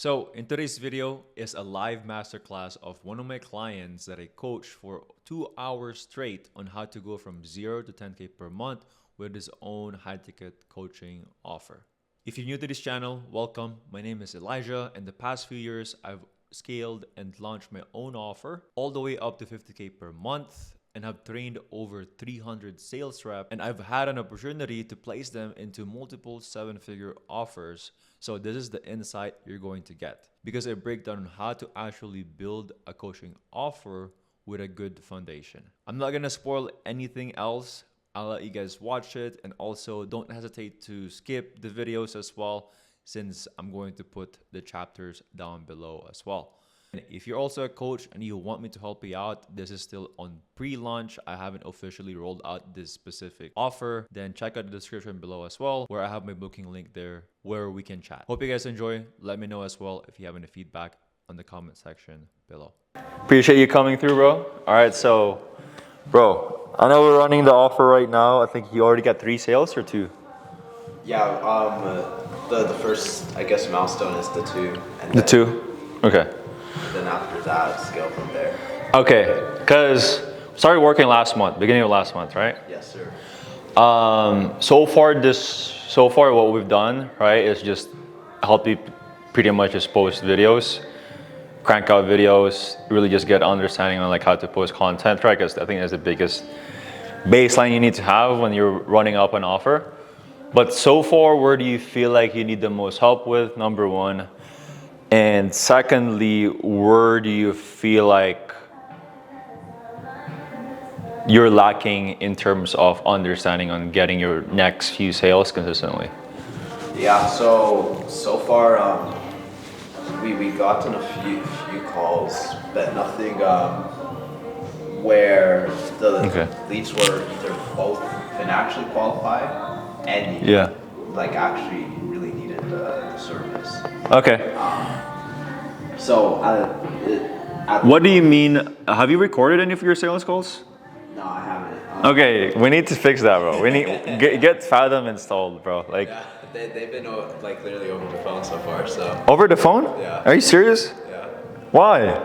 So in today's video is a live masterclass of one of my clients that I coach for 2 hours straight on how to go from 0 to 10K per month with his own high ticket coaching offer. If you're new to this channel, welcome. My name is Elijah. In the past few years, I've scaled and launched my own offer all the way up to 50K per month and have trained over 300 sales reps, and I've had an opportunity to place them into multiple 7-figure offers. So this is the insight you're going to get because I break down how to actually build a coaching offer with a good foundation. I'm not gonna spoil anything else. I'll let you guys watch it, and also don't hesitate to skip the videos as well, since I'm going to put the chapters down below as well. And if you're also a coach and you want me to help you out, this is still on pre-launch. I haven't officially rolled out this specific offer. Then check out the description below as well, where I have my booking link there where we can chat. Hope you guys enjoy. Let me know as well if you have any feedback on the comment section below. Appreciate you coming through, bro. All right, so, bro, I know we're running the offer right now. I think you already got 3 sales or 2? Yeah, the first, I guess, milestone is the 2. And The 2? Okay. Then after that, scale from there. Okay, because started working last month, beginning of last month, right? Yes, sir. So far what we've done, right, is just help you pretty much just post videos, crank out videos, really just get understanding on like how to post content, right? Because I think that's the biggest baseline you need to have when you're running up an offer. But so far, where do you feel like you need the most help with, number one? And secondly, where do you feel like you're lacking in terms of understanding on getting your next few sales consistently? Yeah, so far, we gotten a few calls, but nothing where the leads were either both financially qualified and like actually really needed the service. Okay. What do you mean? Have you recorded any of your sales calls? No, I haven't. Okay, we need to fix that, bro. We need get Fathom installed, bro. Like, yeah, they've been like literally over the phone so far. So over the phone? Yeah. Are you serious? Yeah. Why?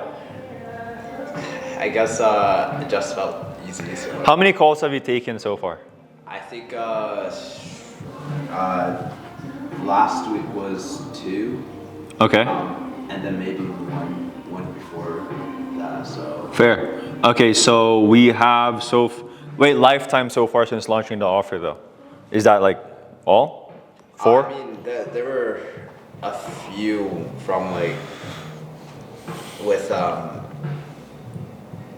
I guess it just felt easy. So. How many calls have you taken so far? I think last week was 2. Okay. And then maybe one before that. So Fair. Okay, so we have lifetime so far since launching the offer though. Is that like all? 4? I mean, there were a few from like with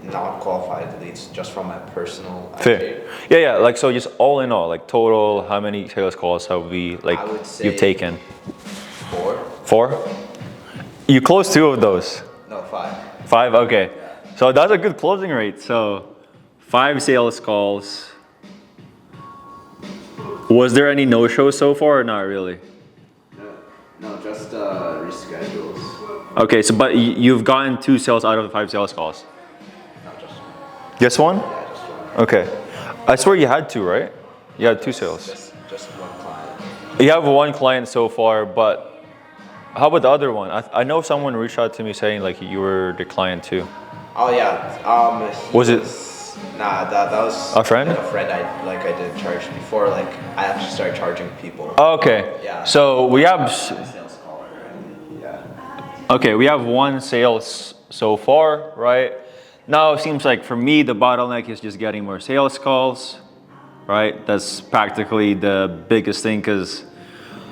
not qualified leads just from my personal. Fair. Yeah. Like, so just all in all, like total, how many sales calls have we like you've taken? 4. 4? You closed 2 of those. No, 5. 5. Okay. So that's a good closing rate. So 5 sales calls. Was there any no-shows so far or not really? No, just reschedules. Okay, so but you've gotten 2 sales out of the 5 sales calls. Not just one. Just one? Yeah, just one. Okay. I swear you had 2, right? You had 2 sales. Just one client. You have 1 client so far, but how about the other one? I know someone reached out to me saying like you were the client too. Oh yeah. Was it? Nah, that was a friend. A friend I did charge before. Like I actually started charging people. Oh, okay. Yeah. So we have. Sales caller. Yeah. Okay, we have 1 sales so far, right? Now it seems like for me the bottleneck is just getting more sales calls, right? That's practically the biggest thing, because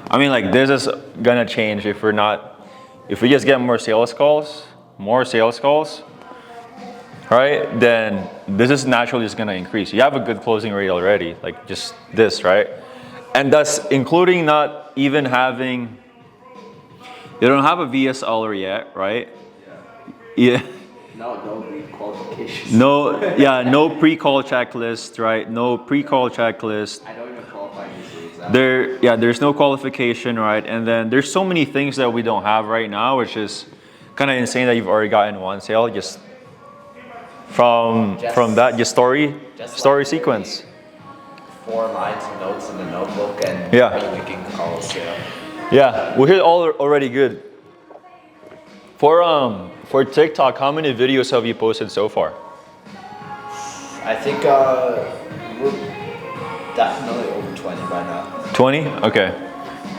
I mean, like, this is gonna change if we just get more sales calls, right? Then this is naturally just gonna increase. You have a good closing rate already, like just this, right? And that's including not even having, you don't have a VSL yet, right? Yeah. No qualifications. No pre-call checklist, right? No pre-call checklist. I don't even qualify these leads. There's no qualification, right? And then there's so many things that we don't have right now, which is kind of insane that you've already gotten 1 sale just from that story like sequence. 4 lines of notes in the notebook and making calls. Yeah, we're already good. For TikTok, how many videos have you posted so far? I think we're definitely over 20 by now. 20? Okay.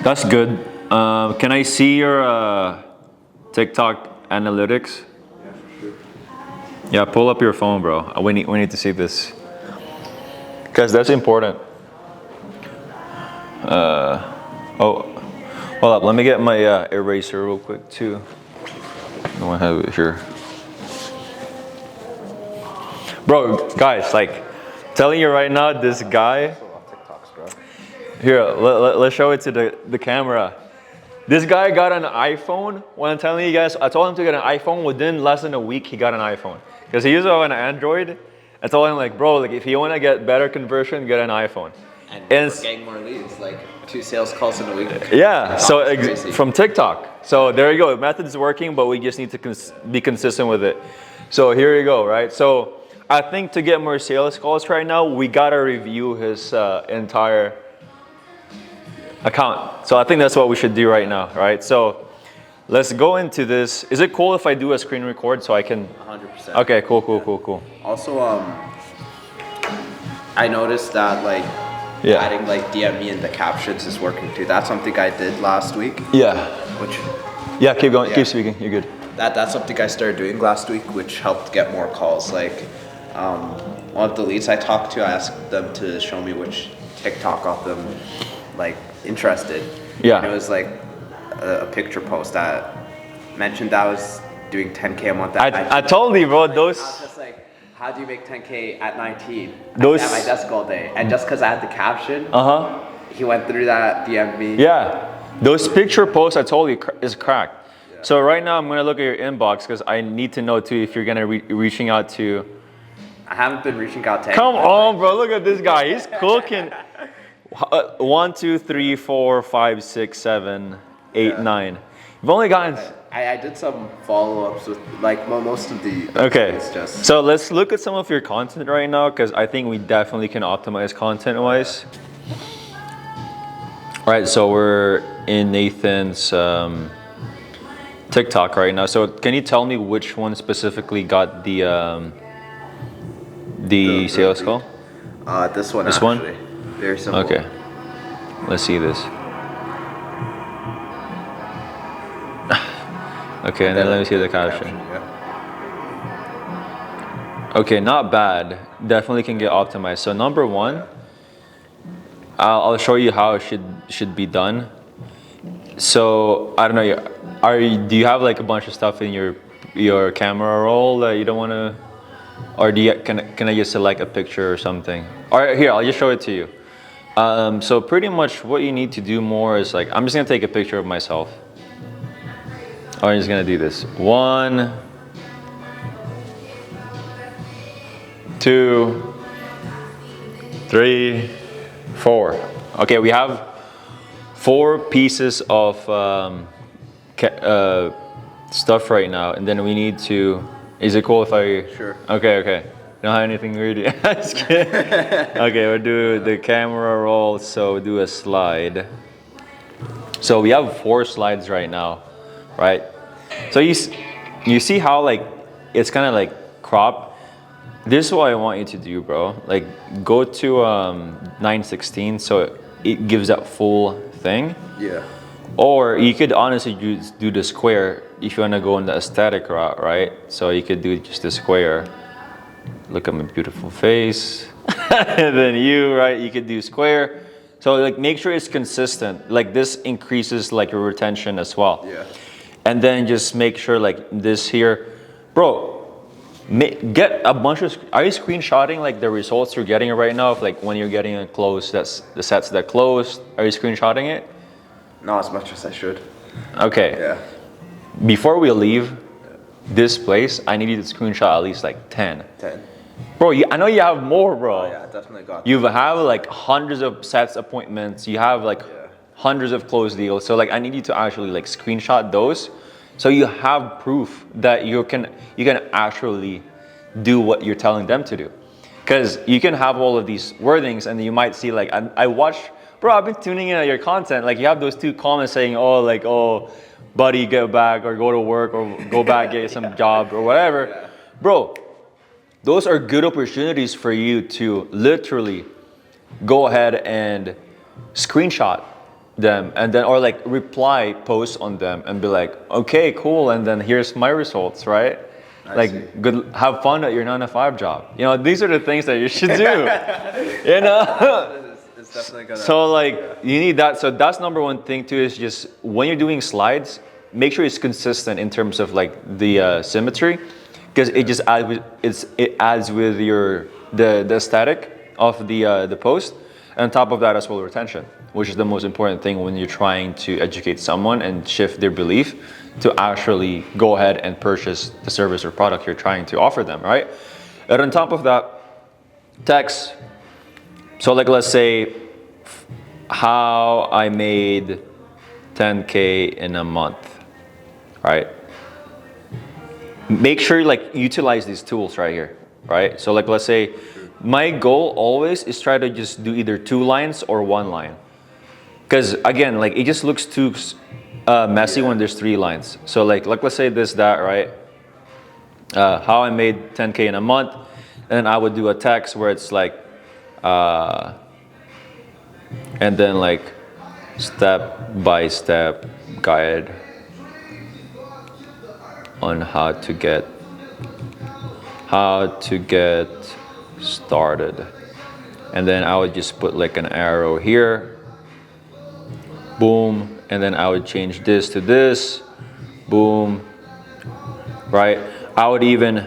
That's good. Can I see your TikTok analytics? Yeah, for sure. Yeah, pull up your phone, bro. We need to see this. Because that's important. Oh, hold up. Let me get my eraser real quick, too. I don't have it here. Bro, guys, like, telling you right now, this guy. TikToks, bro. Here, let's show it to the camera. This guy got an iPhone. When I'm telling you guys, I told him to get an iPhone. Within less than a week, he got an iPhone. Because he used to have an Android. I told him, like, bro, like, if you want to get better conversion, get an iPhone. And we're getting more leads, like 2 sales calls in a week. Yeah, so from TikTok. So there you go. The method is working, but we just need to be consistent with it. So here you go, right? So I think to get more sales calls right now, we got to review his entire account. So I think that's what we should do right now, right? So let's go into this. Is it cool if I do a screen record so I can? 100%. Okay, cool. Also, I noticed that like adding like DM me in the captions is working too. That's something I did last week. Yeah. Which. Keep going. Yeah. Keep speaking. You're good. That's something I started doing last week, which helped get more calls. Like, one of the leads I talked to, I asked them to show me which TikTok got them like interested. Yeah. And it was like a picture post that mentioned that I was doing 10K a month. I told you, bro. Those. I was just like, how do you make 10K at 19? Those. At my desk all day, and just because I had the caption, he went through that, DM'd me. Yeah. Those picture posts I told you is cracked. Yeah. So right now I'm gonna look at your inbox because I need to know too if you're gonna reaching out to. I haven't been reaching out to. Come on, bro! Look at this guy. He's cooking. 1, 2, 3, 4, 5, 6, 7, 8, 9. You've only gotten. I did some follow-ups with like most of the. Okay. It's just. So let's look at some of your content right now because I think we definitely can optimize content-wise. All right, so we're in Nathan's TikTok right now. So can you tell me which one specifically got the sales call? This one. This actually. one? Very simple. Okay. Let's see this. Okay, and then let me see the caption. Yeah. Okay, not bad. Definitely can get optimized. So number one, I'll show you how it should be done. So I don't know. Do you have like a bunch of stuff in your camera roll that you don't want to, or can I just select a picture or something? All right, here I'll just show it to you. So pretty much what you need to do more is like I'm just gonna take a picture of myself. I'm just gonna do this. 1, 2, 3, 4. Okay, we have 4 pieces of stuff right now, and then we need to. Is it cool if I? Sure. Okay. Don't have anything ready. Just kidding. Okay, we'll do the camera roll. So do a slide. So we have 4 slides right now, right? So you see how like it's kind of like crop. This is what I want you to do, bro. Like go to 9:16 so it gives that full thing. Yeah. Or you could honestly do the square if you want to go in the aesthetic route, right? So you could do just the square. Look at my beautiful face. And then you, right? You could do square. So like make sure it's consistent. Like this increases like your retention as well. Yeah. And then just make sure like this here, bro. Get a bunch of. Are you screenshotting like the results you're getting right now? Of like when you're getting it closed, that's the sets that closed. Are you screenshotting it? Not as much as I should. Okay. Yeah. Before we leave this place, I need you to screenshot at least like 10. 10. Bro, I know you have more, bro. Oh, yeah, definitely got. You have like hundreds of sets appointments. You have like hundreds of closed deals. So like I need you to actually like screenshot those, so you have proof that you can actually do what you're telling them to do. Because you can have all of these wordings, and you might see like I watch. Bro, I've been tuning in at your content. Like you have those 2 comments saying, oh, buddy, get back or go to work or go back, get some job or whatever. Yeah. Bro, those are good opportunities for you to literally go ahead and screenshot them and then or like reply posts on them and be like, okay, cool, and then here's my results, right? I see. Good, have fun at your 9 to 5 job. You know, these are the things that you should do. You know. It's definitely gonna. So like you need that. So that's number one thing too, is just when you're doing slides, make sure it's consistent in terms of like the symmetry, because it just adds with your the aesthetic of the post. And on top of that as well, retention, which is the most important thing when you're trying to educate someone and shift their belief to actually go ahead and purchase the service or product you're trying to offer them, right? And on top of that, text. So like let's say how I made 10K in a month, right? Make sure you like utilize these tools right here, right? So like let's say my goal always is try to just do either 2 lines or 1 line. Because again, like it just looks too messy when there's 3 lines. So like let's say that, right? How I made 10K in a month, and I would do a text where it's like, and then like step-by-step guide on how to get started. And then I would just put like an arrow here, boom, and then I would change this to this, boom, right? I would even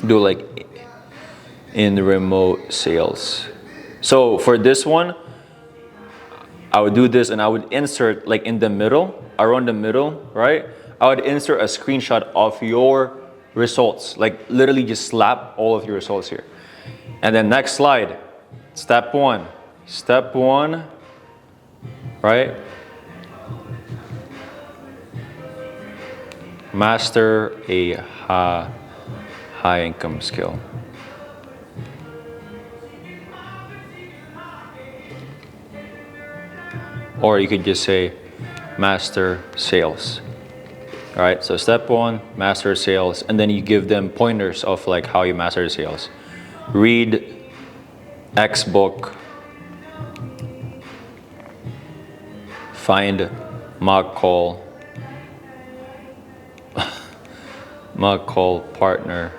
do like in remote sales. So for this one, I would do this and I would insert like in the middle, around the middle, right? I would insert a screenshot of your results, like literally just slap all of your results here. And then next slide, step one, right? Master a high income skill. Or you could just say master sales. All right, so step one, master sales, and then you give them pointers of like how you master sales. Read X book, find mock call partner,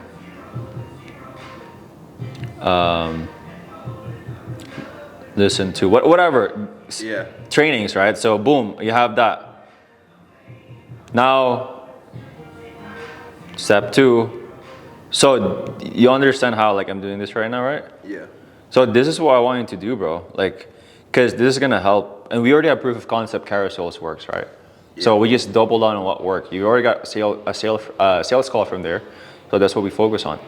listen to whatever. Yeah. Trainings, right? So boom, you have that. Now, step 2. So you understand how like I'm doing this right now, right? Yeah. So this is what I want you to do, bro. Like, because this is gonna help. And we already have proof of concept carousels works, right? Yeah. So we just double down on what worked. You already got a sales call from there. So that's what we focus on.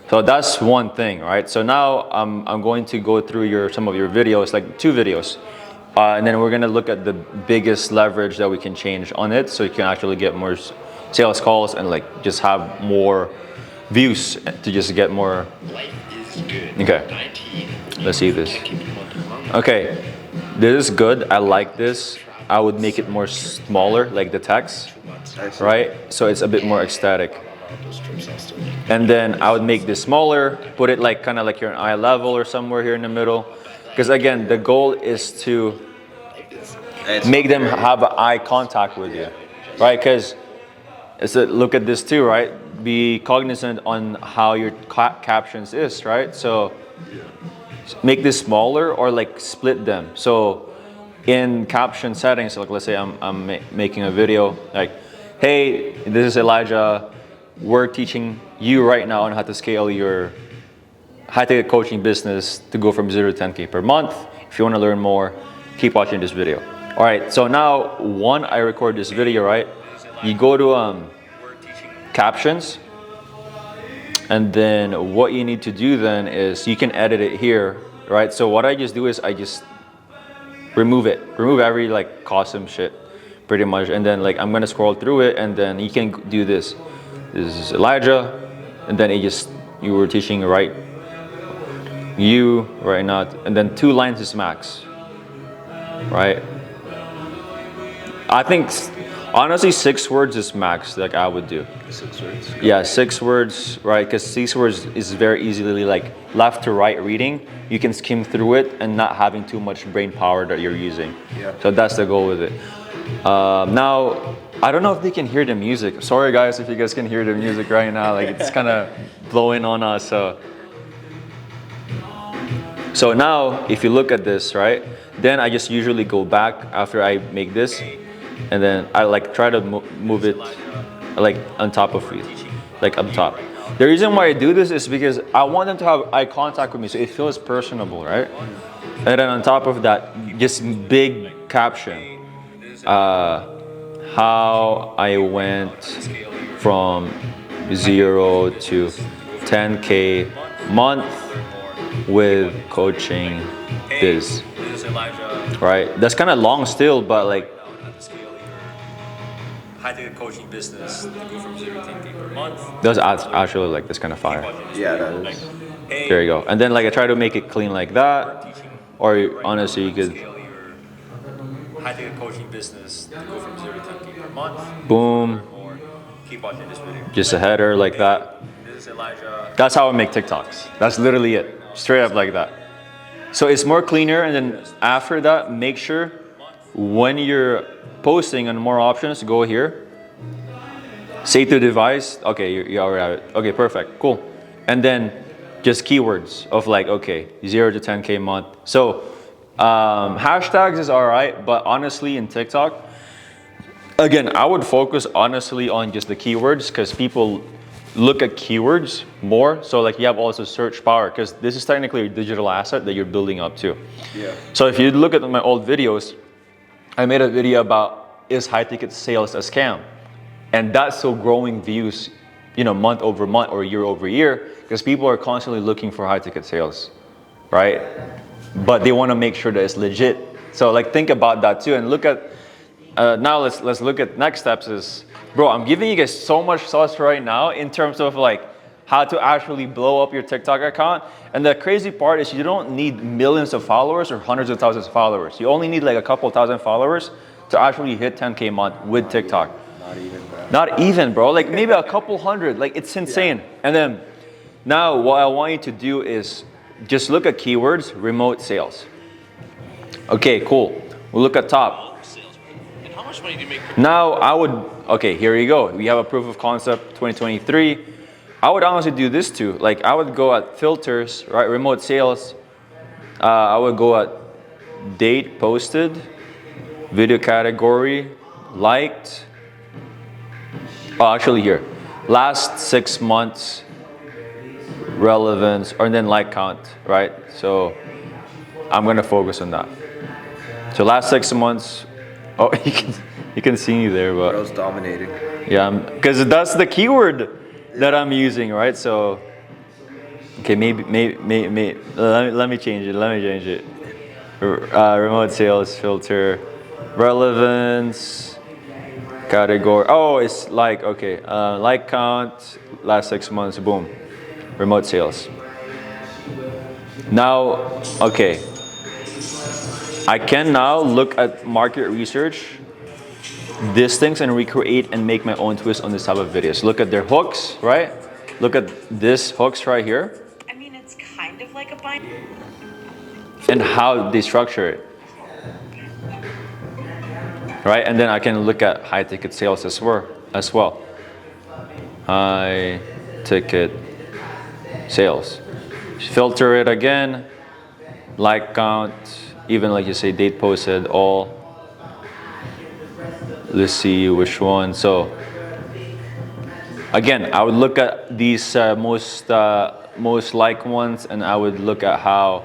So that's one thing, right? So now I'm going to go through some of your videos, like 2 videos. And then we're gonna look at the biggest leverage that we can change on it, so you can actually get more sales calls and like just have more views to just get more. Life is good. Okay. Let's see this. Okay, this is good. I like this. I would make it more smaller, like the text, right? So it's a bit more aesthetic. And then I would make this smaller, put it like kind of like you're an eye level or somewhere here in the middle. Because again, the goal is to make them have eye contact with you, right? Because look at this too, right? Be cognizant on how your captions is, right? So make this smaller or like split them. So in caption settings, like let's say I'm making a video like, hey, this is Elijah. We're teaching you right now on how to scale your high-ticket coaching business to go from 0 to 10K per month. If you want to learn more, keep watching this video. All right, so now I record this video, right? You go to captions, and then what you need to do then is you can edit it here, right? So what I just do is I just remove every like custom shit pretty much, and then like I'm gonna scroll through it, and then you can do this. This is Elijah, and then you were teaching right now, and then 2 lines is max, right? I think Honestly, 6 words is max. Like I would do. 6 words. Yeah, 6 words, right? Because 6 words is very easily like left to right reading. You can skim through it and not having too much brain power that you're using. Yeah. So that's the goal with it. Now, I don't know if they can hear the music. Sorry guys if you guys can hear the music right now. Like it's kind of blowing on us. So now, if you look at this, right? Then I just usually go back after I make this, and then I like try to move it like on top of it, like up top. The reason why I do this is because I want them to have eye contact with me, so it feels personable, right? And then on top of that, just big caption. How I went from 0 to 10K month with coaching biz. Right? That's kind of long still, but like high-ticket coaching business to go from 0 to 10K per month. That's actually like this kind of fire. Yeah, that is. There you go. And then like I try to make it clean like that, or honestly you could high-ticket coaching business to go from 0 to 10K per month. Boom. Keep watching this video. Just a header like that. This is Elijah. That's how I make TikToks. That's literally it. Straight up like that. So it's more cleaner, and then after that, make sure when you're posting on more options, go here. Save to device. Okay, you already have it. Okay, perfect. Cool. And then just keywords of like, okay, 0 to 10K month. So hashtags is all right, but honestly in TikTok, again, I would focus honestly on just the keywords because people look at keywords more. So like you have also search power because this is technically a digital asset that you're building up to. Yeah. So if you look at my old videos, I made a video about is high ticket sales a scam? And that's still growing views, you know, month over month or year over year because people are constantly looking for high ticket sales, right? But they want to make sure that it's legit. So like think about that too and look at, now let's look at next steps is, bro, I'm giving you guys so much sauce right now in terms of like how to actually blow up your TikTok account. And the crazy part is you don't need millions of followers or hundreds of thousands of followers. You only need like a couple thousand followers to actually hit 10K a month with TikTok. Not even, bro. Not even, bro. Like maybe a couple hundred. Like it's insane. Yeah. And then now what I want you to do is just look at keywords, remote sales. Okay, cool. We'll look at top. Now I would, okay, here you go. We have a proof of concept 2023. I would honestly do this too. Like I would go at filters, right? Remote sales. I would go at date posted, video category, liked. Oh, actually here, last 6 months, relevance, or then like count, right? So I'm gonna focus on that. So last 6 months, oh, you can see me there, but Bro's dominating. yeah, because that's the keyword that I'm using, right? So, okay, maybe let me change it. Remote sales filter, relevance, category. Oh, it's like, okay, like count, last 6 months, boom, remote sales. Now, okay, I can now look at market research, these things, and recreate and make my own twist on this type of videos. Look at their hooks, right? Look at this hooks right here. I mean, it's kind of like a bind. And how they structure it. Right? And then I can look at high ticket sales as well. High ticket sales. Filter it again. Like count. Even like you say, date posted, all. Let's see which one. So again, I would look at these most liked ones, and I would look at how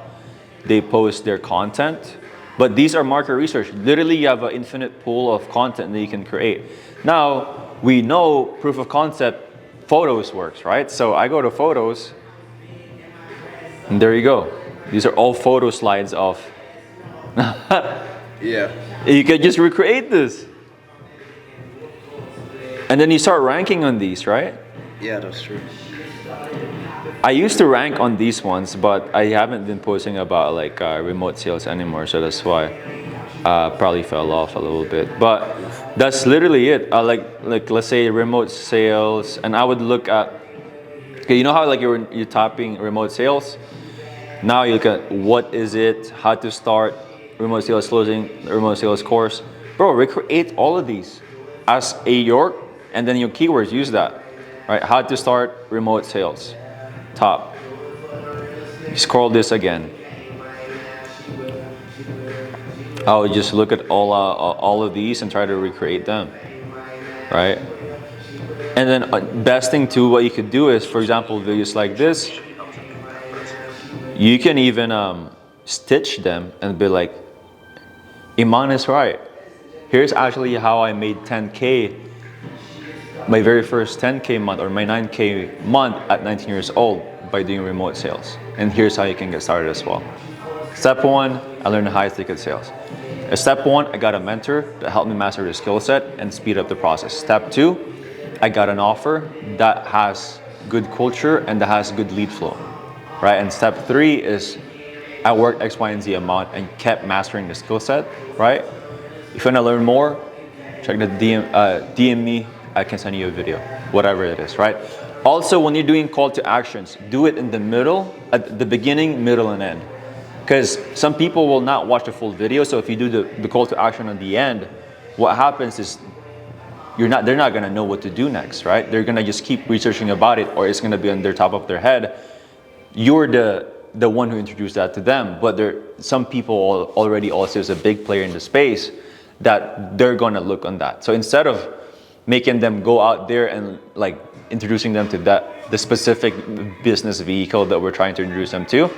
they post their content. But these are market research. Literally, you have an infinite pool of content that you can create. Now we know proof of concept photos works, right? So I go to photos, and there you go. These are all photo slides of. Yeah. You can just recreate this. And then you start ranking on these, right? Yeah, that's true. I used to rank on these ones, but I haven't been posting about like remote sales anymore, so that's why probably fell off a little bit. But That's literally it. Like let's say remote sales, and I would look at. Okay, you know how like you're typing remote sales. Now you look at what is it, how to start, remote sales closing, remote sales course. Bro, recreate all of these as a York, and then your keywords use that, right? How to start remote sales, top. You scroll this again. I would just look at all of these and try to recreate them, right? And then best thing too, what you could do is, for example, videos like this, you can even stitch them and be like, Iman is right. Here's actually how I made 10K, my very first 10K month or my 9K month at 19 years old by doing remote sales. And here's how you can get started as well. Step one, I learned high ticket sales. Step one, I got a mentor to help me master the skill set and speed up the process. Step two, I got an offer that has good culture and that has good lead flow, right? And step three is I worked X, Y, and Z amount and kept mastering the skill set, right? If you want to learn more, check the DM me, I can send you a video, whatever it is, right? Also, when you're doing call to actions, do it in the middle, at the beginning, middle, and end. Because some people will not watch the full video, so if you do the call to action at the end, what happens is they're not gonna know what to do next, right? They're gonna just keep researching about it, or it's gonna be on their top of their head. You're the one who introduced that to them, but some people already also is a big player in the space that they're gonna look on that. So instead of making them go out there and like introducing them to the specific business vehicle that we're trying to introduce them to,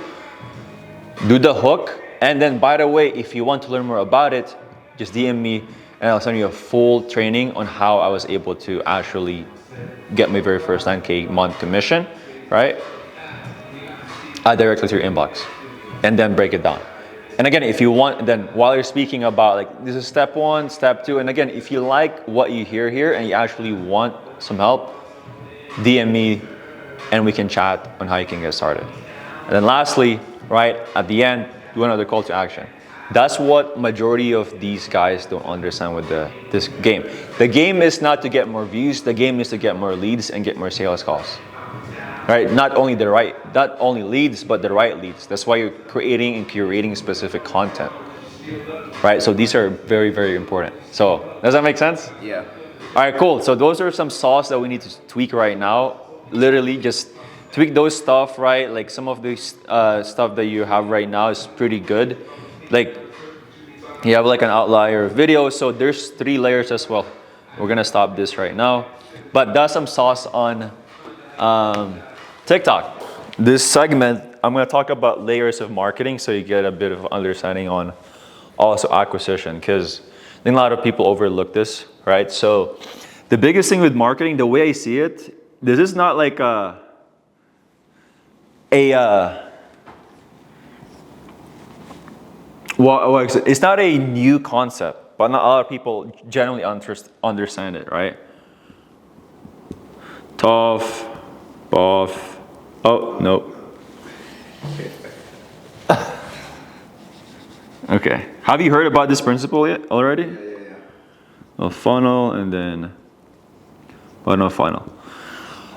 do the hook. And then, by the way, if you want to learn more about it, just DM me and I'll send you a full training on how I was able to actually get my very first 9K month commission, right? Directly to your inbox, and then break it down. And again, if you want, then while you're speaking about like, this is step one, step two, and again, if you like what you hear here and you actually want some help, DM me and we can chat on how you can get started. And then lastly, right at the end, do another call to action. That's what majority of these guys don't understand with this game. The game is not to get more views, the game is to get more leads and get more sales calls. Right? Not only leads, but the right leads. That's why you're creating and curating specific content. Right? So these are very, very important. So does that make sense? Yeah. All right, cool. So those are some sauce that we need to tweak right now. Literally just tweak those stuff, right? Like some of the stuff that you have right now is pretty good. Like you have like an outlier video. So there's 3 layers as well. We're gonna stop this right now. But that's some sauce on TikTok. This segment, I'm gonna talk about layers of marketing so you get a bit of understanding on also acquisition, because I think a lot of people overlook this, right? So the biggest thing with marketing, the way I see it, this is not like it's not a new concept, but not a lot of people generally understand it, right? Tough, boff. Oh, no. Okay. Have you heard about this principle yet already? Yeah. A funnel and then funnel.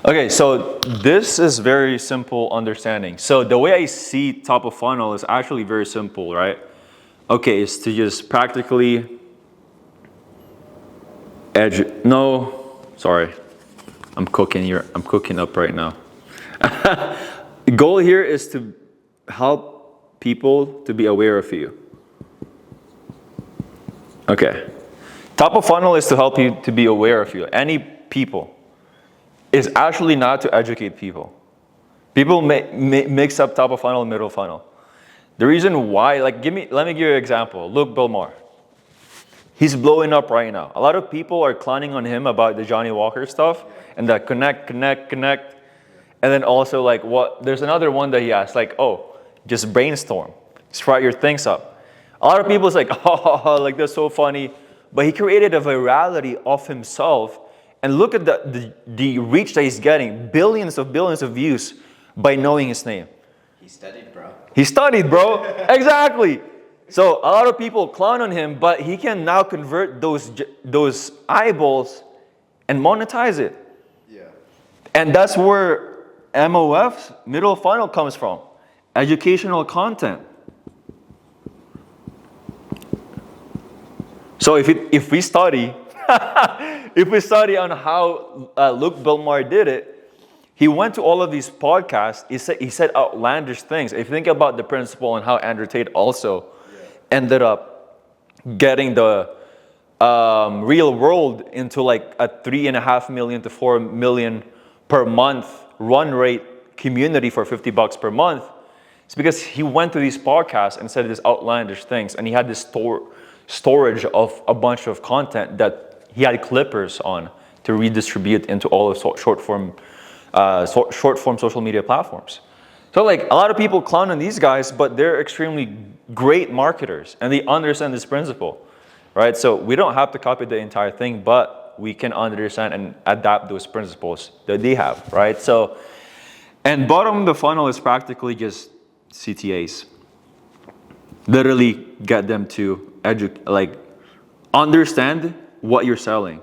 Okay, so this is very simple understanding. So the way I see top of funnel is actually very simple, right? Okay, it's to just practically I'm cooking up right now. The goal here is to help people to be aware of you. Okay. Top of funnel is to help you to be aware of you. Any people. It's actually not to educate people. People mix up top of funnel and middle funnel. The reason why, like let me give you an example. Look, Bill Maher. He's blowing up right now. A lot of people are clowning on him about the Johnny Walker stuff and that connect. And then also like there's another one that he asked, like, oh, just brainstorm. Just write your things up. A lot of people is like, oh, like that's so funny. But he created a virality of himself. And look at the reach that he's getting. Billions of views by knowing his name. He studied, bro. He studied, bro. Exactly. So a lot of people clown on him, but he can now convert those eyeballs and monetize it. Yeah. And that's where MOF's middle funnel comes from. Educational content. So if we study, if we study on how Luke Belmar did it, he went to all of these podcasts. He said outlandish things. If you think about the principle and how Andrew Tate also ended up getting the real world into like a 3.5 million to 4 million per month run rate community for $50 per month, it's because he went to these podcasts and said these outlandish things, and he had this storage of a bunch of content that he had clippers on to redistribute into all of short form social media platforms. So like a lot of people clown on these guys, but they're extremely great marketers and they understand this principle, right? So we don't have to copy the entire thing, but we can understand and adapt those principles that they have, right? So, and bottom of the funnel is practically just CTAs. Literally get them to understand what you're selling.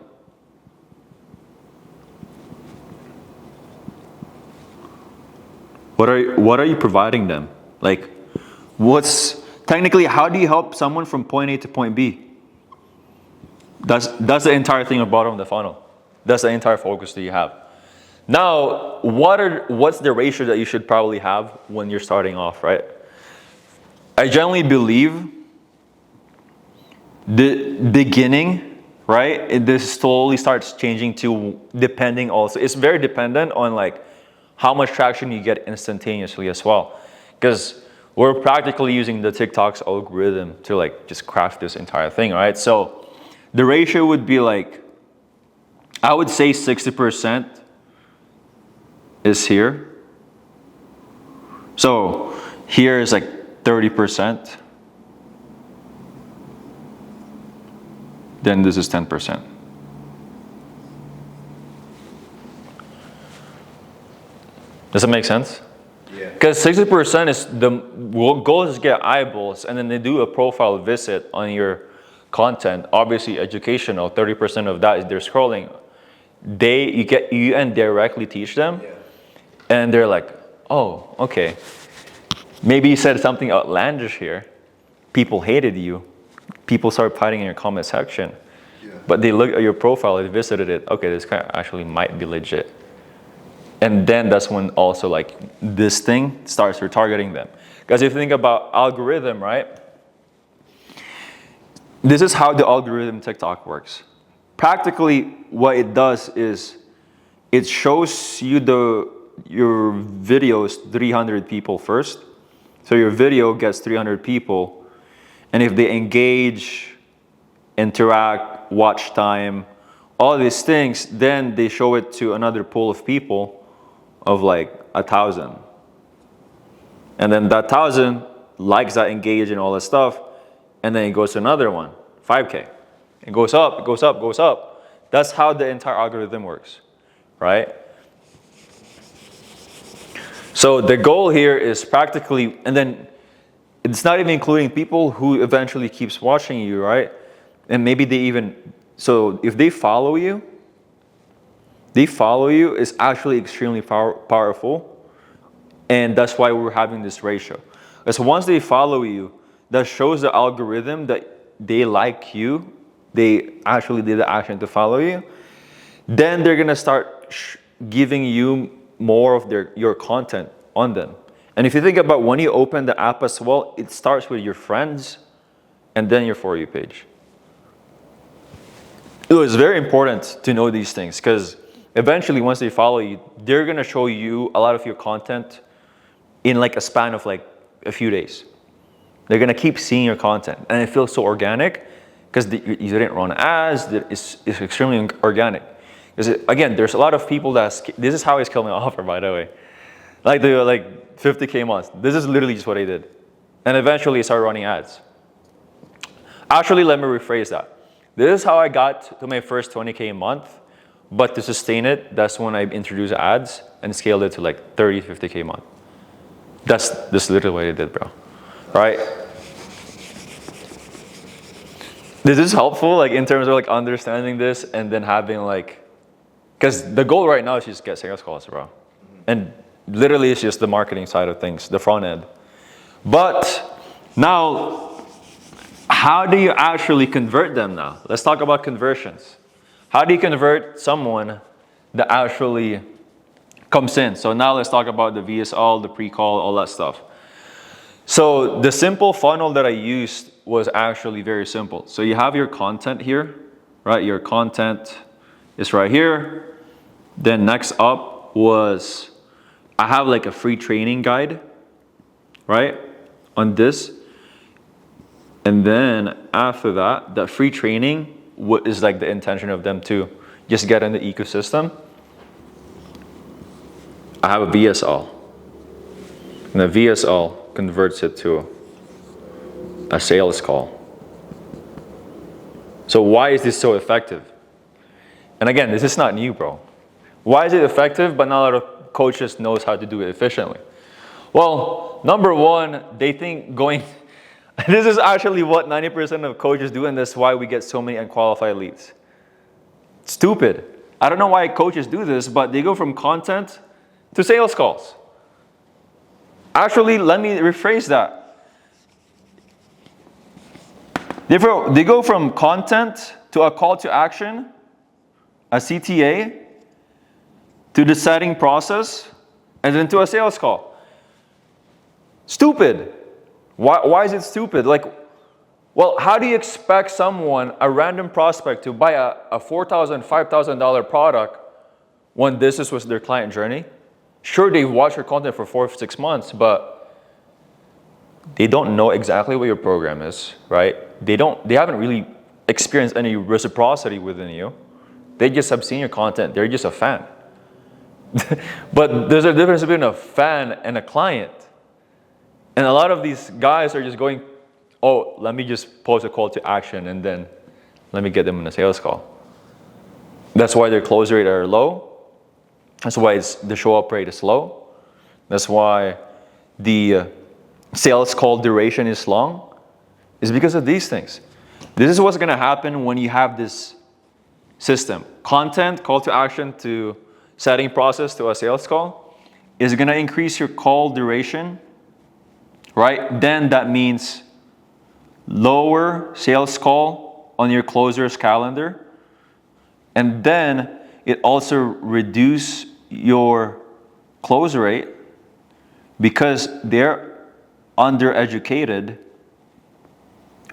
What are you providing them? Like, how do you help someone from point A to point B? That's the entire thing at the bottom of the funnel. That's the entire focus that you have. Now, what's the ratio that you should probably have when you're starting off, right? I generally believe the beginning, right? This slowly starts changing to depending also. It's very dependent on like how much traction you get instantaneously as well. Because we're practically using the TikTok's algorithm to like just craft this entire thing, right? So the ratio would be like, I would say 60% is here. So here is like 30%. Then this is 10%. Does that make sense? Yeah. Because 60% is the goal is to get eyeballs, and then they do a profile visit on your content. Obviously, educational. 30% of that is they're scrolling. You indirectly teach them, and they're like, oh, okay. Maybe you said something outlandish here. People hated you. People started fighting in your comment section. Yeah. But they looked at your profile, they visited it. Okay, this guy actually might be legit. And then that's when also like this thing starts retargeting them. Because if you think about algorithm, right? This is how the algorithm TikTok works. Practically what it does is it shows you your videos 300 people first. So your video gets 300 people. And if they engage, interact, watch time, all these things, then they show it to another pool of people of like 1,000. And then that 1,000 likes that, engage and all that stuff. And then it goes to another one, 5K. It goes up, it goes up, goes up. That's how the entire algorithm works, right? So the goal here is practically, and then it's not even including people who eventually keeps watching you, right? And maybe so if they follow you is actually extremely powerful. And that's why we're having this ratio. Because once they follow you, that shows the algorithm that they like you. They actually did the action to follow you. Then they're going to start giving you more of your content on them. And if you think about when you open the app as well, it starts with your friends and then your For You page. It was very important to know these things because eventually once they follow you, they're going to show you a lot of your content in like a span of like a few days. They're going to keep seeing your content and it feels so organic because you didn't run ads. It's extremely organic. Because again, there's a lot of people this is how I scale my offer, by the way. Like the 50K months. This is literally just what I did. And eventually I started running ads. Actually, let me rephrase that. This is how I got to my first 20K a month. But to sustain it, that's when I introduced ads and scaled it to like 30, 50K a month. That's literally what I did, bro. Right? This is helpful, like in terms of like understanding this and then having like, because the goal right now is just get sales calls, bro. And literally it's just the marketing side of things, the front end. But now, how do you actually convert them now? Let's talk about conversions. How do you convert someone that actually comes in? So now let's talk about the VSL, the pre-call, all that stuff. So the simple funnel that I used was actually very simple. So you have your content here, right? Your content is right here. Then next up was, I have like a free training guide, right? On this. And then after that, the free training is like the intention of them to just get in the ecosystem. I have a VSL. And the VSL converts it to a sales call. So why is this so effective? And again, this is not new, bro. Why is it effective, but not a lot of coaches knows how to do it efficiently? Well, number one, they think going, this is actually what 90% of coaches do, and that's why we get so many unqualified leads. Stupid. I don't know why coaches do this, but they go from content to sales calls. Actually, let me rephrase that. They go from content to a call to action, a CTA, to the setting process, and then to a sales call. Stupid. Why is it stupid? Like, well, how do you expect someone, a random prospect, to buy a $4,000, $5,000 product when this was their client journey? Sure, they watch your content for 4 or 6 months, but they don't know exactly what your program is, right? They haven't really experienced any reciprocity within you. They just have seen your content. They're just a fan. But there's a difference between a fan and a client. And a lot of these guys are just going, oh, let me just post a call to action and then let me get them in a sales call. That's why their close rate are low. That's why the show up rate is low. That's why the sales call duration is long. It's because of these things. This is what's going to happen when you have this system. Content, call to action to setting process to a sales call is going to increase your call duration, right? Then that means lower sales call on your closer's calendar. And then it also reduces your close rate because they're undereducated,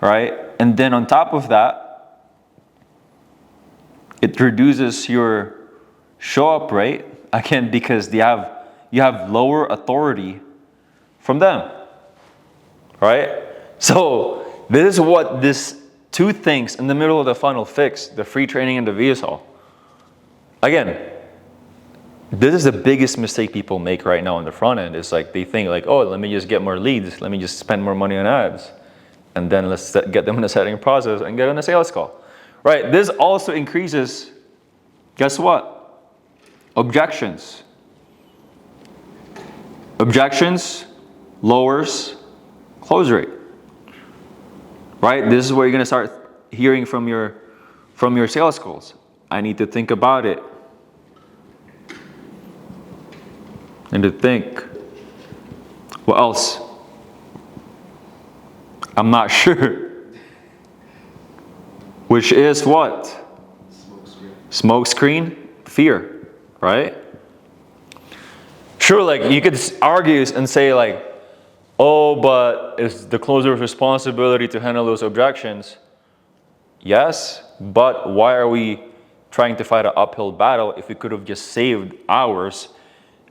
right? And then on top of that, it reduces your show-up rate, again, because you have lower authority from them, right? So this is what this two things in the middle of the funnel fix, the free training and the VSL. Again, this is the biggest mistake people make right now on the front end. It's like they think like, oh, let me just get more leads. Let me just spend more money on ads. And then let's get them in the setting process and get on a sales call. Right? This also increases, guess what? Objections. Objections lowers close rate. Right? This is where you're going to start hearing from your sales calls. I need to think about it. And to think, what else? I'm not sure. Which is what? Smoke screen. Fear, right? Sure, like you could argue and say like, oh, but it's the closer's responsibility to handle those objections. Yes, but why are we trying to fight an uphill battle if we could have just saved hours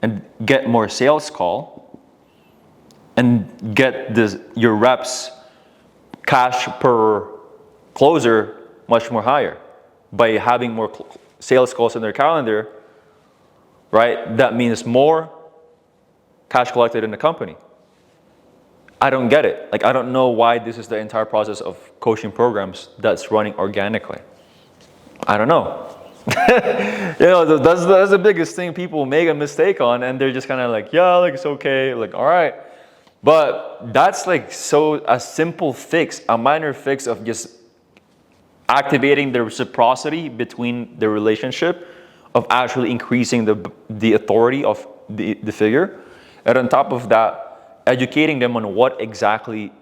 and get more sales call and get your reps cash per closer much more higher by having more sales calls in their calendar, right? That means more cash collected in the company. I don't get it. Like, I don't know why this is the entire process of coaching programs that's running organically. I don't know. That's the biggest thing people make a mistake on, and they're just kind of like, yeah, like it's okay, like all right. But that's like a simple fix, a minor fix of just activating the reciprocity between the relationship of actually increasing the authority of the figure. And on top of that, educating them on what exactly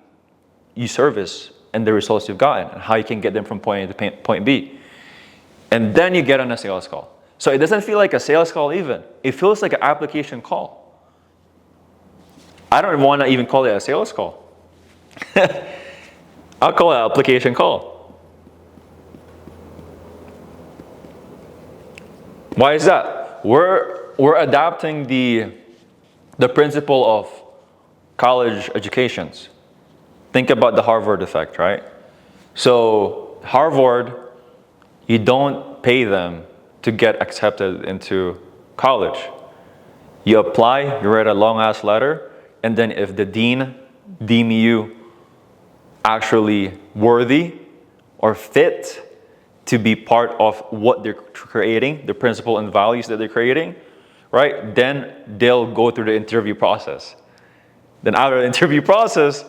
you service and the results you've gotten and how you can get them from point A to point B. And then you get on a sales call. So it doesn't feel like a sales call even. It feels like an application call. I don't want to even call it a sales call. I'll call it an application call. Why is that? We're adapting the principle of college educations. Think about the Harvard effect, right? So Harvard, you don't pay them to get accepted into college. You apply, you write a long ass letter, and then if the dean deem you actually worthy or fit to be part of what they're creating, the principle and values that they're creating, right? Then they'll go through the interview process. Then after the interview process,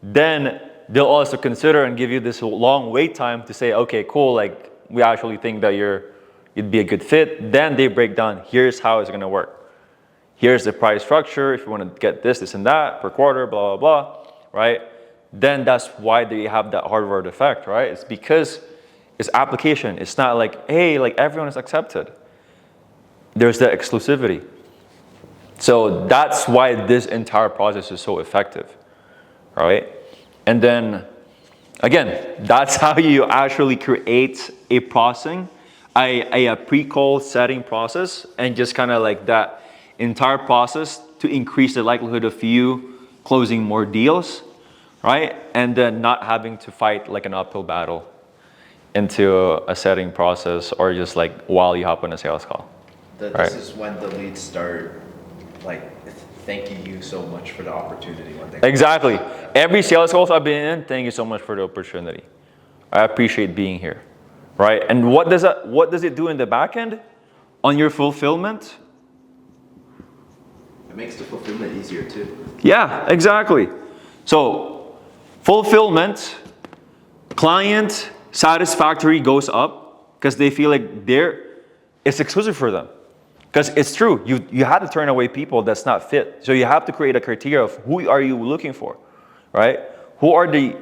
then they'll also consider and give you this long wait time to say, okay, cool, like we actually think that you'd be a good fit. Then they break down, here's how it's gonna work. Here's the price structure, if you wanna get this and that per quarter, blah, blah, blah, right? Then that's why they have that Harvard effect, right? It's because it's application. It's not like, hey, like everyone is accepted. There's that exclusivity. So that's why this entire process is so effective, right? And then, again, that's how you actually create a processing, a pre-call setting process, and just kind of like that entire process to increase the likelihood of you closing more deals, right? And then not having to fight like an uphill battle into a setting process or just like while you hop on a sales call. This is when the leads start like thanking you so much for the opportunity. When they Exactly. Every sales call I've been in, thank you so much for the opportunity. I appreciate being here, right? And what does it do in the back end on your fulfillment? It makes the fulfillment easier too. Yeah, exactly. So fulfillment, client satisfactory goes up because they feel like it's exclusive for them. Because it's true, you have to turn away people that's not fit. So you have to create a criteria of who are you looking for, right? Who are the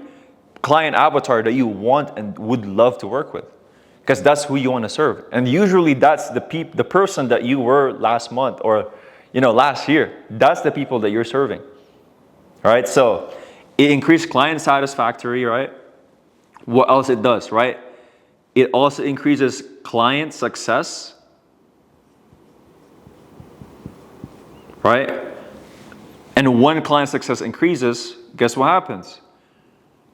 client avatar that you want and would love to work with? Because that's who you want to serve. And usually that's the person that you were last month or last year. That's the people that you're serving, right? So it increased client satisfactory, right? What else it does, right? It also increases client success, right? And when client success increases, guess what happens?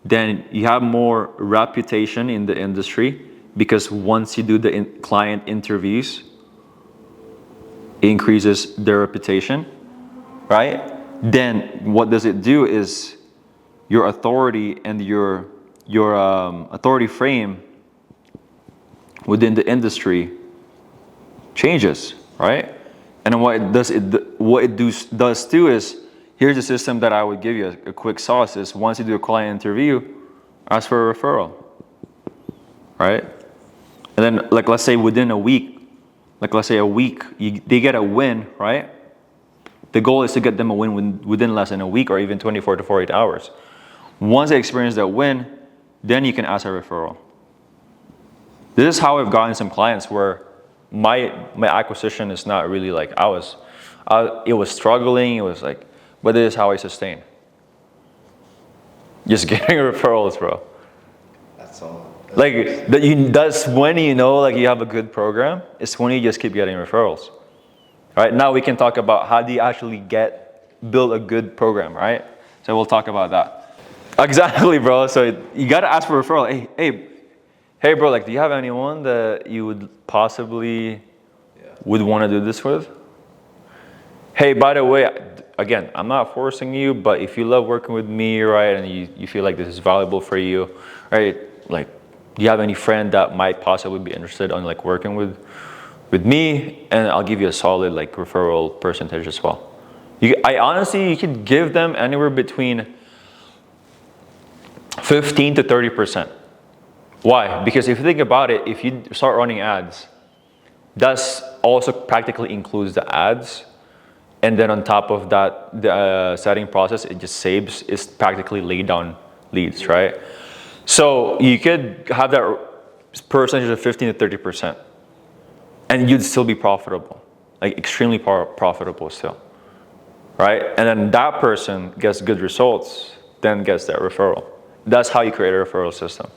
Then you have more reputation in the industry because once you do the client interviews, it increases their reputation, right? Then what does it do is your authority and your authority frame within the industry changes, right? And what it does too is, here's a system that I would give you a quick sauce is once you do a client interview, ask for a referral, right? And then like let's say within a week, they get a win, right? The goal is to get them a win within less than a week or even 24 to 48 hours. Once they experience that win, then you can ask a referral. This is how I've gotten some clients where my acquisition is not really like it was struggling. It was like, but this is how I sustain. Just getting referrals, bro. That's all. That's when like you have a good program. It's when you just keep getting referrals. Right now we can talk about how do you actually build a good program, right? So we'll talk about that. Exactly, bro. So you gotta ask for a referral. Hey, bro. Like, do you have anyone that you would possibly would want to do this with? Hey, by the way, again, I'm not forcing you, but if you love working with me, right, and you feel like this is valuable for you, right? Like, do you have any friend that might possibly be interested on like working with me? And I'll give you a solid like referral percentage as well. I honestly, you could give them anywhere between 15 to 30%. Why? Because if you think about it, if you start running ads, that also practically includes the ads. And then on top of that, the setting process, it just saves, is practically laid down leads, right? So you could have that percentage of 15 to 30%, and you'd still be profitable, like extremely profitable still, right? And then that person gets good results, then gets that referral. That's how you create a referral system.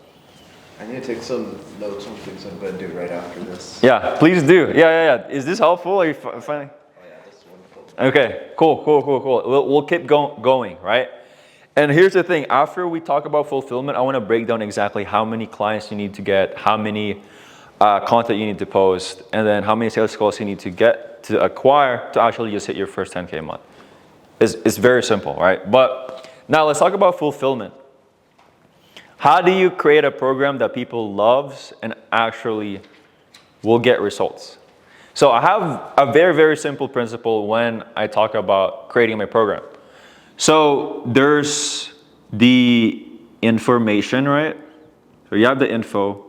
I need to take some notes on things I'm going to do right after this. Yeah, please do. Yeah. Is this helpful? Are you finding? Oh yeah, this is wonderful. Okay, cool. We'll keep going, right? And here's the thing, after we talk about fulfillment, I want to break down exactly how many clients you need to get, how many content you need to post, and then how many sales calls you need to get to acquire to actually just hit your first 10K a month. It's very simple, right? But now let's talk about fulfillment. How do you create a program that people loves and actually will get results? So I have a very, very simple principle when I talk about creating my program. So there's the information, right? So you have the info,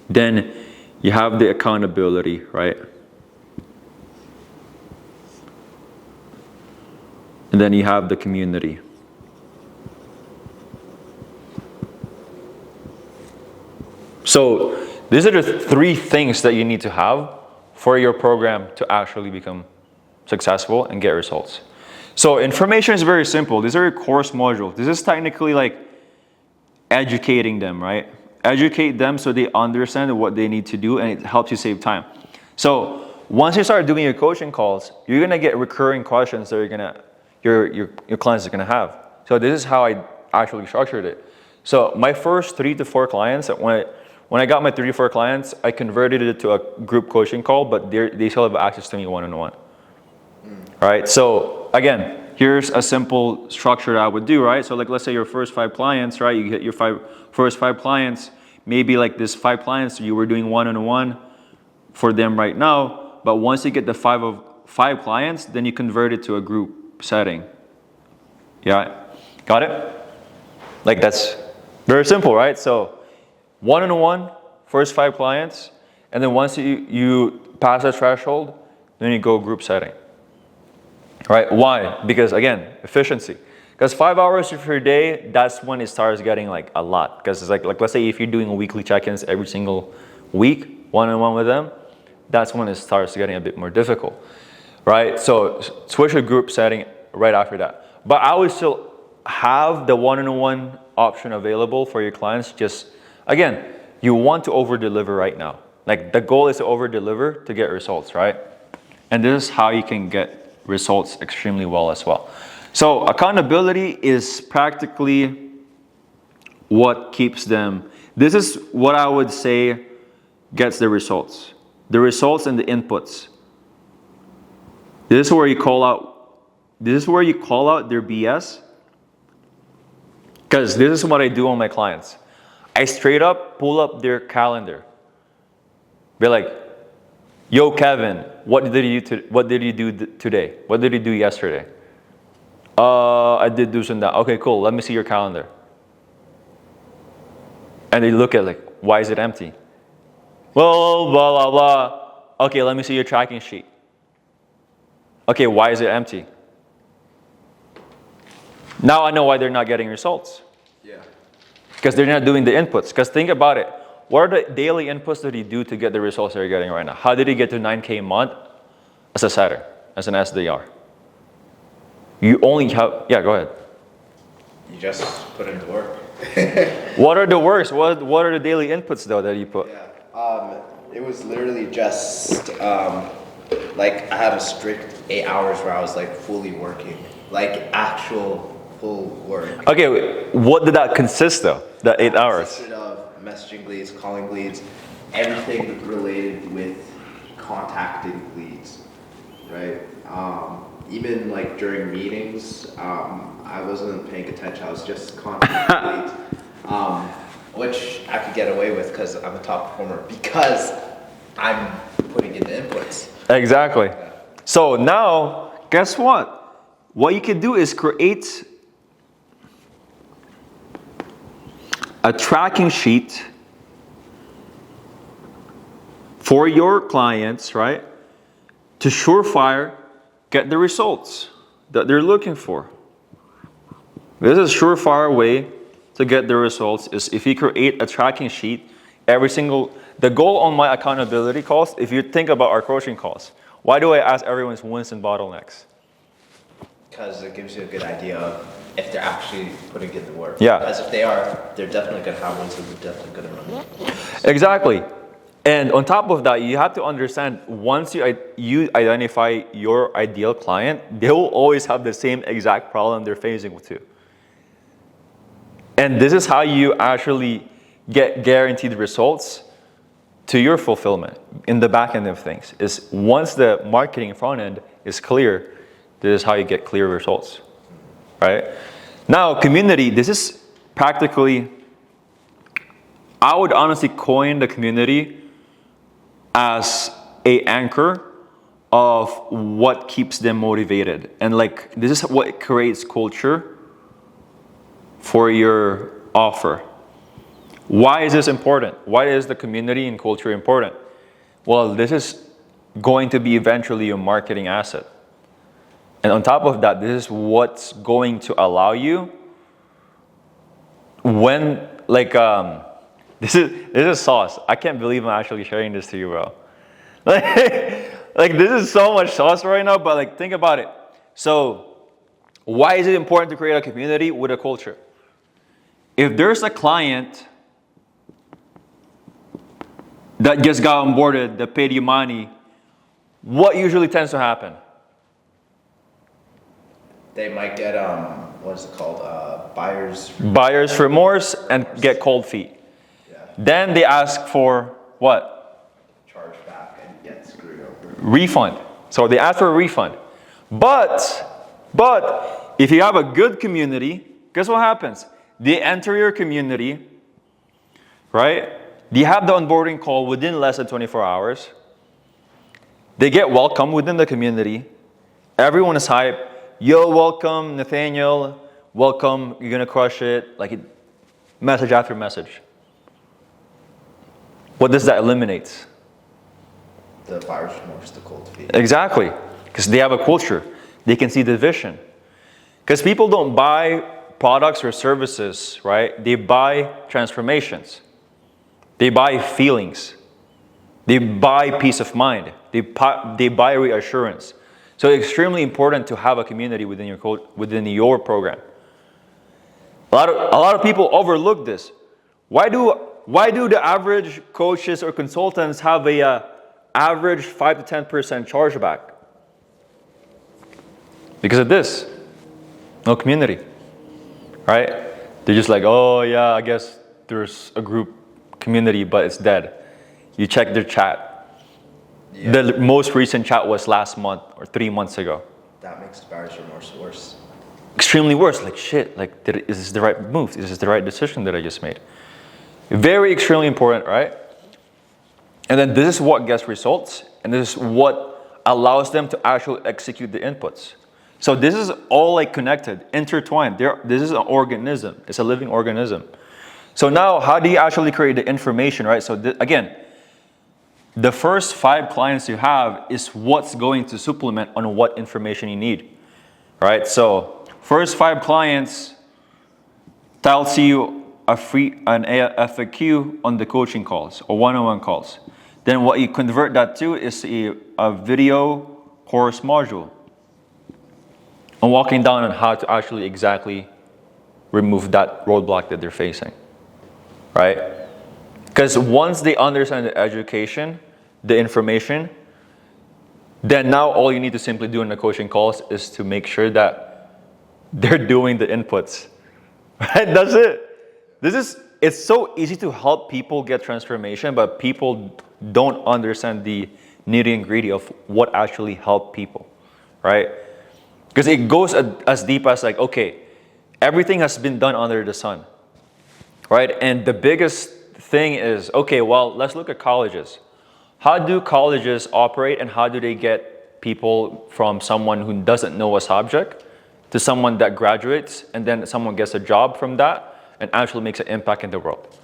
then you have the accountability, right? And then you have the community. So these are the three things that you need to have for your program to actually become successful and get results. So information is very simple. These are your course modules. This is technically like educating them, right? Educate them so they understand what they need to do, and it helps you save time. So once you start doing your coaching calls, you're gonna get recurring questions that your clients are gonna have. So this is how I actually structured it. So my first 3 to 4 clients, when I got my 3 to 4 clients, I converted it to a group coaching call, but they still have access to me one-on-one. Right? So again, here's a simple structure that I would do, right? So like, let's say your first 5 clients, right? You get your first 5 clients, maybe like this 5 clients, you were doing one-on-one for them right now, but once you get the 5 clients, then you convert it to a group setting. Yeah, got it? Like that's very simple, right? So one-on-one, first 5 clients, and then once you pass that threshold, then you go group setting. Right? Why? Because again, efficiency. Because 5 hours of your day, that's when it starts getting like a lot. Because it's like let's say if you're doing weekly check-ins every single week, one-on-one with them, that's when it starts getting a bit more difficult. Right? So switch to group setting right after that. But I would still have the one-on-one option available for your clients. Just again, you want to over-deliver right now. Like the goal is to over-deliver to get results, right? And this is how you can get results extremely well as well. So accountability is practically what keeps them. This is what I would say gets the results. The results and the inputs. This is where you call out. This is where you call out their BS. Because this is what I do on my clients. I straight up pull up their calendar. Be like, yo, Kevin, what did you do today? What did you do yesterday? I did do some that. Okay, cool. Let me see your calendar. And they look at like, why is it empty? Well, blah, blah, blah. Okay, let me see your tracking sheet. Okay, why is it empty? Now I know why they're not getting results. Yeah. Because they're not doing the inputs. Because think about it. What are the daily inputs that you do to get the results that you're getting right now? How did you get to 9K a month as a setter, as an SDR? You only have, yeah, go ahead. You just put in the work. What are the works? What are the daily inputs though that you put? Yeah. It was literally just like I had a strict 8 hours where I was like fully working, like actual full work. Okay, what did that consist of? That 8 hours? Consisted of messaging leads, calling leads, everything related with contacting leads, right? Even like during meetings, I wasn't paying attention. I was just contacting leads, which I could get away with because I'm a top performer because I'm putting in the inputs. Exactly. So now, guess what? What you can do is create a tracking sheet for your clients, right? To surefire get the results that they're looking for. This is a surefire way to get the results is if you create a tracking sheet the goal on my accountability calls, if you think about our coaching calls, why do I ask everyone's wins and bottlenecks? Because it gives you a good idea of if they're actually putting in the work. Yeah. Because if they are, they're definitely going to have one, so they're definitely going to run. Exactly. And on top of that, you have to understand once you identify your ideal client, they will always have the same exact problem they're facing with you. And this is how you actually get guaranteed results to your fulfillment in the back end of things. Is once the marketing front end is clear, this is how you get clear results, right? Now, community, this is practically, I would honestly coin the community as a anchor of what keeps them motivated. And like, this is what creates culture for your offer. Why is this important? Why is the community and culture important? Well, this is going to be eventually your marketing asset. And on top of that, this is what's going to allow you when, like, this is sauce. I can't believe I'm actually sharing this to you, bro. Like this is so much sauce right now, but like, think about it. So why is it important to create a community with a culture? If there's a client that just got onboarded, that paid you money, what usually tends to happen? They might get, what is it called? Buyer's remorse and get cold feet. Yeah. Then they ask for what? Charge back and get screwed over. Refund. So they ask for a refund. But if you have a good community, guess what happens? They enter your community, right? They have the onboarding call within less than 24 hours. They get welcome within the community. Everyone is hyped. Yo, welcome, Nathaniel. Welcome, you're gonna crush it. Like message after message. What does that eliminate? The buyer's remorse, the cold feet. Exactly, because they have a culture. They can see the vision. Because people don't buy products or services, right? They buy transformations. They buy feelings. They buy peace of mind. They buy reassurance. So it's extremely important to have a community within your program. A lot of people overlook this. Why do the average coaches or consultants have a average 5 to 10% chargeback? Because of this. No community. Right? They're just like, oh yeah, I guess there's a group community, but it's dead. You check their chat. Yeah. The most recent chat was last month or 3 months ago. That makes buyer's remorse worse. Extremely worse. Like shit, like is this the right move? Is this the right decision that I just made? Very extremely important, right? And then this is what gets results, and this is what allows them to actually execute the inputs. So this is all like connected, intertwined. This is an organism. It's a living organism. So now, how do you actually create the information, right? So again, the first 5 clients you have is what's going to supplement on what information you need, right? So first 5 clients tells you an FAQ on the coaching calls or one-on-one calls. Then what you convert that to is a video course module. And walking down on how to actually exactly remove that roadblock that they're facing, right? Because once they understand the education, the information, then now all you need to simply do in the coaching calls is to make sure that they're doing the inputs, right? That's it. It's so easy to help people get transformation, but people don't understand the nitty-gritty of what actually help people, right? Because it goes as deep as like, okay, everything has been done under the sun, right? And the biggest thing is, okay, well, let's look at colleges. How do colleges operate and how do they get people from someone who doesn't know a subject to someone that graduates and then someone gets a job from that and actually makes an impact in the world.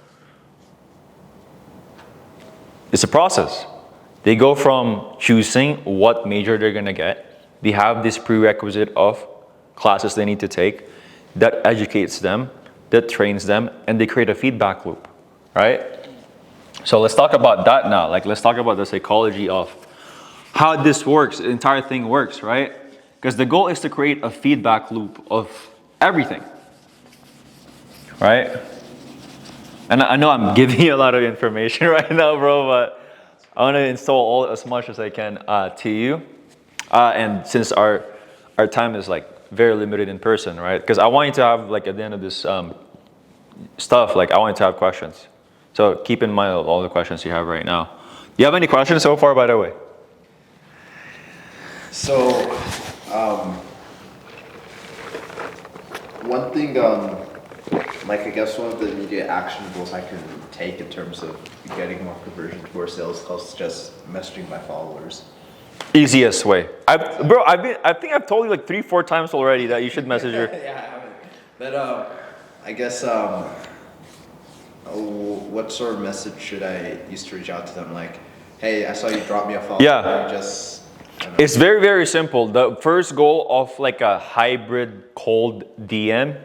It's a process. They go from choosing what major they're gonna get. They have this prerequisite of classes they need to take that educates them, that trains them, and they create a feedback loop, right? So let's talk about that now. Like, let's talk about the psychology of how this works, the entire thing works, right? Because the goal is to create a feedback loop of everything, right? And I know I'm giving you a lot of information right now, bro, but I want to install as much as I can to you. And since our time is like very limited in person, right? Because I want you to have, like, at the end of this stuff, like, I want you to have questions. So keep in mind all the questions you have right now. Do you have any questions so far, by the way? So, one thing, like, I guess one of the immediate actionables I can take in terms of getting more conversion to our sales calls is just messaging my followers. Easiest way. I think I've told you like 3-4 times already that you should message her. Yeah, I haven't. But I guess what sort of message should I use to reach out to them? Like, hey, I saw you drop me a follow. Yeah. It's very, very simple. The first goal of like a hybrid cold DM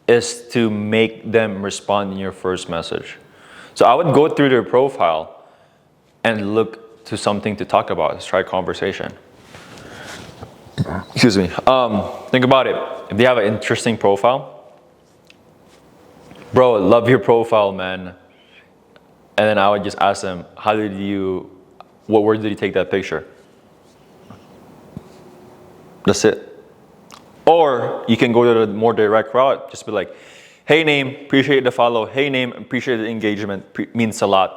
is to make them respond in your first message. So I would go through their profile and look to something to talk about. Let's try conversation. Excuse me. Think about it. If they have an interesting profile, bro, love your profile, man. And then I would just ask them, where did you take that picture? That's it. Or you can go to the more direct route. Just be like, hey name, appreciate the follow. Hey name, appreciate the engagement. Means a lot.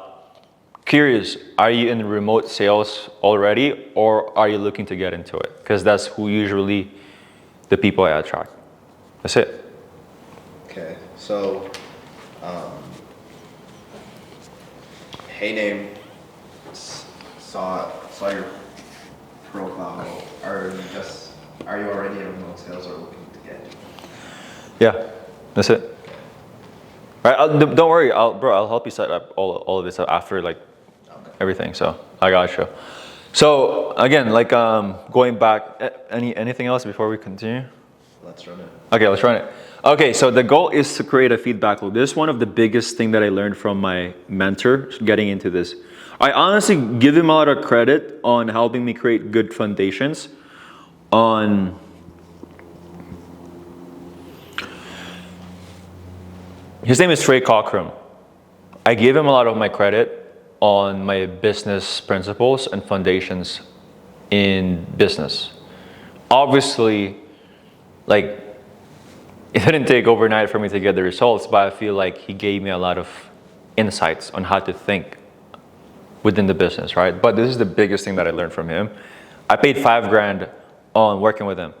Curious, are you in remote sales already, or are you looking to get into it? Because that's who usually the people I attract. That's it. Okay, so, hey name, saw your profile. Are you already in remote sales or looking to get? Yeah, that's it. Right, don't worry, I'll help you set up all of this after, like, everything. So I got you. So again, like, going back, anything else before we continue? Let's run it. Okay, let's run it. Okay, so the goal is to create a feedback loop. This is one of the biggest thing that I learned from my mentor getting into this. I honestly give him a lot of credit on helping me create good foundations on his name is Trey Cochran. I give him a lot of my credit on my business principles and foundations in business. Obviously, like, it didn't take overnight for me to get the results, but I feel like he gave me a lot of insights on how to think within the business, right? But this is the biggest thing that I learned from him. I paid $5,000 on working with him.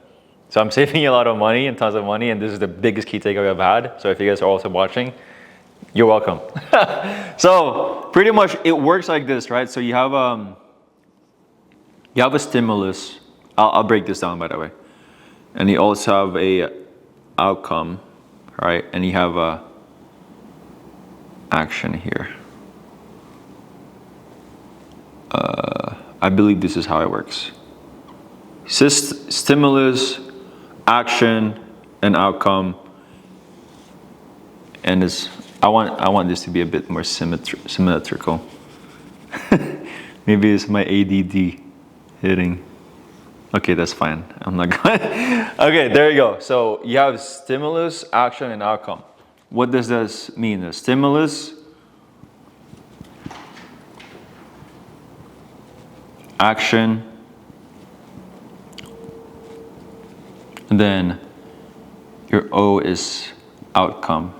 So I'm saving a lot of money and tons of money, and this is the biggest key takeaway I've had. So if you guys are also watching, you're welcome. So pretty much it works like this, right? So you have a stimulus. I'll break this down, by the way. And you also have a outcome, right? And you have a action here. I believe this is how it works. Stimulus, action, and outcome. And I want this to be a bit more symmetrical. Maybe it's my ADD hitting. Okay, that's fine. I'm not going. Okay, there you go. So you have stimulus, action, and outcome. What does this mean? The stimulus, action, and then your O is outcome.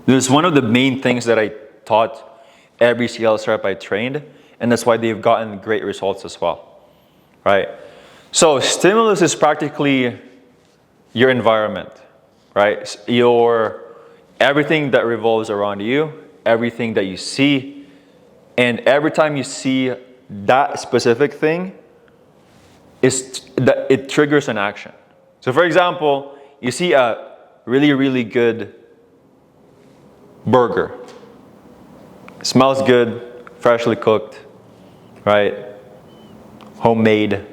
This is one of the main things that I taught every sales rep I trained, and that's why they've gotten great results as well, right? So stimulus is practically your environment, right? Everything that revolves around you, everything that you see, and every time you see that specific thing, it triggers an action. So for example, you see a really, really good burger. It smells good, freshly cooked, right? Homemade.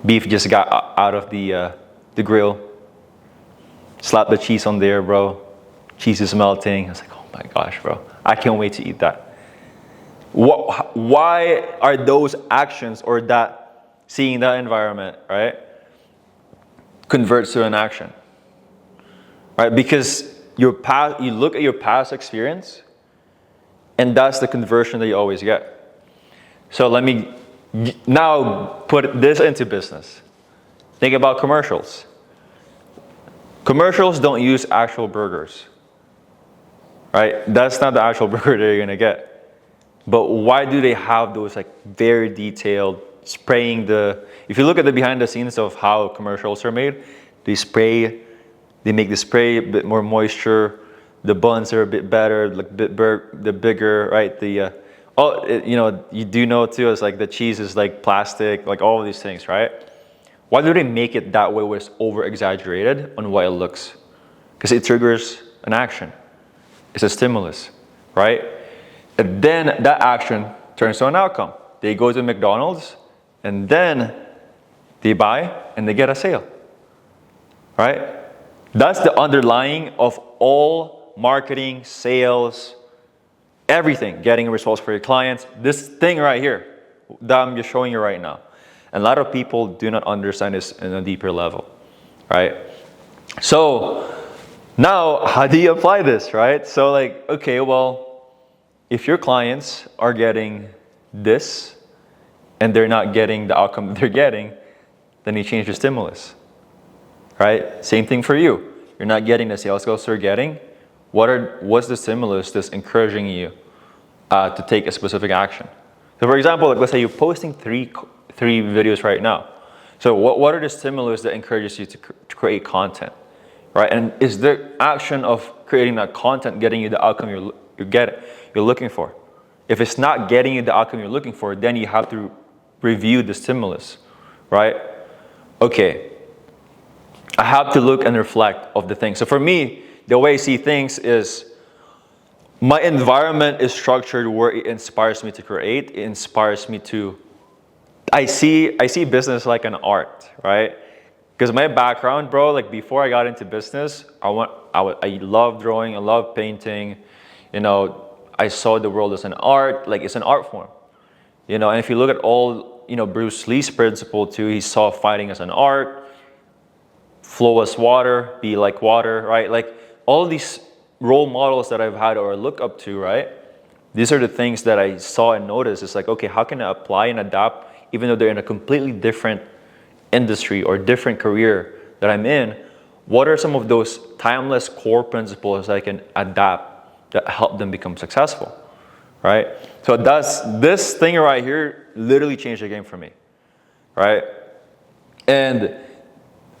Beef just got out of the grill. Slap the cheese on there, bro. Cheese is melting. I was like, oh my gosh, bro. I can't wait to eat that. Why are those actions or that seeing that environment, right, converts to an action, right? Because you look at your past experience, and that's the conversion that you always get. So let me now put this into business. Think about commercials. Commercials don't use actual burgers, right? That's not the actual burger that you're gonna get. But why do they have those like very detailed spraying if you look at the behind the scenes of how commercials are made, they make the spray a bit more moisture, the buns are a bit better, like the bigger, right? You do know too, it's like the cheese is like plastic, like all of these things, right? Why do they make it that way where it's over exaggerated on what it looks? Because it triggers an action. It's a stimulus, right? And then that action turns to an outcome. They go to McDonald's and then they buy and they get a sale, right? That's the underlying of all marketing, sales, everything, getting results for your clients. This thing right here that I'm just showing you right now. And a lot of people do not understand this in a deeper level, right? So now how do you apply this, right? So like, okay, well, if your clients are getting this and they're not getting the outcome that they're getting, then you change the stimulus, right? Same thing for you. You're not getting the sales goals they're getting. What's the stimulus that's encouraging you to take a specific action? So for example, like let's say you're posting three videos right now. So what are the stimulus that encourages you to create content, right? And is the action of creating that content getting you the outcome you're looking for? If it's not getting you the outcome you're looking for, then you have to review the stimulus, right? Okay, I have to look and reflect of the thing. So for me, the way I see things is my environment is structured where it inspires me to create. It inspires me to, I see business like an art, right? Because my background, bro, like before I got into business, I love drawing, I love painting, I saw the world as an art, like it's an art form, and if you look at all, Bruce Lee's principle too, he saw fighting as an art, flow as water, be like water, right? Like all these role models that I've had or look up to, right? These are the things that I saw and noticed. It's like, okay, how can I apply and adapt, even though they're in a completely different industry or different career that I'm in? What are some of those timeless core principles I can adapt that help them become successful, right? So this thing right here literally changed the game for me, right? And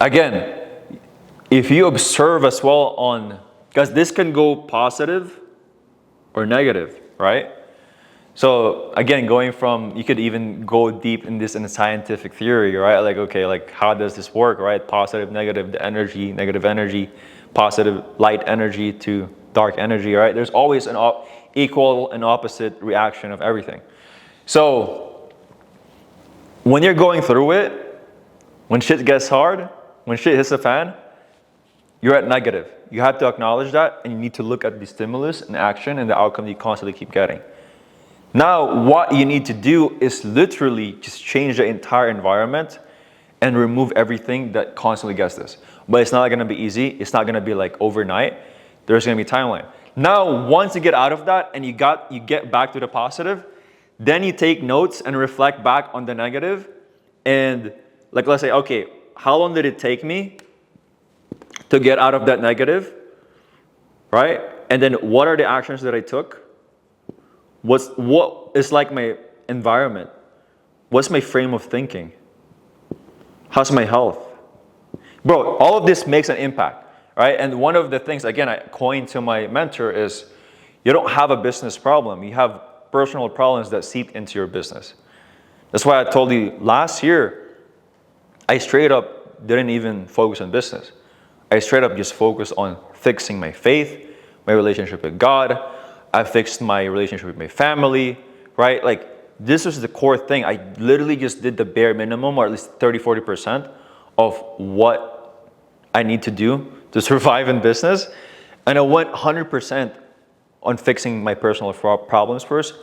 again, if you observe as well because this can go positive or negative, right? So again, you could even go deep in this in a scientific theory, right? Like, okay, like how does this work, right? Positive, negative, negative energy, positive light energy to dark energy, right? There's always an equal and opposite reaction of everything. So when you're going through it, when shit gets hard, when shit hits the fan, you're at negative. You have to acknowledge that, and you need to look at the stimulus and action and the outcome you constantly keep getting. Now, what you need to do is literally just change the entire environment and remove everything that constantly gets this. But it's not going to be easy. It's not going to be like overnight. There's going to be a timeline. Now, once you get out of that and you get back to the positive, then you take notes and reflect back on the negative. And like, let's say, okay, how long did it take me to get out of that negative, right? And then what are the actions that I took? What is like my environment? What's my frame of thinking? How's my health? Bro, all of this makes an impact, right? And one of the things, again, I coined to my mentor is you don't have a business problem. You have personal problems that seep into your business. That's why I told you last year, I straight up didn't even focus on business. I straight up just focused on fixing my faith, my relationship with God. I fixed my relationship with my family, right? Like, this was the core thing. I literally just did the bare minimum, or at least 30, 40% of what I need to do to survive in business. And I went 100% on fixing my personal problems first,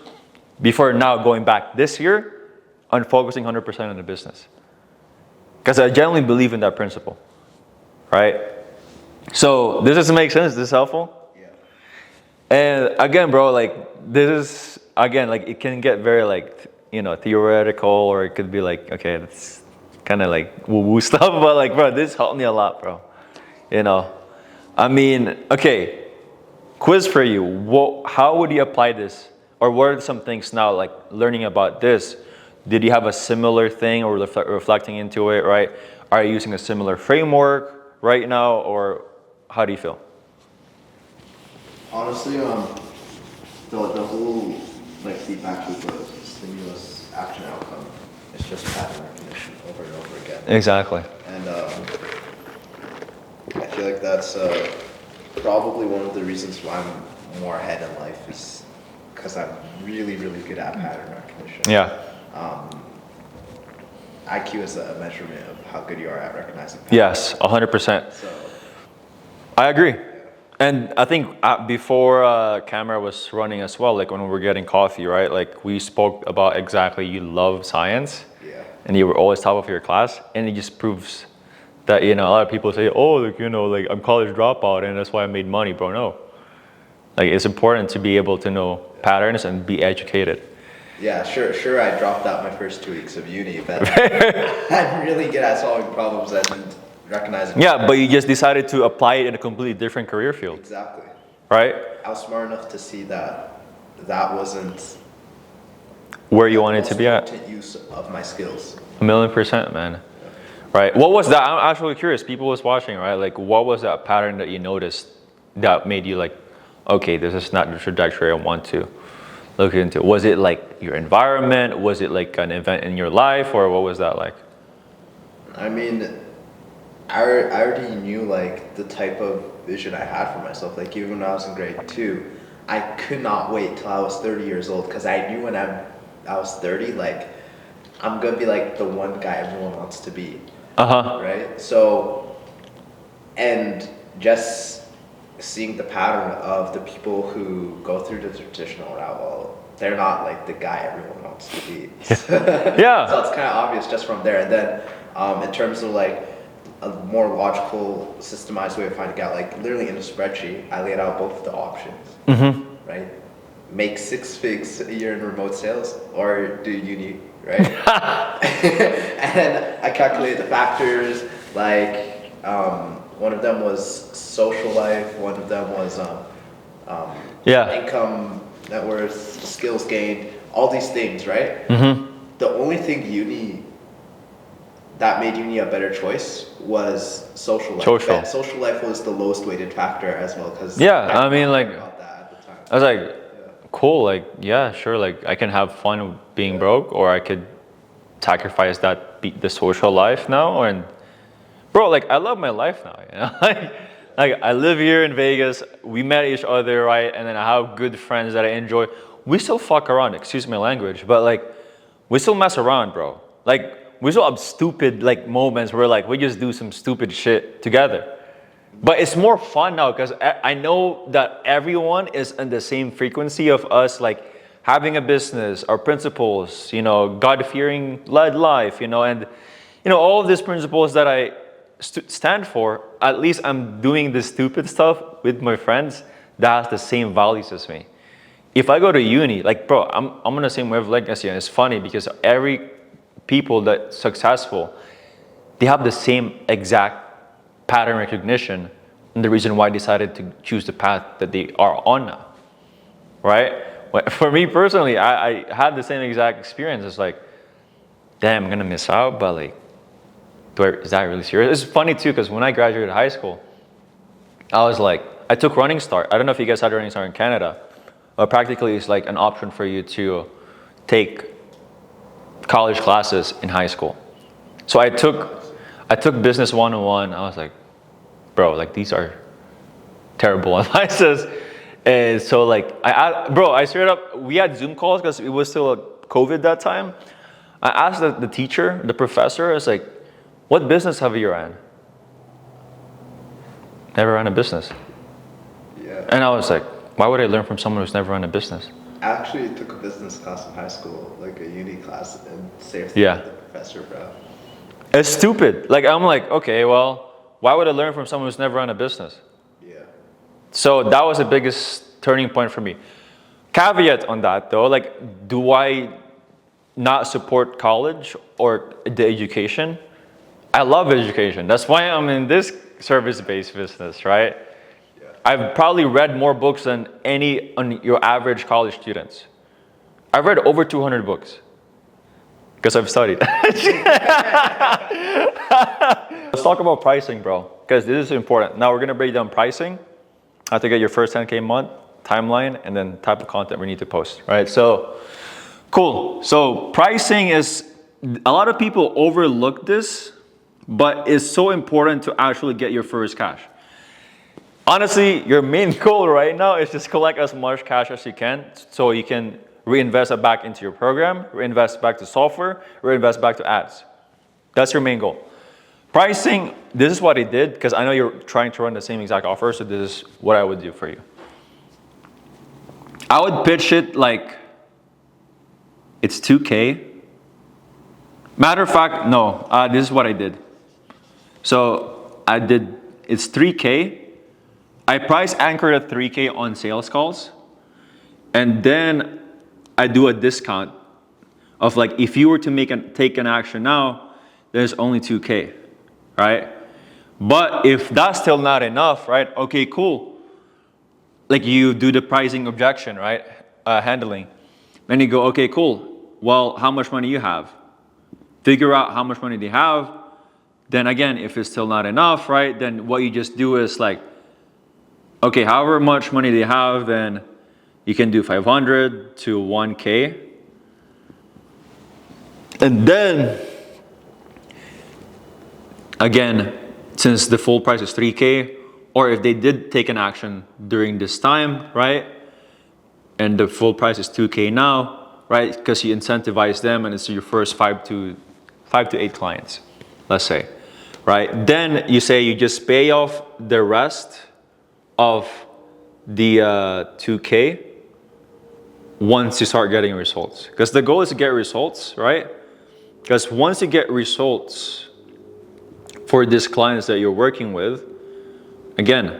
before now going back this year on focusing 100% on the business. Because I genuinely believe in that principle, right? So does this make sense? Is this helpful? Yeah. And again, bro, like, this is, again, like, it can get very, like, theoretical, or it could be like, okay, that's kind of like woo-woo stuff, but like, bro, this helped me a lot, bro. I mean, okay, quiz for you. How would you apply this? Or what are some things now, like learning about this? Did you have a similar thing, or reflecting into it, right? Are you using a similar framework right now, or how do you feel? Honestly, the whole like feedback loop of stimulus, action, outcome, it's just pattern recognition over and over again. Exactly. And I feel like that's probably one of the reasons why I'm more ahead in life, is because I'm really, really good at pattern recognition. Yeah. IQ is a measurement of how good you are at recognizing patterns. Yes, 100%. So, I agree. And I think before camera was running as well, like when we were getting coffee, right? Like, we spoke about exactly, you love science, yeah. and you were always top of your class, and it just proves that, a lot of people say, oh, like, like, I'm college dropout and that's why I made money, bro. No. Like, it's important to be able to know patterns and be educated. Yeah, sure. I dropped out my first 2 weeks of uni, but I'm really good at solving problems and recognizing. Yeah, but you just decided to apply it in a completely different career field. Exactly. Right? I was smart enough to see that wasn't where you wanted to be at. The use of my skills. 1,000,000%, man. Right. What was that? I'm actually curious. People was watching, right? Like, what was that pattern that you noticed that made you like, okay, this is not the trajectory I want to look into? Was it like your environment? Was it like an event in your life, or what was that like? I mean, I already knew like the type of vision I had for myself. Like, even when I was in grade 2, I could not wait till I was 30 years old, because I knew when I was 30, like, I'm gonna be like the one guy everyone wants to be. Right? So, and just seeing the pattern of the people who go through the traditional route, well, they're not like the guy everyone wants to be. Yeah. So it's kind of obvious just from there. And then in terms of like a more logical, systemized way of finding out, like literally in a spreadsheet, I laid out both of the options, right? Make 6 figs a year in remote sales, or do uni, right? And then I calculated the factors, like one of them was social life, one of them was income, net worth, skills gained, all these things, right? The only thing that made uni a better choice was social life. Social life was the lowest weighted factor as well, because I mean, like, about that at the time. I was like, cool, like, yeah, sure, like, I can have fun being broke, or I could sacrifice the social life now. And bro, like, I love my life now, like I live here in Vegas, we met each other, right? And then I have good friends that I enjoy. We still fuck around, excuse my language, but like, we still mess around, bro. Like, we still have stupid like moments where like we just do some stupid shit together. But it's more fun now, because I know that everyone is in the same frequency of us, like having a business, our principles, God-fearing led life, and all of these principles that I stand for. At least I'm doing the stupid stuff with my friends that has the same values as me. If I go to uni, like, bro, I'm on the same wavelength as you, and it's funny because every people that's successful, they have the same exact pattern recognition, and the reason why I decided to choose the path that they are on now, right? For me personally, I had the same exact experience. It's like, damn, I'm gonna miss out, but like, is that really serious? It's funny too, because when I graduated high school, I was like, I took Running Start. I don't know if you guys had Running Start in Canada, but practically it's like an option for you to take college classes in high school. So I took Business 101. I was like, bro, like these are terrible advices. And so like, I straight up, we had Zoom calls because it was still COVID that time. I asked the teacher, the professor, I was like, what business have you ran? Never ran a business. Yeah. And I was like, why would I learn from someone who's never run a business? I actually took a business class in high school, like a uni class, and saved Yeah. the professor, bro. It's stupid. Like, I'm like, okay, well, why would I learn from someone who's never run a business? Yeah. So that was the biggest turning point for me. Caveat on that though, like, do I not support college or the education? I love education. That's why I'm in this service-based business, right? Yeah. I've probably read more books than on your average college students. I've read over 200 books because I've studied. Let's talk about pricing, bro, because this is important. Now we're gonna break down pricing, how to get your first 10K month, timeline, and then type of content we need to post, right? So, cool. So pricing is, a lot of people overlook this, but it's so important to actually get your first cash. Honestly, your main goal right now is just collect as much cash as you can so you can reinvest it back into your program, reinvest back to software, reinvest back to ads. That's your main goal. Pricing, this is what I did because I know you're trying to run the same exact offer, so this is what I would do for you. I would pitch it like it's 2K. Matter of fact, no, this is what I did. So it's 3K. I price anchored at 3K on sales calls. And then I do a discount of like, if you were to take an action now, there's only 2K, right? But if that's still not enough, right? Okay, cool. Like you do the pricing objection, right? Handling. Then you go, okay, cool. Well, how much money you have? Figure out how much money they have. Then again, if it's still not enough, right? Then what you just do is like, okay, however much money they have, then you can do 500 to 1K. And then, again, since the full price is 3K, or if they did take an action during this time, right? And the full price is 2K now, right? Because you incentivize them and it's your first 5 to 8 clients, let's say, right? Then you say you just pay off the rest of the 2K once you start getting results. Because the goal is to get results, right? Because once you get results for these clients that you're working with, again,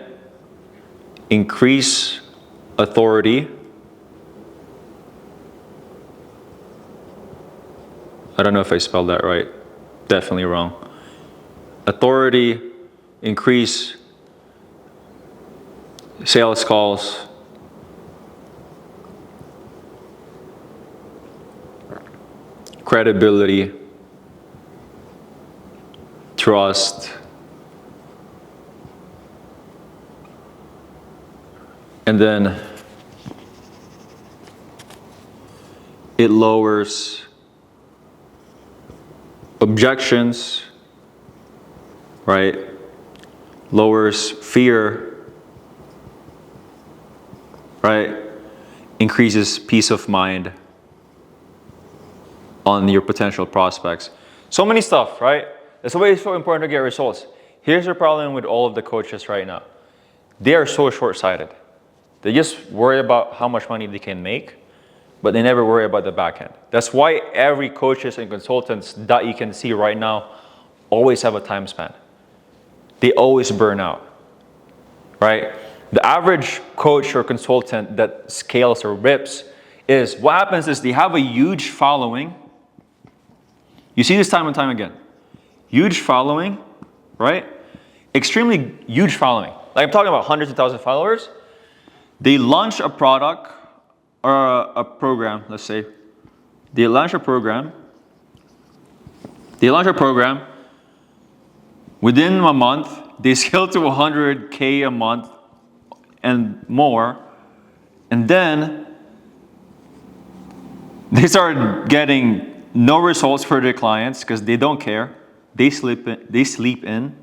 increase authority. I don't know if I spelled that right. Definitely wrong. Authority, increase sales calls, credibility, trust, and then it lowers objections, right? Lowers fear, right? Increases peace of mind on your potential prospects. So many stuff, right? That's why it's so important to get results. Here's the problem with all of the coaches right now. They are so short-sighted. They just worry about how much money they can make, but they never worry about the back end. That's why every coaches and consultants that you can see right now always have a time span. They always burn out, right? The average coach or consultant that scales or rips is, what happens is they have a huge following. You see this time and time again. Huge following, right? Extremely huge following. Like I'm talking about hundreds of thousands of followers. They launch a product or a program, let's say. They launch a program. Within a month, they scale to 100K a month and more. And then they start getting no results for their clients because they don't care. They sleep in.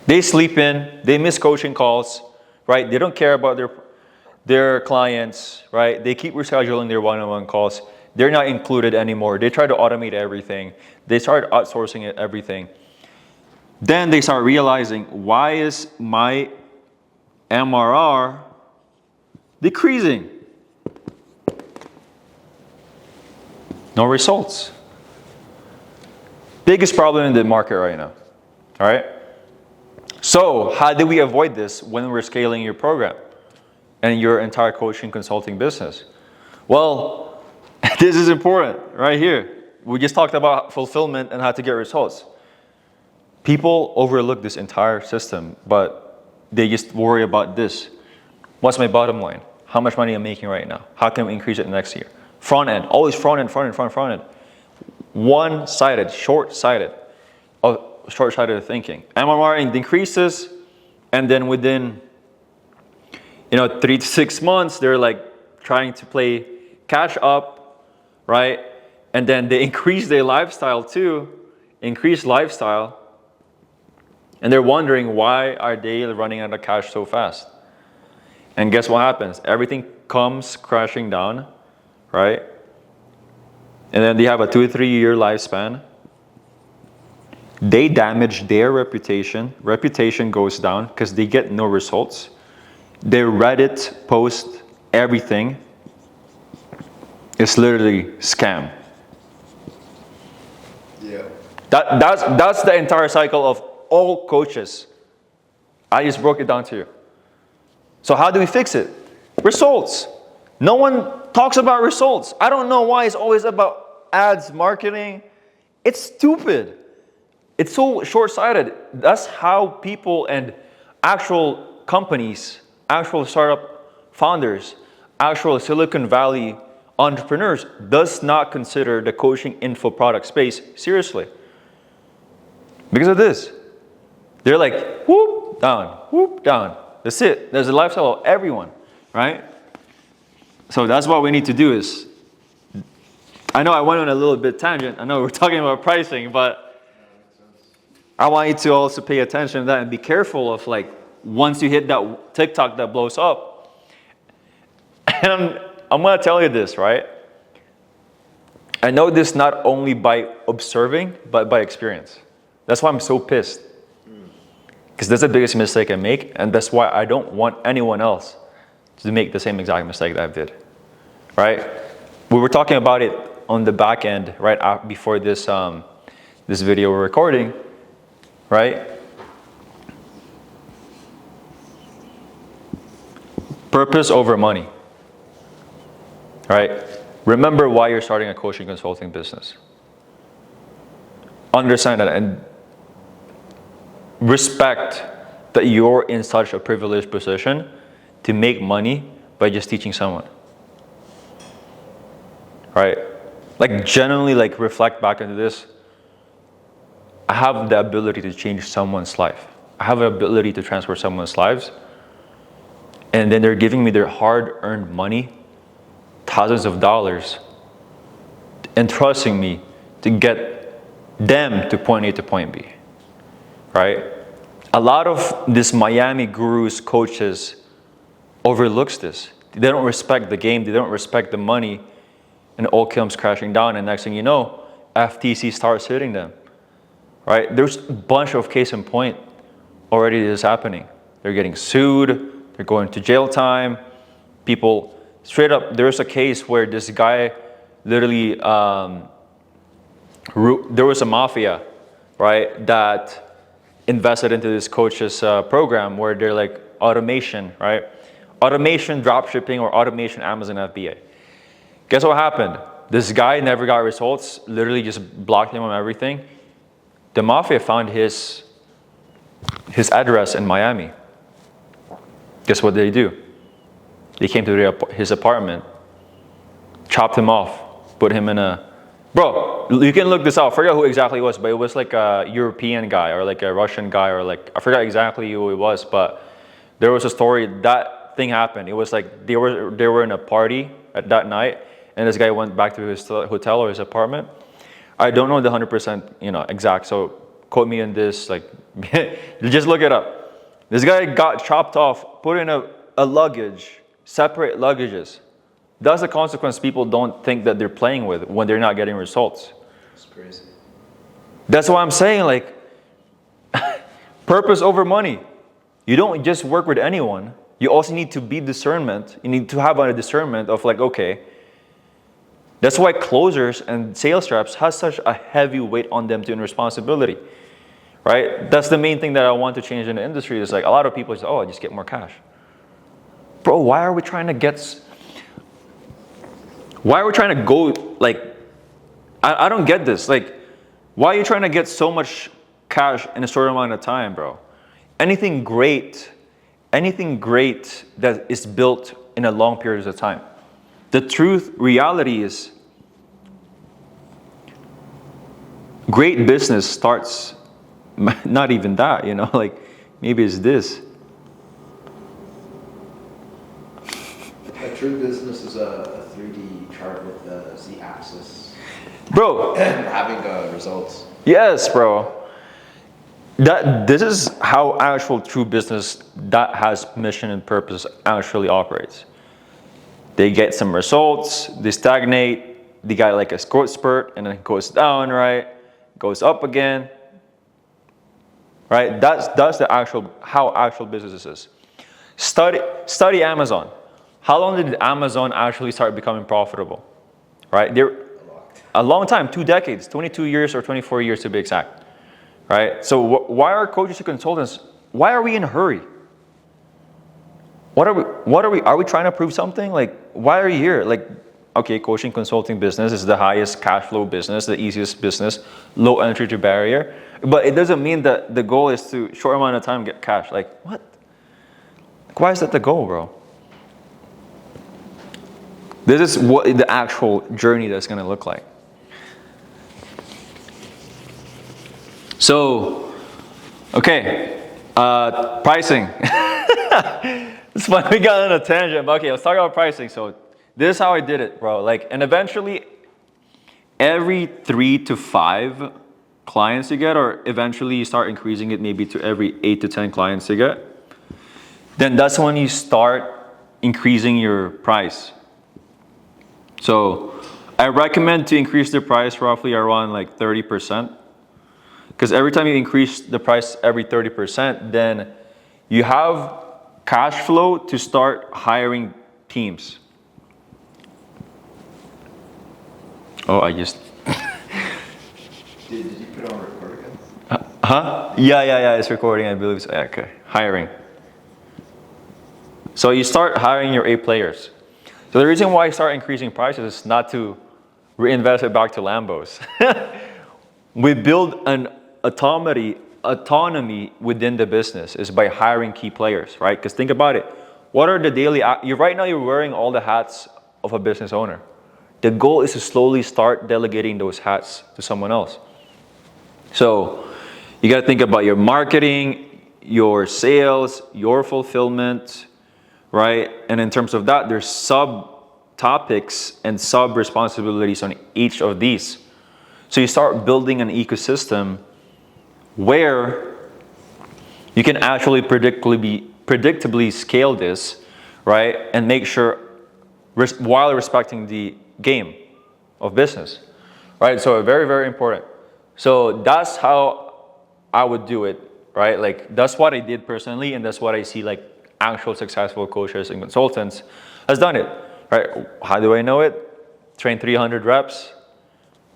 They sleep in, they miss coaching calls, right? They don't care about their clients, right? They keep rescheduling their one-on-one calls. They're not included anymore. They try to automate everything. They start outsourcing everything. Then they start realizing, why is my MRR decreasing? No results. Biggest problem in the market right now, all right? So how do we avoid this when we're scaling your program and your entire coaching consulting business? Well, this is important right here. We just talked about fulfillment and how to get results. People overlook this entire system, but they just worry about this. What's my bottom line? How much money I'm making right now? How can we increase it next year? Front end, always front end. One-sided, short-sighted thinking. MRR decreases, and then within 3 to 6 months, they're like trying to play catch up, right? And then they increase their lifestyle too, and they're wondering, why are they running out of cash so fast? And guess what happens? Everything comes crashing down, right? And then they have a 2 to 3 year lifespan. They damage their reputation. Reputation goes down because they get no results. Their Reddit post, everything is literally scam. Yeah. That's the entire cycle of all coaches. I just broke it down to you. So how do we fix it? Results. No one talks about results. I don't know why it's always about ads, marketing. It's stupid. It's so short-sighted. That's how people and actual companies, actual startup founders, actual Silicon Valley entrepreneurs does not consider the coaching info product space seriously. Because of this. They're like, whoop, down. That's it. There's a lifestyle of everyone, right? So that's what we need to do is, I know I went on a little bit tangent. I know we're talking about pricing, but I want you to also pay attention to that and be careful of like, once you hit that TikTok that blows up. And I'm going to tell you this, right? I know this not only by observing, but by experience. That's why I'm so pissed. Because that's the biggest mistake I make, and that's why I don't want anyone else to make the same exact mistake that I did, right? We were talking about it on the back end, right before this this video we're recording, right? Purpose over money, right? Remember why you're starting a coaching consulting business. Understand that and respect that you're in such a privileged position to make money by just teaching someone, right? Like genuinely, like reflect back into this. I have the ability to change someone's life. I have the ability to transfer someone's lives, and then they're giving me their hard-earned money, thousands of dollars, and trusting me to get them to point A to point B, right? A lot of this Miami gurus, coaches, overlooks this. They don't respect the game. They don't respect the money, and it all comes crashing down. And next thing you know, FTC starts hitting them, right? There's a bunch of case in point already that is happening. They're getting sued. They're going to jail time. People, straight up, there's a case where this guy literally, there was a mafia, right, that invested into this coach's program where they're like automation, right? Automation dropshipping or automation Amazon FBA. Guess what happened? This guy never got results, literally just blocked him on everything. The mafia found his address in Miami. Guess what they do? They came to his apartment, chopped him off, put him in a... Bro, you can look this up. I forgot who exactly it was, but it was like a European guy or like a Russian guy or like... I forgot exactly who it was, but there was a story. That thing happened. It was like they were in a party at that night, and this guy went back to his hotel or his apartment. I don't know the 100% exact, so quote me on this, like, just look it up. This guy got chopped off, put in a luggage, separate luggages. That's the consequence people don't think that they're playing with when they're not getting results. It's crazy. That's why I'm saying, like, purpose over money. You don't just work with anyone. You also need to be discernment. You need to have a discernment of like, okay, that's why closers and sales reps has such a heavy weight on them to responsibility, right? That's the main thing that I want to change in the industry. Is like a lot of people say, oh, I just get more cash. Bro, why are we trying to go, like, I don't get this. Like, why are you trying to get so much cash in a short amount of time, bro? Anything great that is built in a long period of time. The reality is, great business starts, not even that, like maybe it's this. A true business is a 3D chart with the Z-axis. Bro. And having results. Yes, bro. This is how actual true business that has mission and purpose actually operates. They get some results, they stagnate, they got like a growth spurt, and then it goes down, right? Goes up again, right? That's how actual business is. Study Amazon. How long did Amazon actually start becoming profitable? Right? They're a long time, 2 decades, 22 years or 24 years to be exact. Right? So why are coaches and consultants, why are we in a hurry? Are we trying to prove something? Like, why are you here? Like, okay, coaching consulting business is the highest cash flow business, the easiest business, low entry to barrier. But it doesn't mean that the goal is to short amount of time get cash. Like, what? Like, why is that the goal, bro? This is what the actual journey that's going to look like. So, okay, pricing. It's funny, we got on a tangent, but okay, let's talk about pricing. So this is how I did it, bro. Like, and eventually, every 3 to 5 clients you get, or eventually you start increasing it maybe to every 8 to 10 clients you get, then that's when you start increasing your price. So I recommend to increase the price roughly around like 30%. Because every time you increase the price every 30%, then you have cash flow to start hiring teams. Oh, I just... Did you put on record again? Huh? Yeah, it's recording, I believe. So, yeah, okay, hiring. So you start hiring your A players. So the reason why I start increasing prices is not to reinvest it back to Lambos. We build an autonomy within the business is by hiring key players, right? Because think about it. What are the daily... right now, you're wearing all the hats of a business owner. The goal is to slowly start delegating those hats to someone else. So you got to think about your marketing, your sales, your fulfillment, right? And in terms of that, there's sub-topics and sub-responsibilities on each of these. So you start building an ecosystem where you can actually predictably scale this, right? And make sure, while respecting the game of business, right? So very, very important. So that's how I would do it, right? Like, that's what I did personally, and that's what I see like actual successful coaches and consultants has done it, right? How do I know it? Train 300 reps,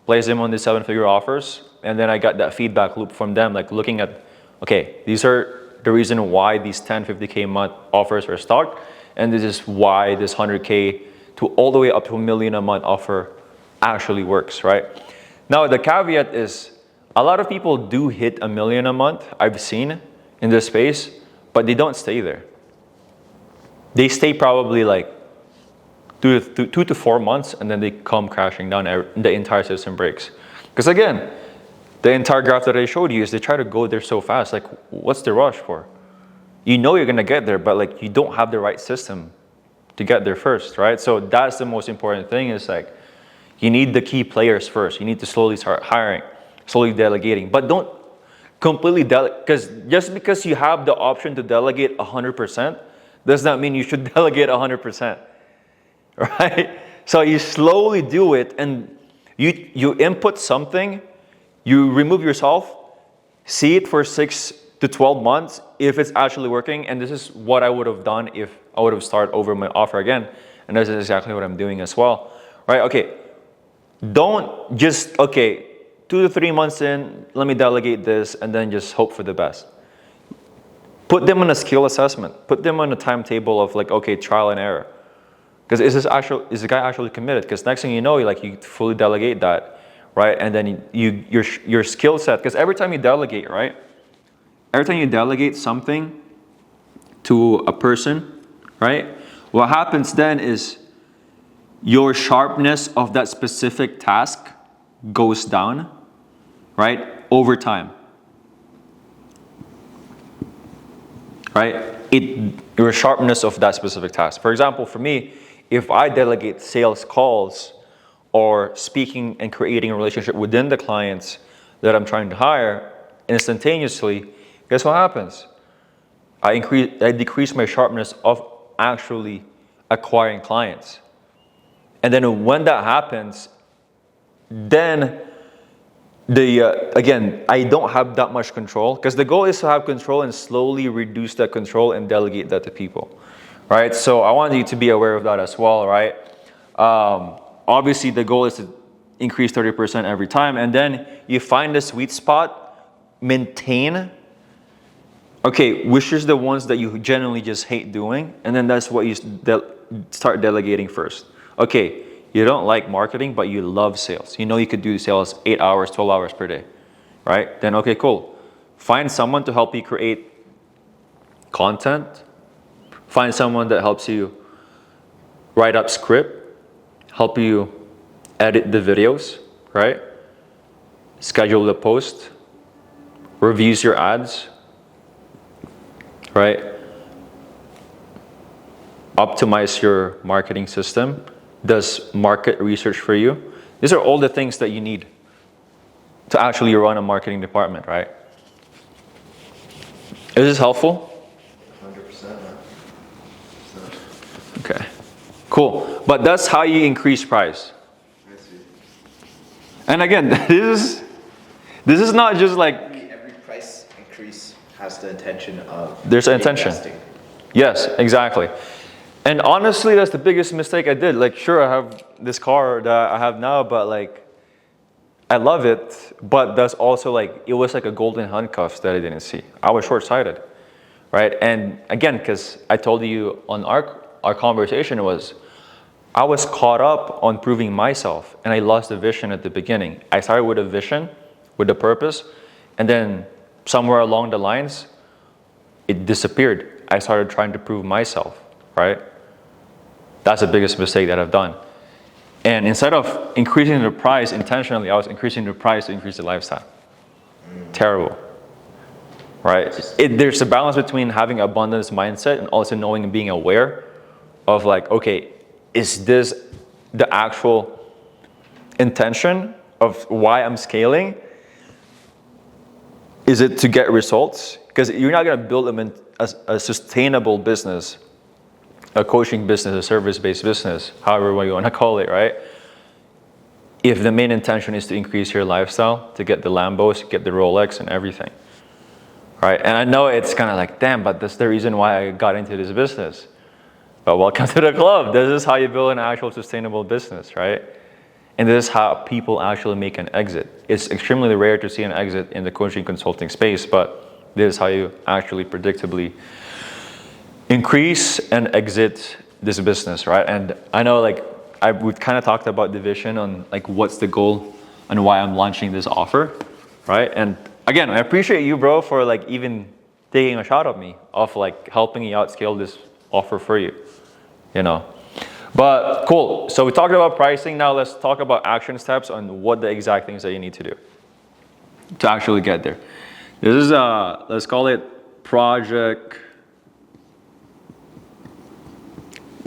place them on the 7-figure offers, and then I got that feedback loop from them, like looking at, okay, these are the reason why these 10, 50K month offers are stocked, and this is why this 100K to all the way up to $1 million a month offer actually works, right? Now, the caveat is a lot of people do hit $1 million a month, I've seen in this space, but they don't stay there. They stay probably like 2 to 4 months, and then they come crashing down, the entire system breaks. Because again, the entire graph that I showed you is they try to go there so fast. Like, what's the rush for? You know you're gonna get there, but like you don't have the right system to get there first, right? So that's the most important thing, is like, you need the key players first. You need to slowly start hiring, slowly delegating. But completely delegate, because just because you have the option to delegate 100% does not mean you should delegate 100%, right? So you slowly do it, and you input something, you remove yourself, see it for 6 to 12 months if it's actually working. And this is what I would have done if I would have started over my offer again. And this is exactly what I'm doing as well, right? Okay, don't just, okay, 2 to 3 months in, let me delegate this and then just hope for the best. Put them on a skill assessment. Put them on a timetable of like, okay, trial and error. Because is the guy actually committed? Because next thing you know, you fully delegate that, right? And then your skill set, because every time you delegate, right? Every time you delegate something to a person, right? What happens then is your sharpness of that specific task goes down, right? Over time, right? Your sharpness of that specific task. For example, for me, if I delegate sales calls or speaking and creating a relationship within the clients that I'm trying to hire instantaneously, guess what happens? I decrease my sharpness of actually acquiring clients. And then when that happens, then again, I don't have that much control, because the goal is to have control and slowly reduce that control and delegate that to people, right? So I want you to be aware of that as well, right? Obviously, the goal is to increase 30% every time, and then you find the sweet spot, maintain. Okay, which is the ones that you generally just hate doing, and then that's what you start delegating first. Okay, you don't like marketing, but you love sales. You know you could do sales 8 hours, 12 hours per day, right? Then, okay, cool. Find someone to help you create content. Find someone that helps you write up script, help you edit the videos, right? Schedule the post, reviews your ads, right? Optimize your marketing system, does market research for you. These are all the things that you need to actually run a marketing department, right? Is this helpful? 100%, man. Okay, cool. But that's how you increase price. I see. And again, this is not just like, Every price increase has the intention of there's an intention. investing. Yes, exactly. And honestly, that's the biggest mistake I did. Like, sure, I have this car that I have now, but like, I love it, but that's also like, it was like a golden handcuffs that I didn't see. I was short-sighted, right? And again, because I told you on our conversation was, I was caught up on proving myself, and I lost the vision at the beginning. I started with a vision, with a purpose, and then somewhere along the lines, it disappeared. I started trying to prove myself, right? That's the biggest mistake that I've done. And instead of increasing the price intentionally, I was increasing the price to increase the lifestyle. Terrible, right? There's a balance between having abundance mindset and also knowing and being aware of like, okay, is this the actual intention of why I'm scaling? Is it to get results? Because you're not going to build a sustainable business, a coaching business, a service-based business, however you want to call it, right? If the main intention is to increase your lifestyle, to get the Lambos, get the Rolex and everything, right? And I know it's kind of like, damn, but that's the reason why I got into this business. But welcome to the club. This is how you build an actual sustainable business, right? And this is how people actually make an exit. It's extremely rare to see an exit in the coaching consulting space, but this is how you actually predictably increase and exit this business, right? And I know like we've kind of talked about the vision on like what's the goal and why I'm launching this offer, right? And again, I appreciate you, bro, for like even taking a shot at me of like helping me out scale this offer for you, you know? But cool, so we talked about pricing. Now let's talk about action steps on what the exact things that you need to do to actually get there. This is let's call it project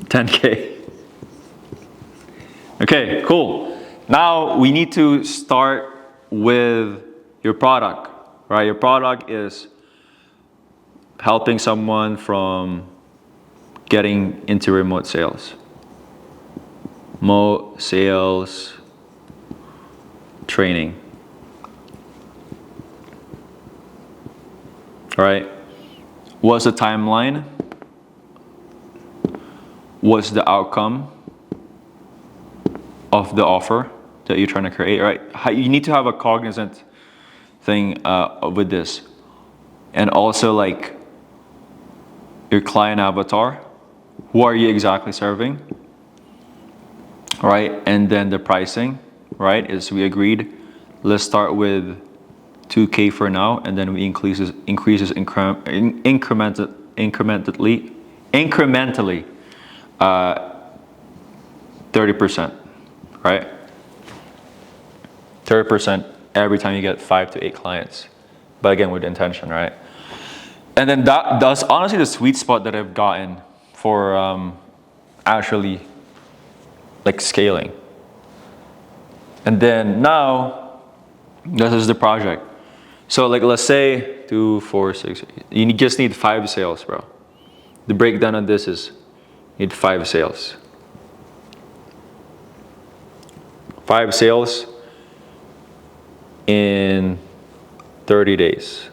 10K. Okay, cool. Now we need to start with your product, right? Your product is helping someone from getting into remote sales. Remote sales training. All right. What's the timeline? What's the outcome of the offer that you're trying to create, right? You need to have a cognizant thing with this. And also like your client avatar. Who are you exactly serving? Right? And then the pricing, right? As we agreed, let's start with 2K for now, and then we increases incrementally 30%, right? 30% every time you get 5 to 8 clients, but again with intention, right? And then that's honestly the sweet spot that I've gotten for actually like scaling. And then now this is the project. So like let's say 2, 4, 6, you just need 5 sales, bro. The breakdown on this is you need 5 sales. 5 sales in 30 days.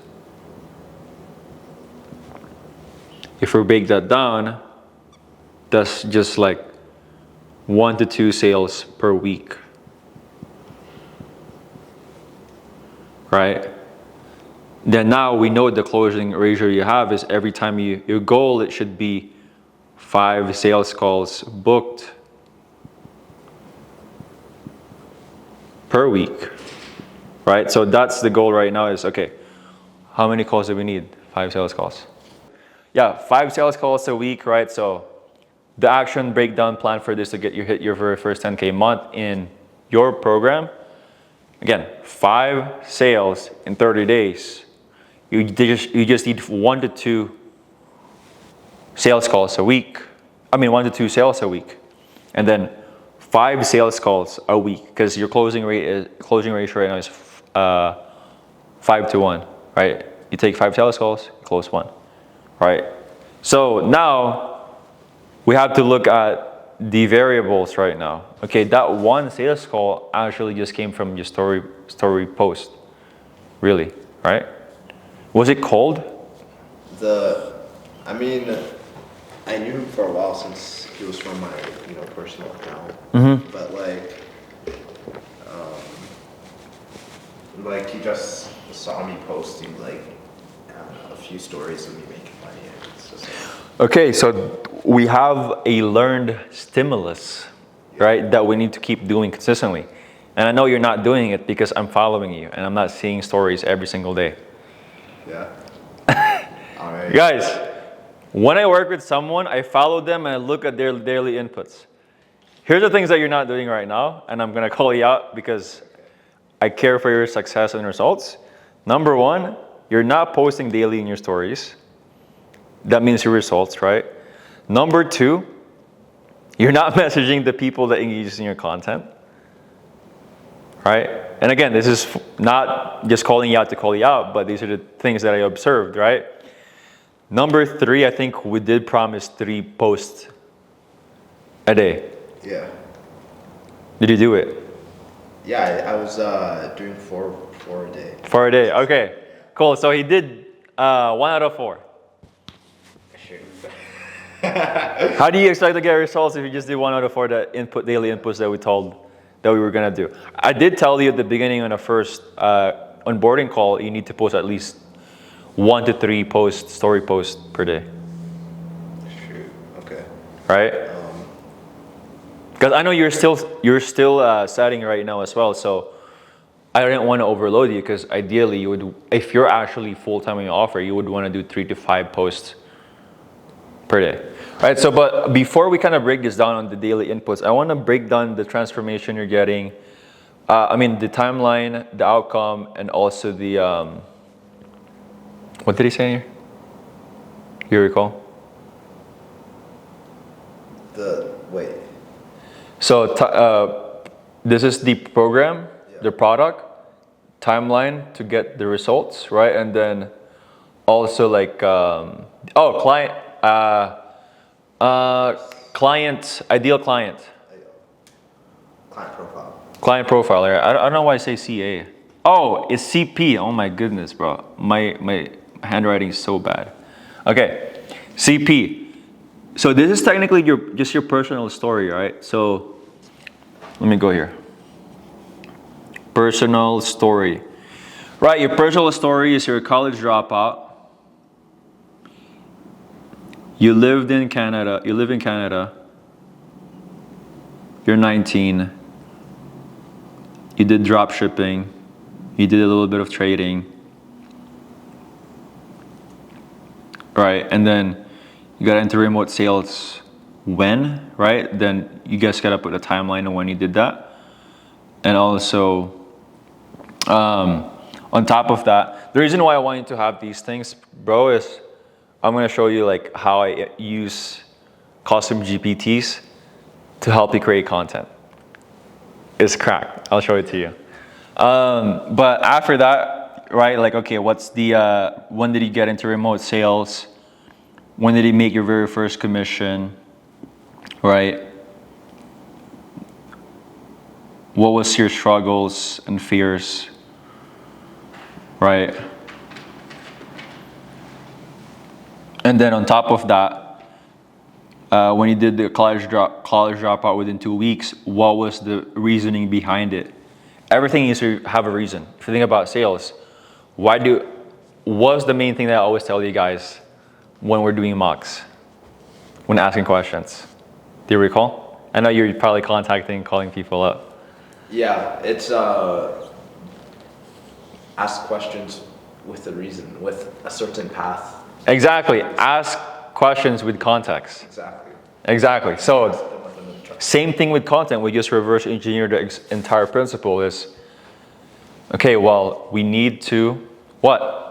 If we break that down, that's just like 1 to 2 sales per week. Right? Then now we know the closing ratio you have is every time your goal, it should be 5 sales calls booked per week, right? So that's the goal right now is, okay, how many calls do we need? 5 sales calls. Yeah, 5 sales calls a week, right? So the action breakdown plan for this to get you hit your very first 10K month in your program, again, 5 sales in 30 days. You just need 1 to 2 sales calls a week. 1 to 2 sales a week. And then 5 sales calls a week, because your closing ratio right now is 5 to 1, right? You take 5 sales calls, you close 1, right? So now we have to look at the variables right now. Okay, that 1 sales call actually just came from your story post, really, right? Was it cold? I knew him for a while since he was from my, personal account. Mm-hmm. But he just saw me posting a few stories of me making money, and it's just Okay, so we have a learned stimulus, right, that we need to keep doing consistently. And I know you're not doing it because I'm following you and I'm not seeing stories every single day. Yeah. All right. Guys, when I work with someone, I follow them and I look at their daily inputs. Here's the things that you're not doing right now, and I'm gonna call you out because I care for your success and results. Number 1, you're not posting daily in your stories. That means your results, right? Number 2, you're not messaging the people that engage in your content, right? And again, this is not just calling you out to call you out, but these are the things that I observed, right? Number 3, I think we did promise 3 posts a day. Yeah. Did you do it? Yeah, I was doing 4 a day. 4 a day, okay. Cool, so he did 1 out of 4. Shoot. How do you expect to get results if you just do 1 out of 4 daily inputs that we told that we were gonna do? I did tell you at the beginning on the first onboarding call, you need to post at least 1 to 3 story posts per day. Shoot. Okay. Right? Because I know you're still setting right now as well, so I didn't want to overload you, because ideally you would, if you're actually full-time in your offer, you would want to do 3 to 5 posts per day. Right, so but before we kind of break this down on the daily inputs, I want to break down the transformation you're getting, the timeline, the outcome, and also the, what did he say here? You recall? Wait. So this is the program, the product, timeline to get the results, right? And then also like, ideal client. Client profile. Client profile, right? I don't know why I say CA. Oh, it's CP. Oh my goodness, bro. My handwriting is so bad. Okay, CP. So this is technically just your personal story, right? So let me go here. Personal story. Right, your personal story is you're a college dropout. You live in Canada. You're 19. You did drop shipping. You did a little bit of trading. Right, and then you got into remote sales when, right? Then you guys got to put a timeline on when you did that. And also, on top of that, the reason why I want you to have these things, bro, is I'm going to show you like how I use custom GPTs to help you create content. It's cracked. I'll show it to you. But after that, right, like, okay, what's the, when did you get into remote sales? When did you make your very first commission, right? What was your struggles and fears, right? And then on top of that, when you did the college dropout within 2 weeks, what was the reasoning behind it? Everything needs to have a reason. If you think about sales, what's the main thing that I always tell you guys when we're doing mocks, when asking questions? Do you recall? I know you're probably calling people up. Yeah, it's ask questions with a reason, with a certain path. Exactly. Ask questions with context. Exactly. So same thing with content. We just reverse engineer the entire principle is, okay, well, we need to, what?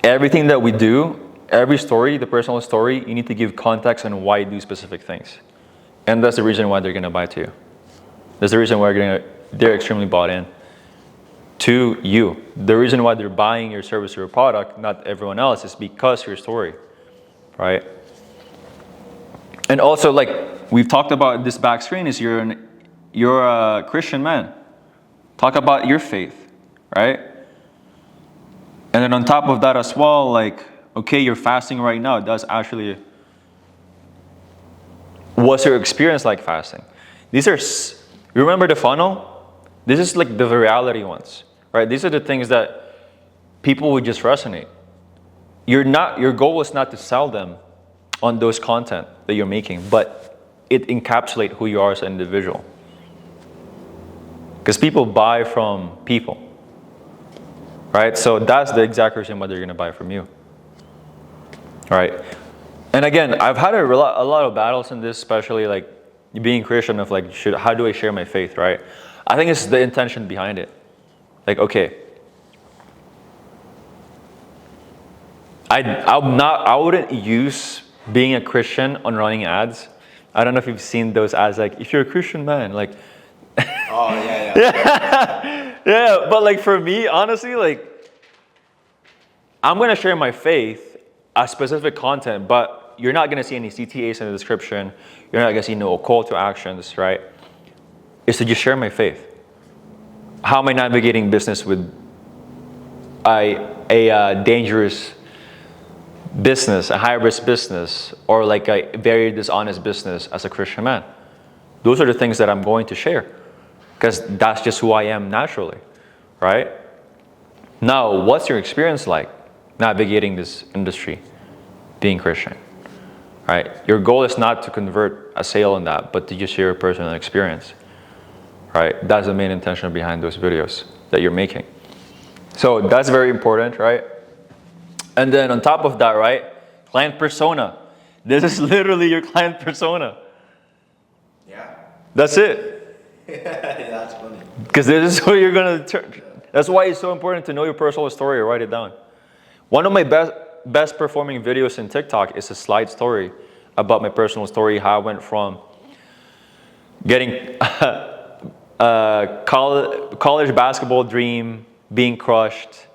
Everything that we do, every story, the personal story, you need to give context on why you do specific things. And that's the reason why they're going to buy to you. That's the reason why they're extremely bought in to you. The reason why they're buying your service or your product, not everyone else, is because of your story, right? And also, like we've talked about this back screen, is you're a Christian man. Talk about your faith, right? And then on top of that as well, like, okay, you're fasting right now. That's actually, what's your experience like fasting? These are, you remember the funnel? This is like the reality ones, right? These are the things that people would just resonate. Your goal is not to sell them on those content that you're making, but it encapsulates who you are as an individual. Because people buy from people. Right? So that's the exact reason why they're going to buy from you. Right? And again, I've had a lot of battles in this, especially like being Christian, of like, how do I share my faith, right? I think it's the intention behind it. Like, okay, I wouldn't use being a Christian on running ads. I don't know if you've seen those ads, like, if you're a Christian man, like. Oh, yeah. Yeah, but like for me, honestly, like, I'm going to share my faith, a specific content, but you're not going to see any CTAs in the description. You're not going to see no call to actions, right? It's to just share my faith. How am I navigating business with a dangerous business, a high-risk business, or like a very dishonest business as a Christian man? Those are the things that I'm going to share, because that's just who I am naturally, right? Now, what's your experience like navigating this industry, being Christian, right? Your goal is not to convert a sale on that, but to just share your personal experience, right? That's the main intention behind those videos that you're making. So that's very important, right? And then on top of that, right, client persona. This is literally your client persona. Yeah. That's it. That's funny. Because this is who you're going to, that's why it's so important to know your personal story or write it down. One of my best performing videos in TikTok is a slide story about my personal story, how I went from getting college basketball dream being crushed,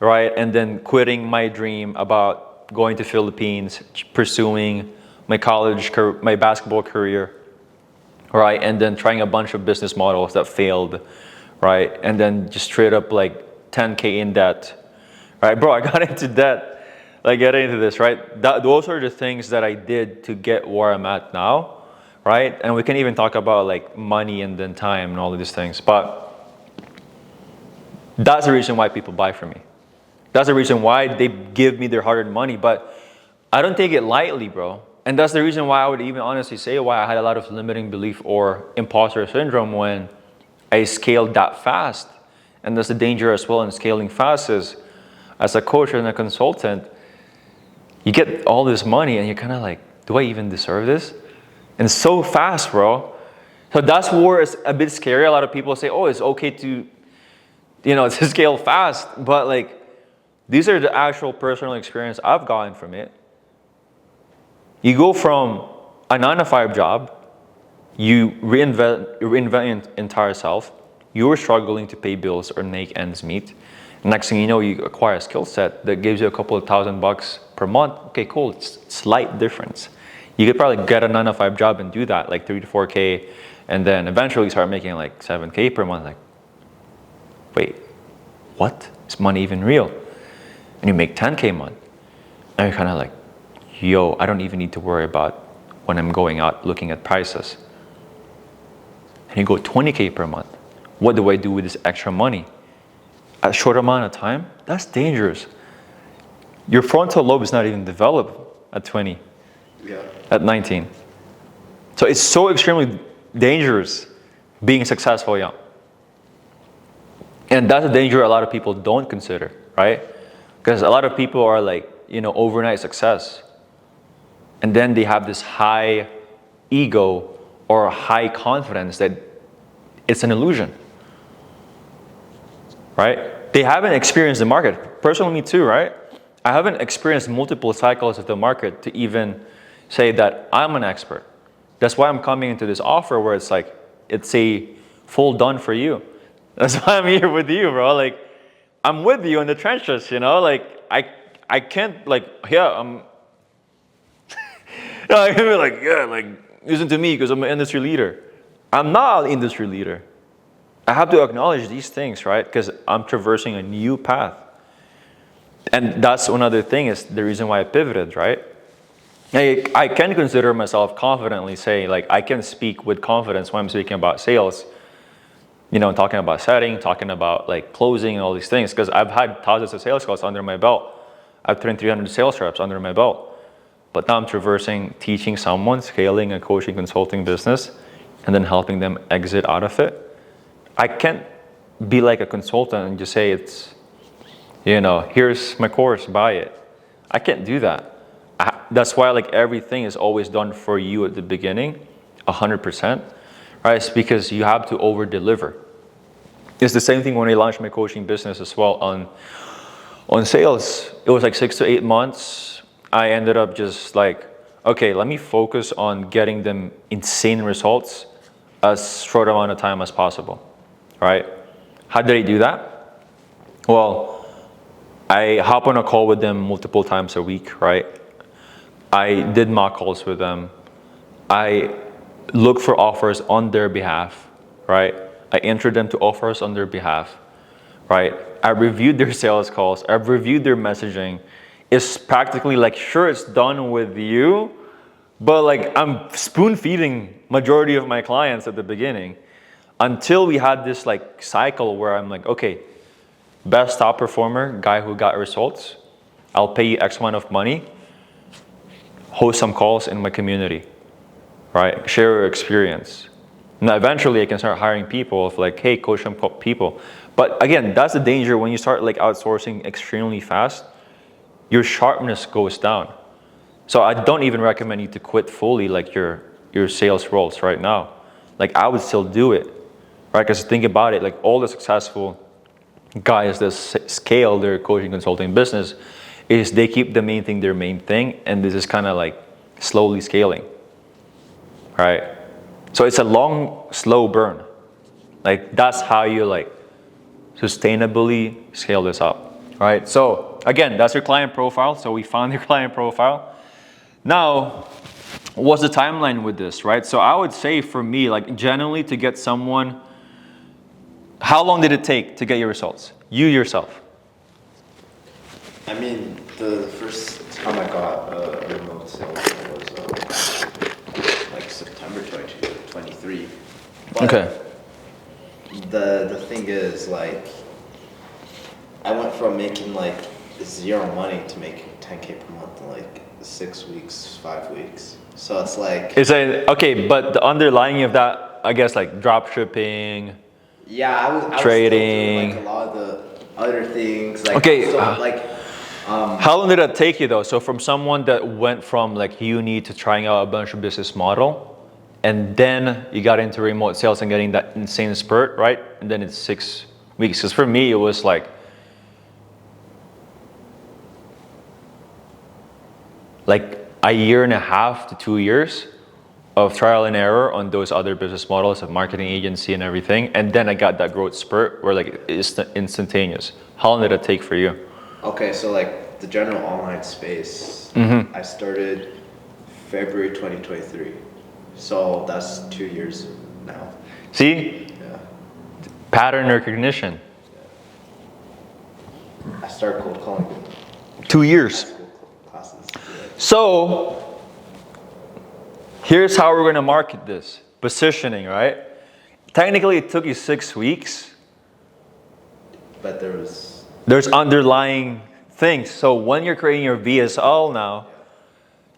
right? And then quitting my dream about going to Philippines, pursuing my my basketball career, right? And then trying a bunch of business models that failed, right? And then just straight up like 10K in debt, right? Bro, I got into debt, like getting into this, right? Those are the things that I did to get where I'm at now, right? And we can even talk about like money and then time and all of these things, but that's the reason why people buy from me. That's the reason why they give me their hard-earned money, but I don't take it lightly, bro. And that's the reason why I would even honestly say why I had a lot of limiting belief or imposter syndrome when I scaled that fast. And that's the danger as well in scaling fast is, as a coach and a consultant, you get all this money and you're kind of like, do I even deserve this? And it's so fast, bro. So that's where it's a bit scary. A lot of people say, oh, it's okay to, to scale fast. But like, these are the actual personal experience I've gotten from it. You go from a 9-to-5 job, you reinvent your entire self, you're struggling to pay bills or make ends meet. Next thing you know, you acquire a skill set that gives you a couple of $1,000 per month. Okay, cool, it's slight difference. You could probably get a 9-to-5 job and do that, like 3 to 4K, and then eventually start making like 7K per month. Like, wait, what? Is money even real? And you make 10K a month. And you're kind of like, yo, I don't even need to worry about when I'm going out looking at prices. And you go 20K per month. What do I do with this extra money? A short amount of time? That's dangerous. Your frontal lobe is not even developed at 20, at 19. So it's so extremely dangerous being successful young. And that's a danger a lot of people don't consider, right? Because a lot of people are like, overnight success. And then they have this high ego or high confidence that it's an illusion, right? They haven't experienced the market. Personally, me too, right? I haven't experienced multiple cycles of the market to even say that I'm an expert. That's why I'm coming into this offer where it's like, it's a full done for you. That's why I'm here with you, bro. Like, I'm with you in the trenches, like I can't like, I'm I can be like, listen to me because I'm an industry leader. I'm not an industry leader. I have to acknowledge these things, right? Because I'm traversing a new path. And that's another thing is the reason why I pivoted, right? I can consider myself confidently saying, like, I can speak with confidence when I'm speaking about sales, talking about setting, talking about like closing and all these things, because I've had thousands of sales calls under my belt. I've trained 300 sales reps under my belt. But now I'm traversing teaching someone, scaling a coaching consulting business, and then helping them exit out of it. I can't be like a consultant and just say it's, here's my course, buy it. I can't do that. That's why like everything is always done for you at the beginning, 100%, right? It's because you have to over deliver. It's the same thing when I launched my coaching business as well on sales. It was like 6 to 8 months. I ended up just like, okay, let me focus on getting them insane results as short amount of time as possible, right? How did I do that? Well, I hop on a call with them multiple times a week, right? I did mock calls with them. I look for offers on their behalf, right? I entered them to offers on their behalf, right? I reviewed their sales calls. I've reviewed their messaging. It's practically like, sure, it's done with you, but like I'm spoon feeding majority of my clients at the beginning until we had this like cycle where I'm like, okay, best top performer, guy who got results, I'll pay you X amount of money, host some calls in my community, right? Share your experience. Now, eventually I can start hiring people of like, hey, coach some people. But again, that's the danger when you start like outsourcing extremely fast. Your sharpness goes down. So I don't even recommend you to quit fully like your sales roles right now. Like I would still do it, right? Because think about it, like all the successful guys that scale their coaching consulting business is they keep the main thing their main thing, and this is kind of like slowly scaling, right? So it's a long, slow burn. Like that's how you like sustainably scale this up, right? So again, that's your client profile. So we found your client profile. Now, what's the timeline with this, right? So I would say for me, like generally to get someone, how long did it take to get your results? You yourself. I mean, the first time I got a remote sales was like September 2023. But Okay. the thing is, like, I went from making like zero money to making 10K per month in like 6 weeks, 5 weeks. So it's like, Is it okay? But the underlying of that, I guess, like drop shipping. yeah, I was still Trading. doing like a lot of the other things. Like, Okay, so, like, How long did that take you though? So from someone that went from like uni to trying out a bunch of business model, and then you got into remote sales and getting that insane spurt, right? And then it's 6 weeks. Because for me, it was like a year and a half to 2 years of trial and error on those other business models of marketing agency and everything. And then I got that growth spurt where like it's instantaneous. How long did it take for you? okay, so like the general online space, I started February 2023. So that's 2 years now. See? Yeah. Pattern recognition. I started cold calling 2 years. school classes. Yeah. So here's how we're going to market this. Positioning, right? Technically, it took you 6 weeks. But there's Underlying things. So when you're creating your VSL now,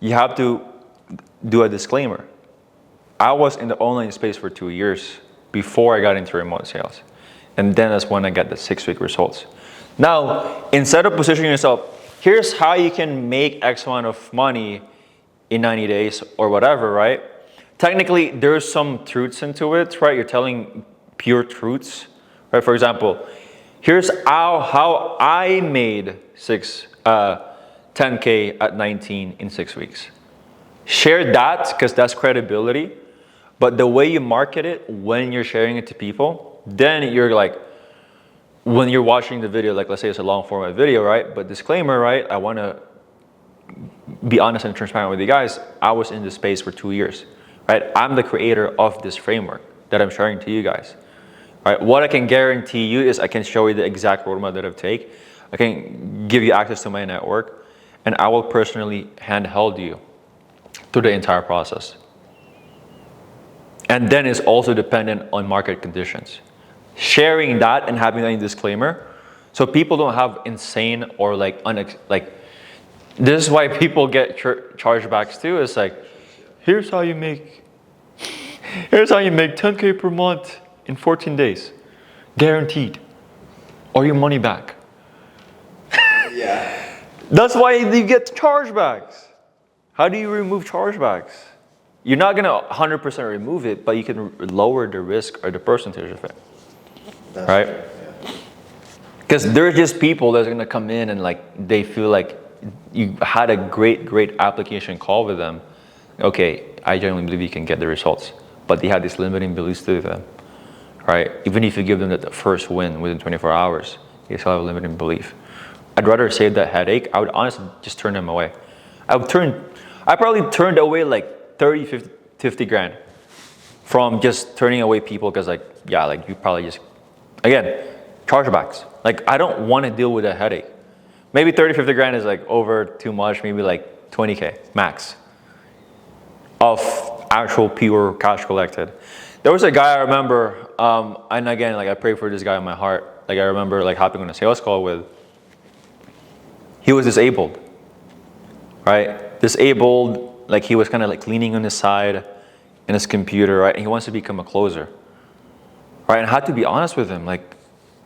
you have to do a disclaimer. I was in the online space for 2 years before I got into remote sales. And then that's when I got the 6 week results. Now, instead of positioning yourself, here's how you can make X amount of money in 90 days or whatever, right? Technically, there's some truths into it, right? You're telling pure truths, right? For example, here's how I made 10K at 19 in 6 weeks. Share that because that's credibility. But the way you market it when you're sharing it to people, then you're like, when you're watching the video, like let's say it's a long format video, right? But disclaimer, right? I want to be honest and transparent with you guys. I was in this space for 2 years, right? I'm the creator of this framework that I'm sharing to you guys, right? What I can guarantee you is I can show you the exact roadmap that I've taken. I can give you access to my network, and I will personally handheld you through the entire process. And then it's also dependent on market conditions. Sharing that and having that in disclaimer, so people don't have insane or like this is why people get chargebacks too. It's like, here's how you make 10K per month in 14 days, guaranteed, or your money back. yeah. That's why you get chargebacks. How do you remove chargebacks? You're not gonna 100% remove it, but you can lower the risk or the percentage of it. That's Right? true, yeah. Because there's just people that's gonna come in and like they feel like you had a great application call with them. Okay, I genuinely believe you can get the results, but they have these limiting beliefs to them, right? Even if you give them the first win within 24 hours, they still have a limiting belief. I'd rather save that headache. I would honestly just turn them away. I probably turned away like 30, 50 grand from just turning away people because like, yeah, like you probably just, again, chargebacks. Like I don't want to deal with that headache. Maybe 30, 50 grand is like over too much, maybe like 20K max of actual pure cash collected. There was a guy I remember, and again, like I pray for this guy in my heart. Like I remember like hopping on a sales call with, he was disabled, right? Disabled, like he was kind of like leaning on his side in his computer, right? And he wants to become a closer, right? And I had to be honest with him. Like,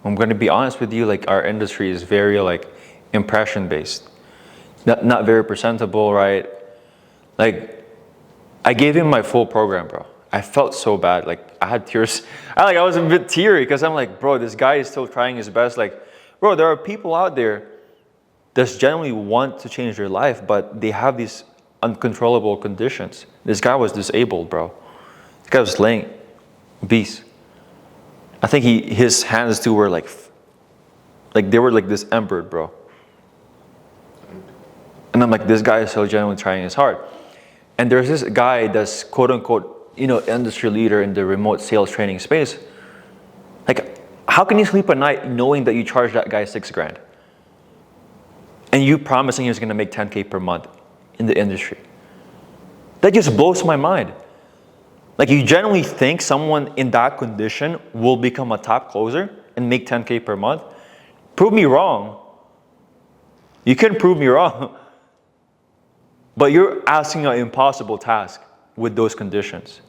I'm going to be honest with you, like our industry is very like impression based, not very presentable, right? Like I gave him my full program, bro. I felt so bad. Like I had tears. I was a bit teary because I'm like, bro, this guy is still trying his best. Like, bro, there are people out there that genuinely want to change their life, but they have these uncontrollable conditions. This guy was disabled, bro. This guy was laying obese. I think his hands too were like they were like this emperor, bro. And I'm like, this guy is so genuinely trying his hard. And there's this guy that's quote unquote, industry leader in the remote sales training space. Like, how can you sleep at night knowing that you charge that guy $6,000? And you promising he was gonna make 10K per month in the industry? That just blows my mind. Like, you genuinely think someone in that condition will become a top closer and make 10K per month? Prove me wrong. You can prove me wrong. But you're asking an impossible task with those conditions.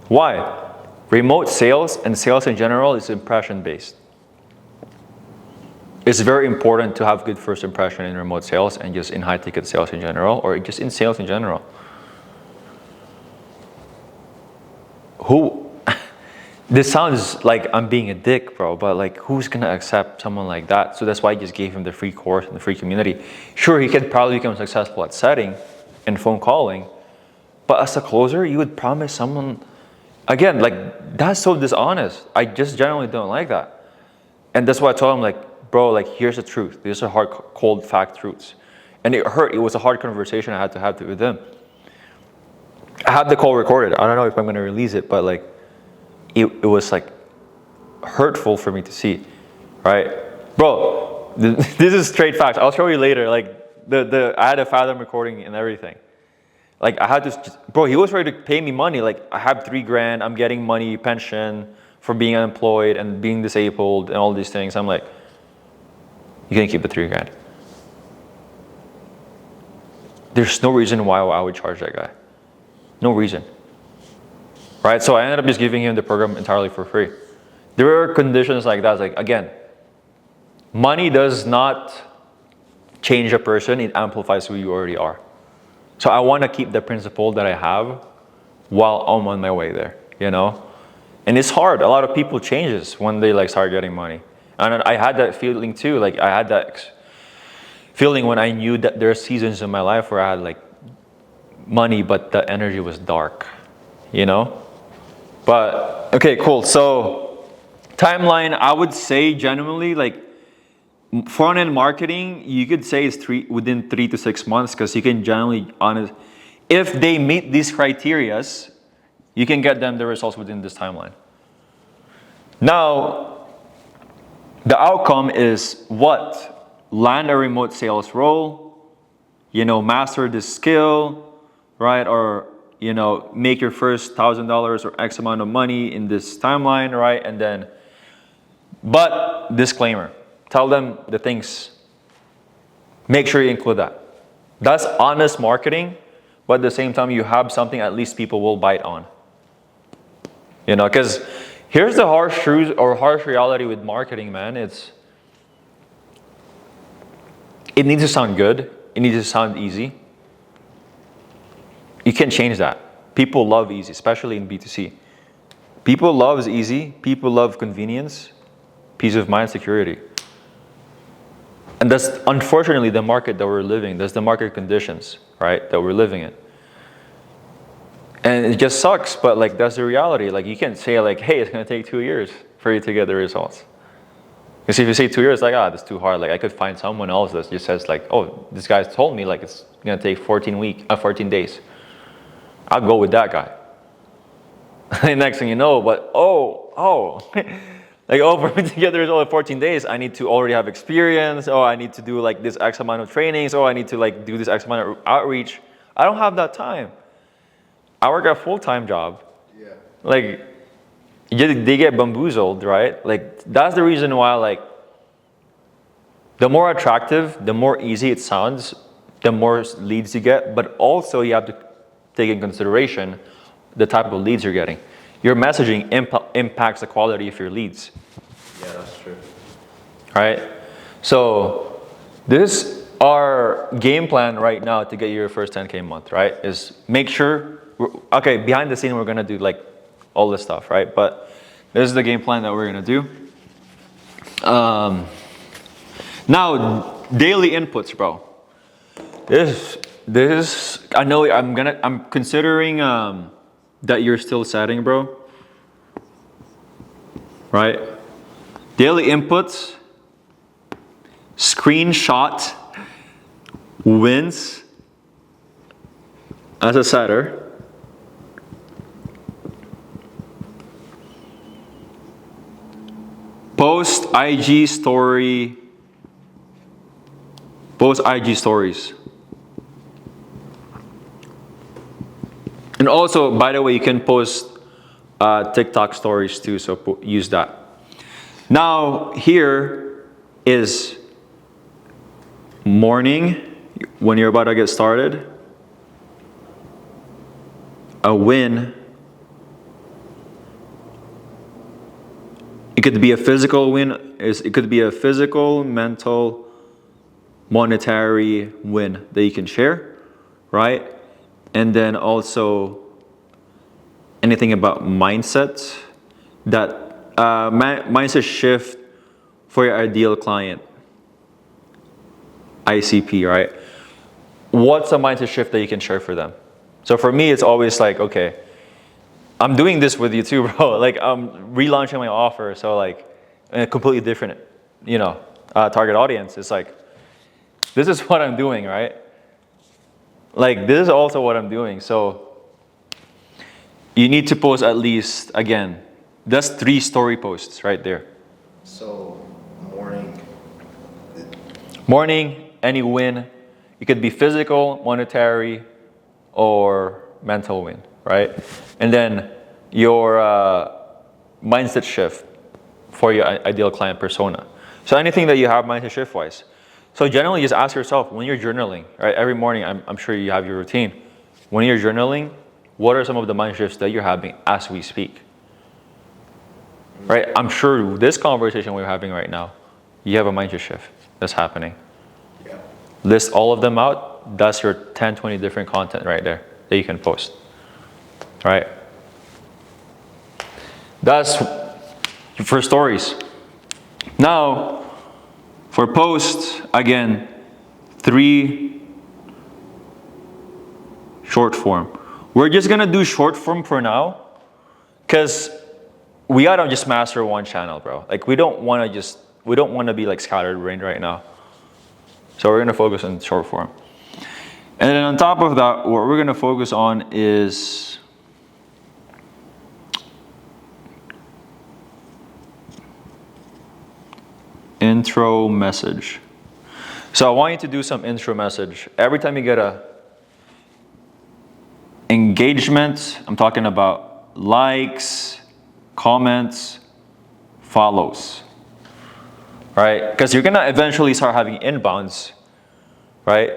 Why? Remote sales and sales in general is impression-based. It's very important to have good first impression in remote sales and just in high-ticket sales in general, or just in sales in general. This sounds like I'm being a dick, bro, but like, who's gonna accept someone like that? So that's why I just gave him the free course and the free community. Sure, he could probably become successful at setting and phone calling, but as a closer, you would promise someone, again, like, that's so dishonest. I just generally don't like that. And that's why I told him, like, bro, like, here's the truth. These are hard, cold fact truths. And it hurt. It was a hard conversation I had to have with him. I have the call recorded. I don't know if I'm gonna release it, but like, it was like hurtful for me to see, right? Bro, this is straight facts. I'll show you later. Like, I had a Fathom recording and everything. Like, I had to, bro, he was ready to pay me money. Like, I have $3,000, I'm getting money, pension for being unemployed and being disabled and all these things. I'm like, you can keep the $3,000. There's no reason why I would charge that guy. No reason. Right? So I ended up just giving him the program entirely for free. There are conditions like that. It's like, again, money does not change a person. It amplifies who you already are. So I want to keep the principle that I have while I'm on my way there, And it's hard. A lot of people changes when they like start getting money. And I had that feeling too. Like, I had that feeling when I knew that there are seasons in my life where I had like money, but the energy was dark, But, okay, cool. So, timeline, I would say genuinely, like, front-end marketing, you could say is within 3 to 6 months, because you can generally, if they meet these criterias, you can get them the results within this timeline. Now, the outcome is what? Land a remote sales role, master this skill, right? Or make your first $1,000 or X amount of money in this timeline, right? And then, but disclaimer, tell them the things. Make sure you include that. That's honest marketing, but at the same time, you have something at least people will bite on. Because here's the harsh truth or harsh reality with marketing, man. It needs to sound good. It needs to sound easy. You can't change that. People love easy, especially in B2C. People love easy. People love convenience, peace of mind, security. And that's unfortunately the market that we're living. That's the market conditions, right, that we're living in. And it just sucks, but like, that's the reality. Like, you can't say like, hey, it's gonna take 2 years for you to get the results. Because if you say 2 years, like, that's too hard. Like, I could find someone else that just says like, oh, this guy's told me like it's gonna take 14 days. I'll go with that guy. And next thing you know, but for me to get the result in 14 days, I need to already have experience. Oh, I need to do like this X amount of trainings. Oh, I need to like do this X amount of outreach. I don't have that time. I work a full-time job. Yeah. Like, they get bamboozled, right? Like, that's the reason why, like, the more attractive, the more easy it sounds, the more leads you get, but also you have to take in consideration the type of leads you're getting. Your messaging impacts the quality of your leads. Yeah, that's true. Right? So this our game plan right now to get your first 10K a month, right? Is make sure, okay, behind the scene we're gonna do like all this stuff, right? But this is the game plan that we're gonna do. Now, daily inputs, bro. This I know I'm considering that you're still setting, bro. right? Daily inputs, screenshot wins as a setter. Post IG stories. And also, by the way, you can post TikTok stories too, so use that. Now, here is morning, when you're about to get started. A win. It could be a physical win. It could be a physical, mental, monetary win that you can share, right? And then also anything about mindset, that mindset shift for your ideal client, ICP, right? What's a mindset shift that you can share for them? So for me, it's always like, okay, I'm doing this with you too, bro. Like, I'm relaunching my offer, so like a completely different, target audience. It's like, this is what I'm doing, right? Like, this is also what I'm doing. So you need to post at least, again, that's 3 story posts right there. So, Morning, any win. It could be physical, monetary, or mental win, right? And then your mindset shift for your ideal client persona. So anything that you have mindset shift wise. So generally just ask yourself, when you're journaling, right? Every morning, I'm sure you have your routine. When you're journaling, what are some of the mind shifts that you're having as we speak? Right? I'm sure this conversation we're having right now, you have a mindset shift that's happening. yeah. List all of them out. That's your 10, 20 different content right there that you can post. Right? That's for stories. Now, for posts, again, 3 short form. We're just gonna do short form for now, because we gotta just master one channel, bro. Like, we don't wanna be like scattered brain right now. So we're gonna focus on short form. And then on top of that, what we're gonna focus on is intro message. So I want you to do some intro message. Every time you get a engagement, I'm talking about likes, comments, follows, right? Because you're gonna eventually start having inbounds, right?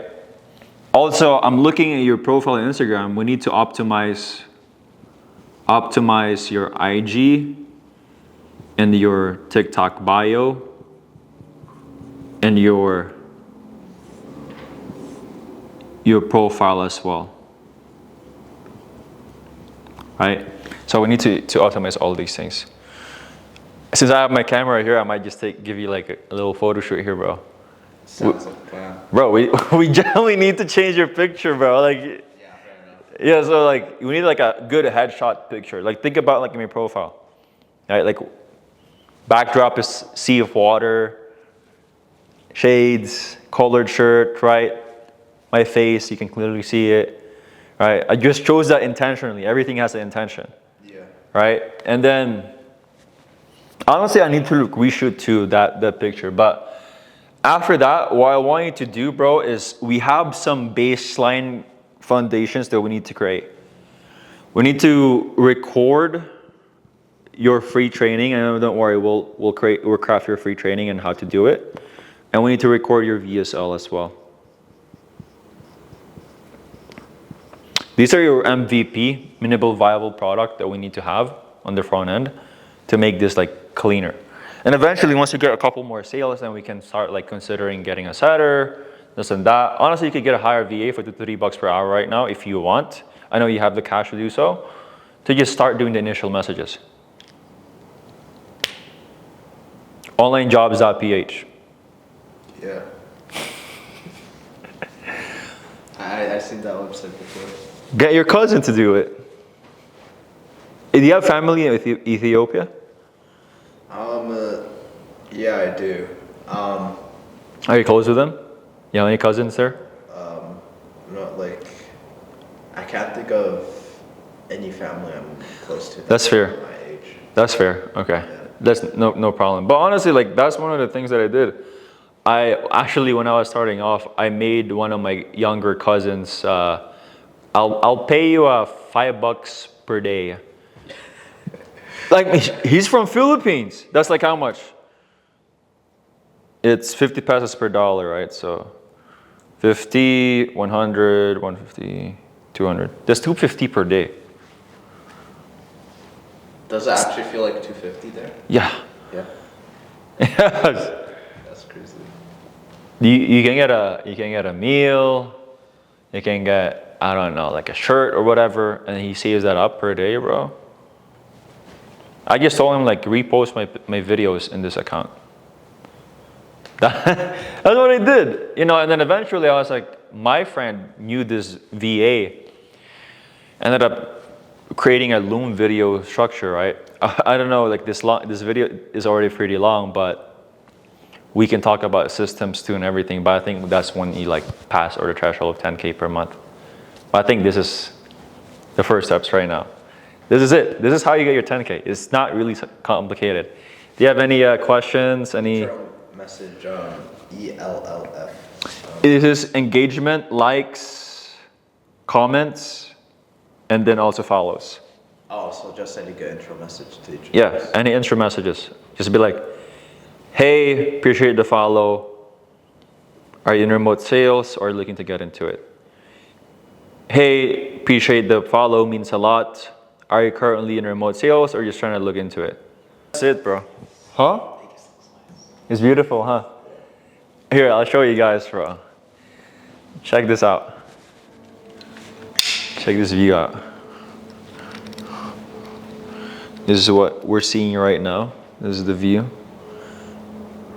Also, I'm looking at your profile on Instagram. We need to optimize your IG and your TikTok bio and your profile as well, right? So we need to optimize all these things. Since I have my camera here, I might just give you like a little photo shoot here, bro. Sounds like a plan. Bro, we generally need to change your picture, bro. Like, Yeah, fair enough. yeah, so like we need like a good headshot picture. Like, think about like in your profile, right? Like, backdrop is sea of water, shades, colored shirt, right? My face, you can clearly see it, right? I just chose that intentionally. Everything has an intention, Yeah. right? And then, honestly, I need to reshoot to that picture. But after that, what I want you to do, bro, is we have some baseline foundations that we need to create. We need to record your free training. And don't worry, we'll craft your free training and how to do it. And we need to record your VSL as well. These are your MVP, minimal viable product, that we need to have on the front end to make this like cleaner. And eventually, once you get a couple more sales, then we can start like considering getting a setter, this and that. Honestly, you could get a higher VA for $3 per hour right now if you want. I know you have the cash to do so, to just start doing the initial messages. Onlinejobs.ph. Yeah. I've seen that website before. Get your cousin to do it. Do you have family in Ethiopia? Yeah, I do. Are you close with them? You have any cousins there? Not like, I can't think of any family I'm close to. That's fair. My age. That's fair. Okay. Yeah. That's no problem. But honestly, like that's one of the things that I did. I actually, when I was starting off, I made one of my younger cousins. I'll pay you $5 per day. Like he's from Philippines. That's like how much? It's 50 pesos per dollar, right? So 50, 100, 150, 200. That's 250 per day. Does it actually feel like 250 there? Yeah. Yeah. Yes. That's crazy. You can get a meal, you can get, I don't know, like a shirt or whatever, and he saves that up per day, bro. I just told him like repost my videos in this account. That's what I did, you know. And then eventually I was like, my friend knew this VA, ended up creating a Loom video structure, right? I don't know, like this video is already pretty long, but we can talk about systems too and everything, but I think that's when you like pass or the threshold of 10K per month. But I think this is the first steps right now. This is it. This is how you get your 10K. It's not really complicated. Do you have any questions? Any? Message ELLF. It is engagement, likes, comments, and then also follows. Oh, so just send a good intro message to each. Yeah, any intro messages. Just be like, hey, appreciate the follow. Are you in remote sales or looking to get into it? Hey, appreciate the follow, means a lot. Are you currently in remote sales or just trying to look into it? That's it, bro. Huh? It's beautiful, huh? Here, I'll show you guys, bro. Check this out. Check this view out. This is what we're seeing right now. This is the view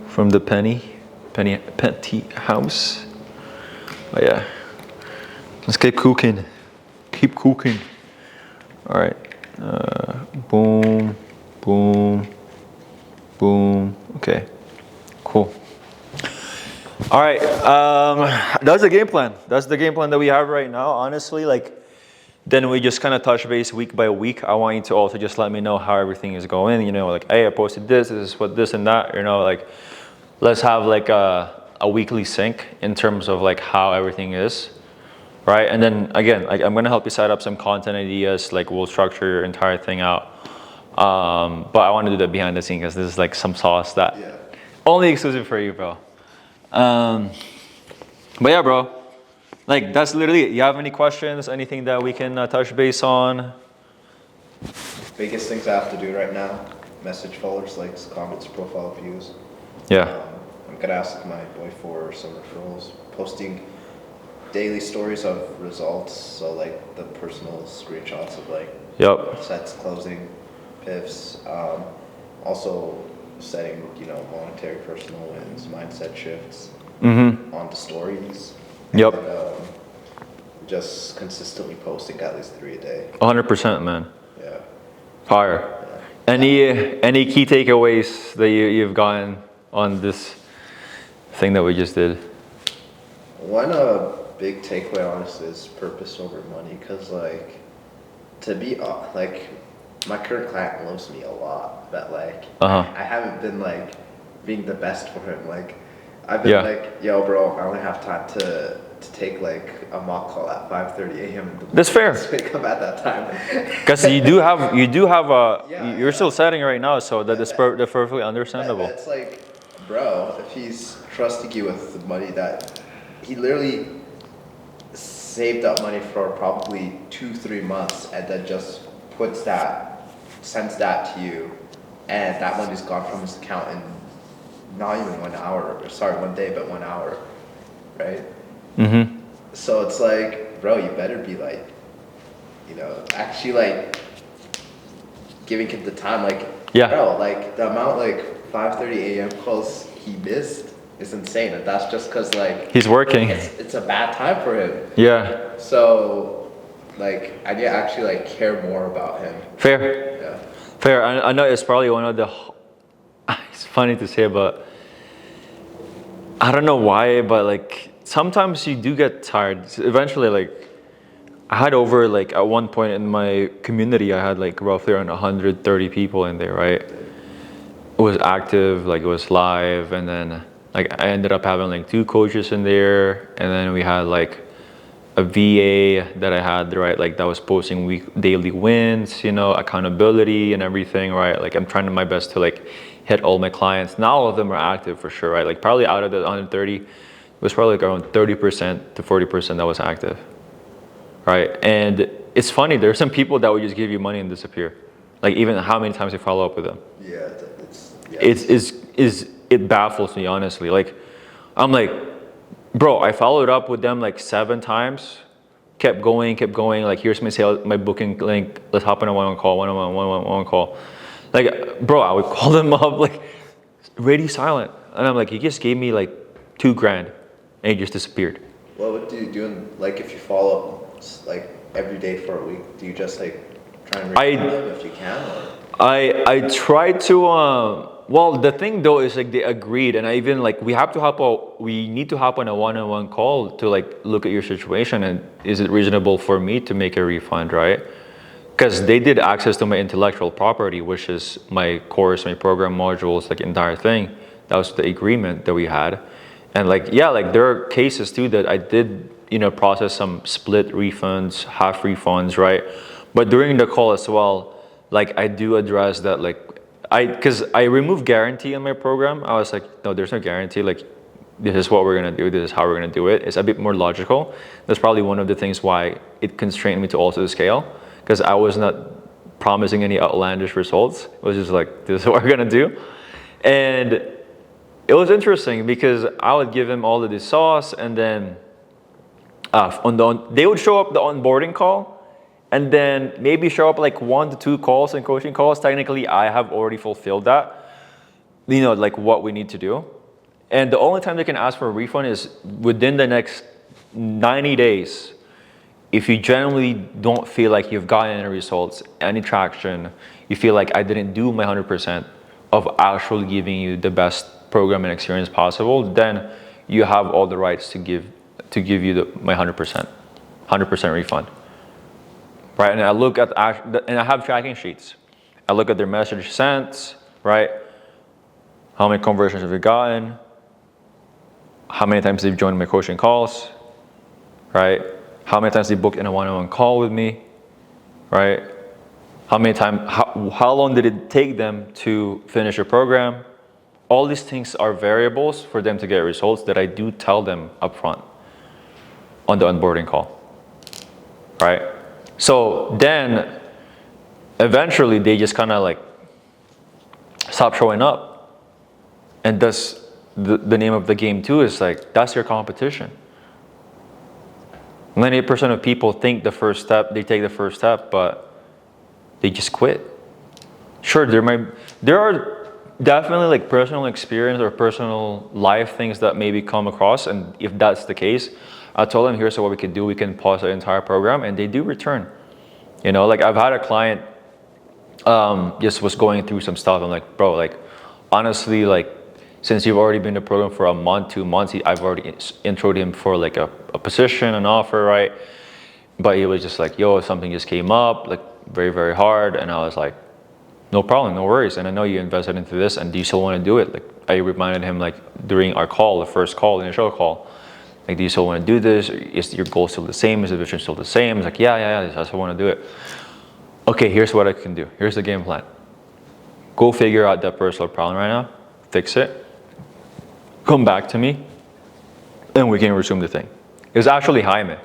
from the Penny house. Oh yeah. Let's keep cooking. Keep cooking. All right. Boom, boom, boom. Okay. Cool. All right. That's the game plan. That's the game plan that we have right now. Honestly, like, then we just kind of touch base week by week. I want you to also just let me know how everything is going. You know, like, hey, I posted this is what this and that. You know, like, let's have like a weekly sync in terms of like how everything is, right? And then again, like I'm gonna help you set up some content ideas. Like we'll structure your entire thing out. But I want to do that behind the scenes because this is like some sauce that only exclusive for you, bro. But yeah, bro. Like that's literally it. You have any questions? Anything that we can touch base on? Biggest things I have to do right now: message followers, likes, comments, profile views. Yeah. I'm gonna ask my boy for some referrals. Posting daily stories of results, so like the personal screenshots of like sets, closing, piffs. Also setting, you know, voluntary personal wins, mindset shifts onto stories. Yep. And, just consistently posting at least 3 a day. 100%, man. Yeah. Fire. Yeah. Any key takeaways that you've gotten on this thing that we just did? One big takeaway, honestly, is purpose over money. Cause like, to be like, my current client loves me a lot, but like, I haven't been like being the best for him. Like, I've been like, yo, bro, I only have time to take like a mock call at 5:30 a.m. That's fair. Just wake up at that time. Because you do have you're still setting right now, so that's perfectly understandable. It's like, bro, if he's trusting you with the money that he literally saved up money for probably 2-3 months, and then just sends that to you, and that money's gone from his account in not even 1 hour, sorry, 1 day, but 1 hour, right? So it's like, bro, you better be like, you know, actually like giving him the time, like, bro, like the amount like 5:30 a.m. calls he missed is insane, and that's just because like he's working. It's a bad time for him. Yeah. So like I need to actually like care more about him. Fair. Yeah. Fair. I know it's probably one of the it's funny to say, but I don't know why, but like sometimes you do get tired. Eventually, like I had over like at one point in my community, I had like roughly around 130 people in there, right? It was active, like it was live, and then like I ended up having like 2 coaches in there, and then we had like a VA that I had, right, like that was posting daily wins, you know, accountability and everything, right? Like I'm trying my best to like hit all my clients. Now all of them are active for sure, right? Like probably out of the 130, it was probably like around 30% to 40% that was active, right? And it's funny, there's some people that would just give you money and disappear. Like even how many times you follow up with them. Yeah, It baffles me, honestly. Like I'm like, bro, I followed up with them like 7 times, kept going, like here's my booking link, let's hop on a one-on-one call, one-on-one call. Like, bro, I would call them up like radio silent. And I'm like, you just gave me like $2,000 and he just disappeared. Well, what do you do like if you follow up like every day for a week? Do you just like try and reach them if you can? Or? I tried to well, the thing though is like they agreed, and I even like we need to hop on a one-on-one call to like look at your situation and is it reasonable for me to make a refund, right? Because they did access to my intellectual property, which is my course, my program modules, like entire thing. That was the agreement that we had. And like, yeah, like there are cases too that I did, you know, process some split refunds, half refunds, right? But during the call as well, like I do address that, like because I removed guarantee in my program. I was like, no, there's no guarantee. Like, this is what we're gonna do. This is how we're gonna do it. It's a bit more logical. That's probably one of the things why it constrained me to also scale, because I was not promising any outlandish results. It was just like, this is what we're gonna do. And it was interesting because I would give him all of the sauce, and then they would show up the onboarding call, and then maybe show up like 1 to 2 calls and coaching calls. Technically, I have already fulfilled that, you know, like what we need to do. And the only time they can ask for a refund is within the next 90 days. If you generally don't feel like you've gotten any results, any traction, you feel like I didn't do my 100% of actually giving you the best program and experience possible, then you have all the rights to give you my 100% refund. Right, and I look at, and I have tracking sheets. I look at their message sent, right? How many conversions have you gotten? How many times they've joined my coaching calls, right? How many times they booked in a one-on-one call with me, right? How long did it take them to finish a program? All these things are variables for them to get results that I do tell them upfront on the onboarding call, right? So then eventually they just kind of like stop showing up. And that's the name of the game too, is like, that's your competition. 90% of people think they take the first step, but they just quit. Sure, there are definitely like personal experience or personal life things that maybe come across, and if that's the case, I told them, here's what we could do. We can pause the entire program, and they do return. You know, like I've had a client just was going through some stuff. I'm like, bro, like honestly, like since you've already been in the program for a month, 2 months, I've already introed him for like a position, an offer, right? But he was just like, yo, something just came up, like very, very hard. And I was like, no problem, no worries. And I know you invested into this, and do you still want to do it? Like I reminded him like during our call, the first call, the initial call, like, do you still want to do this? Is your goal still the same? Is the vision still the same? It's like, yeah, I still want to do it. Okay, here's what I can do. Here's the game plan. Go figure out that personal problem right now, fix it, come back to me, and we can resume the thing. It was actually Jaime.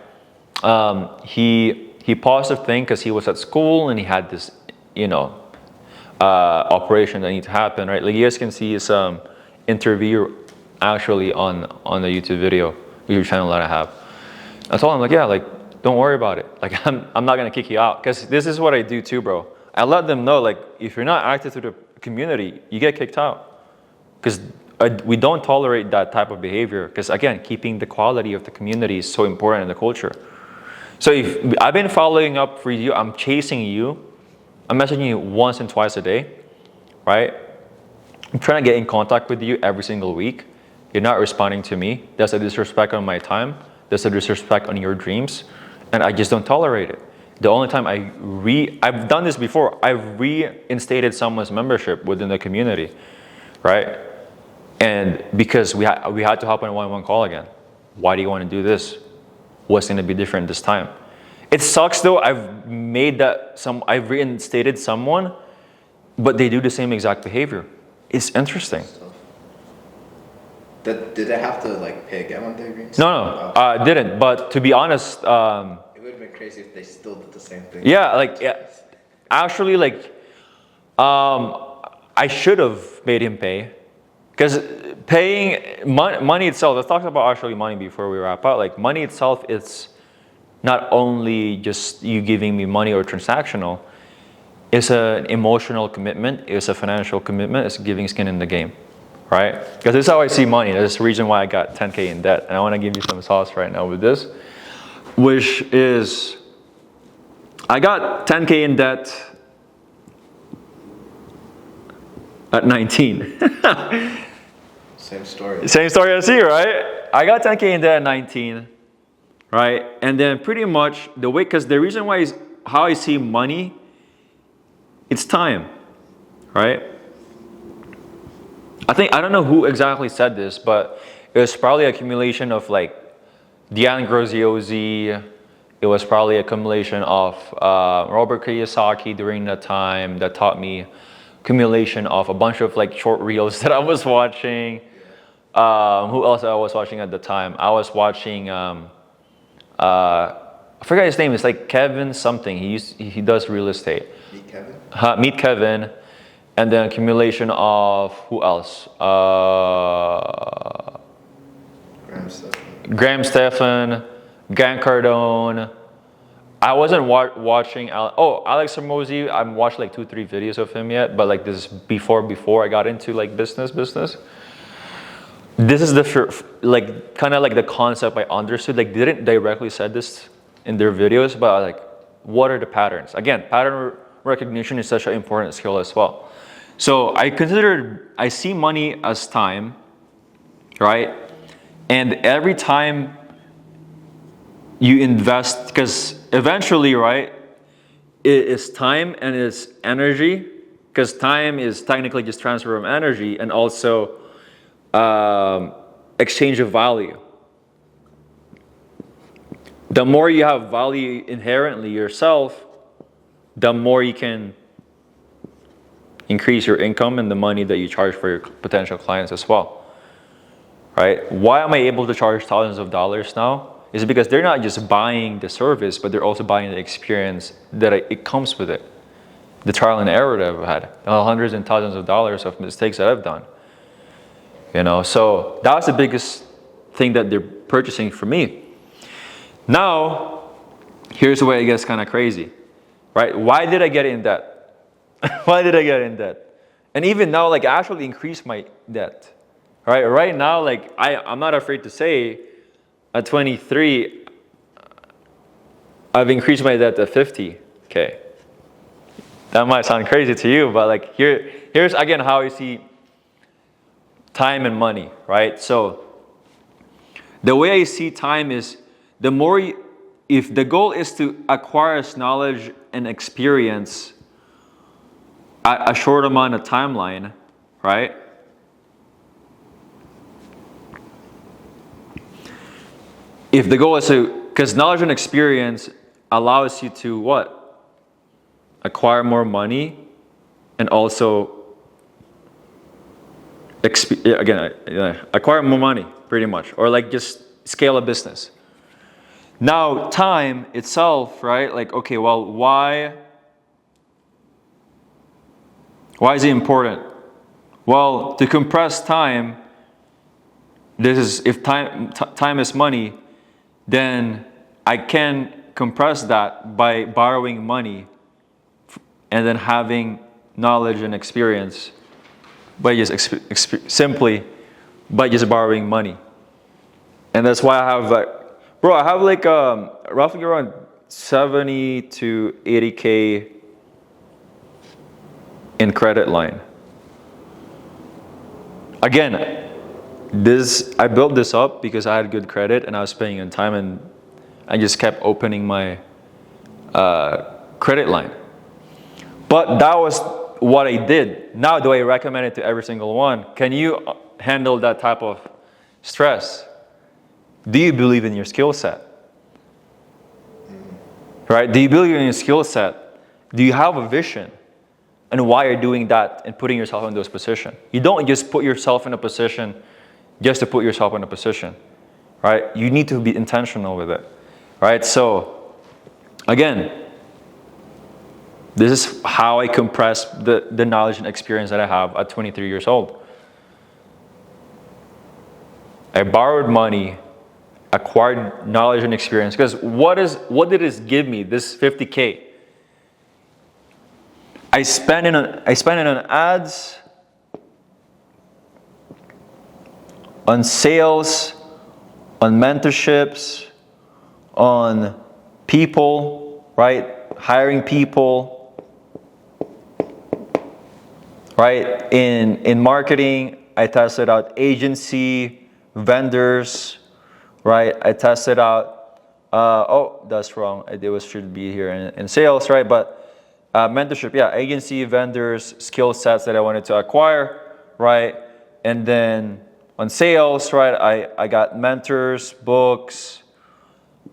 He paused the thing because he was at school and he had this, you know, operation that needed to happen, right? Like you guys can see his interview actually on the YouTube video, YouTube channel that I have. I told him like, yeah, like don't worry about it. Like I'm not gonna kick you out, because this is what I do too, bro. I let them know like if you're not active to the community, you get kicked out, because we don't tolerate that type of behavior. Because again, keeping the quality of the community is so important in the culture. So if I've been following up for you, I'm chasing you, I'm messaging you once and twice a day, right? I'm trying to get in contact with you every single week. You're not responding to me. That's a disrespect on my time. That's a disrespect on your dreams. And I just don't tolerate it. The only time I've done this before, I've reinstated someone's membership within the community, right? And because we had to hop on a one-on-one call again. Why do you want to do this? What's going to be different this time? It sucks though. I've reinstated someone, but they do the same exact behavior. It's interesting. Did they have to like pay again when they reinstated? No, didn't. But to be honest, It would have been crazy if they still did the same thing. actually, I should have made him pay, because paying money itself. Let's talk about actually money before we wrap up. Like money itself, it's not only just you giving me money or transactional. It's an emotional commitment. It's a financial commitment. It's giving skin in the game, right? Because this is how I see money. That's the reason why I got 10K in debt. And I want to give you some sauce right now with this, which is I got 10K in debt at 19. Same story. Same story as you, right? I got 10K in debt at 19, right? And then pretty much the way, because the reason why is how I see money, it's time, right? I don't know who exactly said this, but it was probably accumulation of like Diane Graziosi. It was probably accumulation of Robert Kiyosaki during that time that taught me accumulation of a bunch of like short reels that I was watching. Who else I was watching at the time? I was watching, I forgot his name. It's like Kevin something. He does real estate. Meet Kevin? Meet Kevin. And then accumulation of who else? Graham Stephan, Grant Cardone. I wasn't watching Alex Hormozi. I've watched like 2-3 videos of him yet, but like this is before I got into like business. This is the like kind of like the concept I understood. Like they didn't directly said this in their videos, but like what are the patterns? Again, pattern recognition is such an important skill as well. So I see money as time, right? And every time you invest, because eventually, right, it is time and it's energy, because time is technically just transfer of energy and also exchange of value. The more you have value inherently yourself, the more you can increase your income and the money that you charge for your potential clients as well, right? Why am I able to charge thousands of dollars now? Is because they're not just buying the service, but they're also buying the experience that it comes with it. The trial and error that I've had, hundreds and thousands of dollars of mistakes that I've done. You know, so that's the biggest thing that they're purchasing from me. Now, here's where it gets kind of crazy, right? Why did I get in debt? Why did I get in debt? And even now, like I actually increased my debt, right? Right now, like I'm not afraid to say at 23, I've increased my debt to 50K. That might sound crazy to you, but like here's again how I see time and money, right? So the way I see time is the more if the goal is to acquire knowledge and experience a short amount of timeline, right? If the goal is to, because knowledge and experience allows you to what? Acquire more money and also acquire more money pretty much, or like just scale a business. Now time itself, right? Like, okay, well, why is it important? Well, to compress time, this is if time is money, then I can compress that by borrowing money and then having knowledge and experience by just simply by just borrowing money. And that's why I have I have like roughly around 70 to 80K in credit line. again, I built this up because I had good credit and I was paying on time, and I just kept opening my credit line. But that was what I did. Now, do I recommend it to every single one? Can you handle that type of stress? Do you believe in your skill set? Right? Do you believe in your skill set? Do you have a vision? And why you're doing that and putting yourself in those positions? You don't just put yourself in a position just to put yourself in a position, right? You need to be intentional with it, right? So, again, this is how I compress the knowledge and experience that I have at 23 years old. I borrowed money, acquired knowledge and experience, because what did this give me, this 50K? I spent it on ads, on sales, on mentorships, on people, right? Hiring people, right? In marketing, I tested out agency, vendors, right? I tested out, oh, that's wrong. Should be here in sales, right? But mentorship, yeah, agency, vendors, skill sets that I wanted to acquire, right? And then on sales, right, I got mentors, books,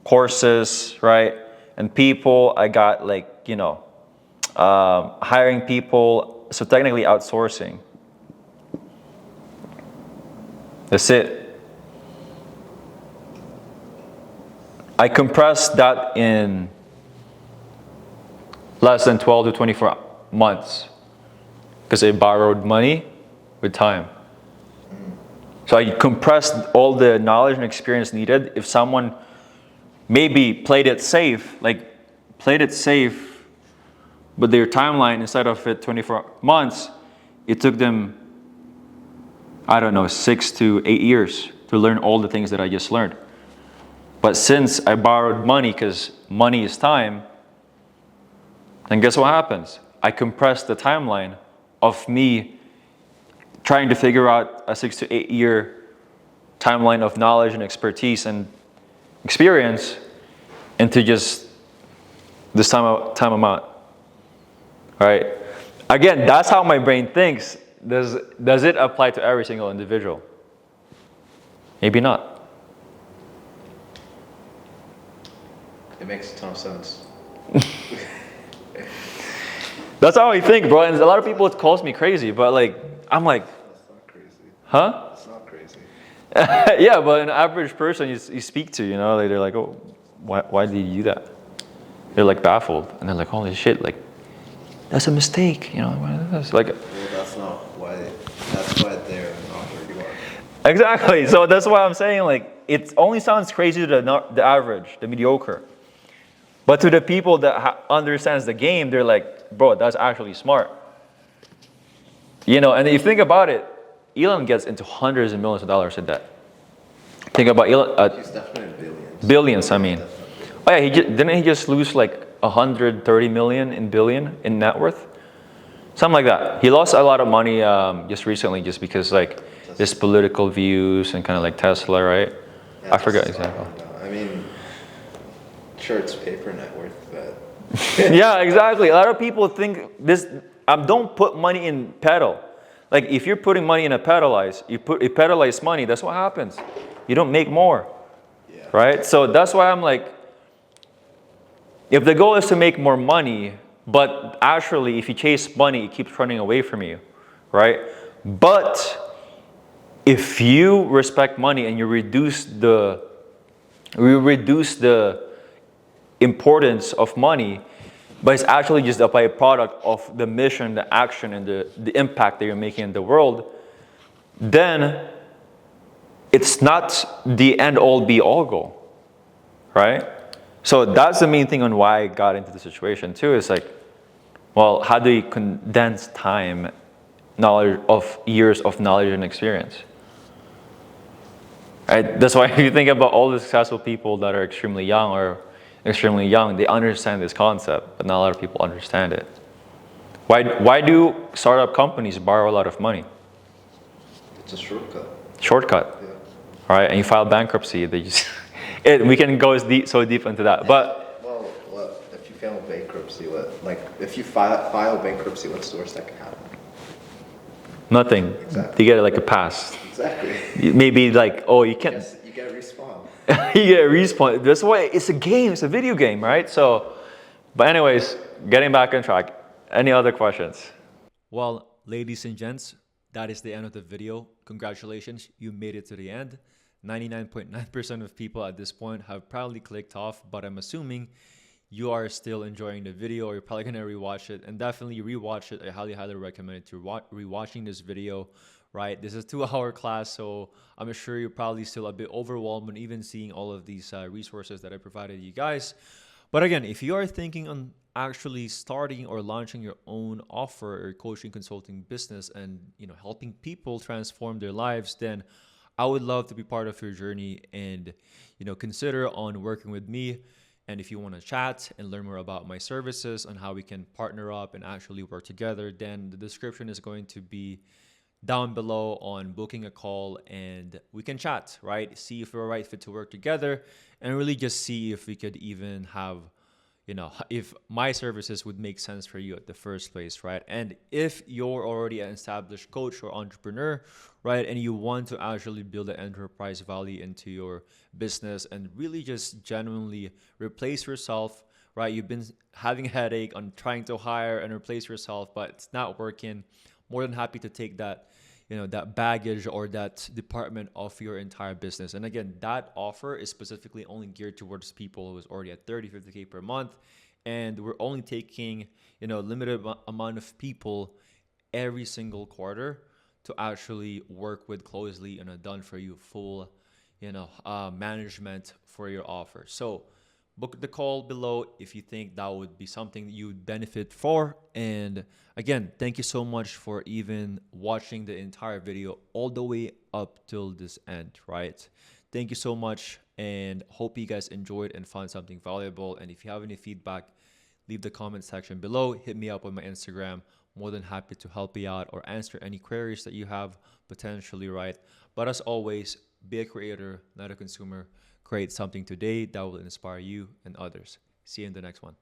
courses, right? And people, I got hiring people, so technically outsourcing. That's it. I compressed that in less than 12 to 24 months because I borrowed money with time. So I compressed all the knowledge and experience needed. If someone maybe played it safe, but their timeline, instead of it 24 months, it took them, 6 to 8 years to learn all the things that I just learned. But since I borrowed money, because money is time, then guess what happens? I compressed the timeline of me trying to figure out a 6 to 8 year timeline of knowledge and expertise and experience into just this time amount. Right? Again, that's how my brain thinks. Does it apply to every single individual? Maybe not. It makes a ton of sense. That's how I think, bro. And a lot of people calls me crazy, but I'm like, That's not crazy. huh? That's not crazy. Yeah, but an average person you speak to, they're like, oh, why did you do that? They're baffled, and they're like, holy shit, that's a mistake, Well, that's not why. That's why they're not where you are. Exactly. So that's why I'm saying it only sounds crazy to the average, the mediocre, but to the people that understands the game, they're like, bro, that's actually smart. And if you think about it, Elon gets into hundreds of millions of dollars in debt. Think about Elon. He's definitely billions. Billions, I mean. Oh yeah, didn't he just lose 130 million in net worth? Something like that. He lost a lot of money just recently, just because his political views and kind of Tesla, right? Yeah, I forgot exactly. I mean, sure, it's paper net worth, but Yeah, exactly. A lot of people think this. Don't put money in pedal. If you're putting money in a pedalize money. That's what happens. You don't make more, yeah. right? So that's why I'm if the goal is to make more money, but actually if you chase money, it keeps running away from you, right? But if you respect money and you reduce the importance of money, but it's actually just a byproduct of the mission, the action, and the impact that you're making in the world, then it's not the end-all be-all goal, right? So that's the main thing on why I got into the situation too. Is how do you condense time, knowledge of years of knowledge and experience? Right? That's why if you think about all the successful people that are extremely young, they understand this concept, but not a lot of people understand it. Why do startup companies borrow a lot of money? It's a shortcut. Shortcut. Yeah. All right, and you file bankruptcy. They just, we can go so deep into that. But Well, what if you fail bankruptcy? If you file bankruptcy, what's the worst that can happen? nothing. Exactly. You get like a pass. Exactly. Maybe like, oh, you can't. Yes, you get a respawn. You get a respawn. That's why it's a game. It's a video game, right? So, but anyways, getting back on track. Any other questions? Well, ladies and gents, that is the end of the video. Congratulations, you made it to the end. 99.9% of people at this point have probably clicked off, but I'm assuming you are still enjoying the video, or you're probably gonna rewatch it, and definitely rewatch it. I highly recommend it to rewatching this video. Right, this is a 2-hour class, so I'm sure you're probably still a bit overwhelmed when even seeing all of these resources that I provided you guys. But again, if you are thinking on actually starting or launching your own offer or coaching consulting business and helping people transform their lives, then I would love to be part of your journey and consider on working with me. And if you want to chat and learn more about my services and how we can partner up and actually work together, then the description is going to be down below on booking a call, and we can chat, right? See if we're a right fit to work together, and really just see if we could even have, if my services would make sense for you at the first place, right? And if you're already an established coach or entrepreneur, right, and you want to actually build an enterprise value into your business and really just genuinely replace yourself, right? You've been having a headache on trying to hire and replace yourself, but it's not working. More than happy to take that, that baggage or that department of your entire business. And again, that offer is specifically only geared towards people who is already at 30, 50K per month. And we're only taking, limited amount of people every single quarter to actually work with closely and a done for you full, management for your offer. So book the call below if you think that would be something you would benefit for. And again, thank you so much for even watching the entire video all the way up till this end, right? Thank you so much, and hope you guys enjoyed and found something valuable. And if you have any feedback, leave the comment section below. Hit me up on my Instagram. More than happy to help you out or answer any queries that you have potentially, right? But as always, be a creator, not a consumer. Create something today that will inspire you and others. See you in the next one.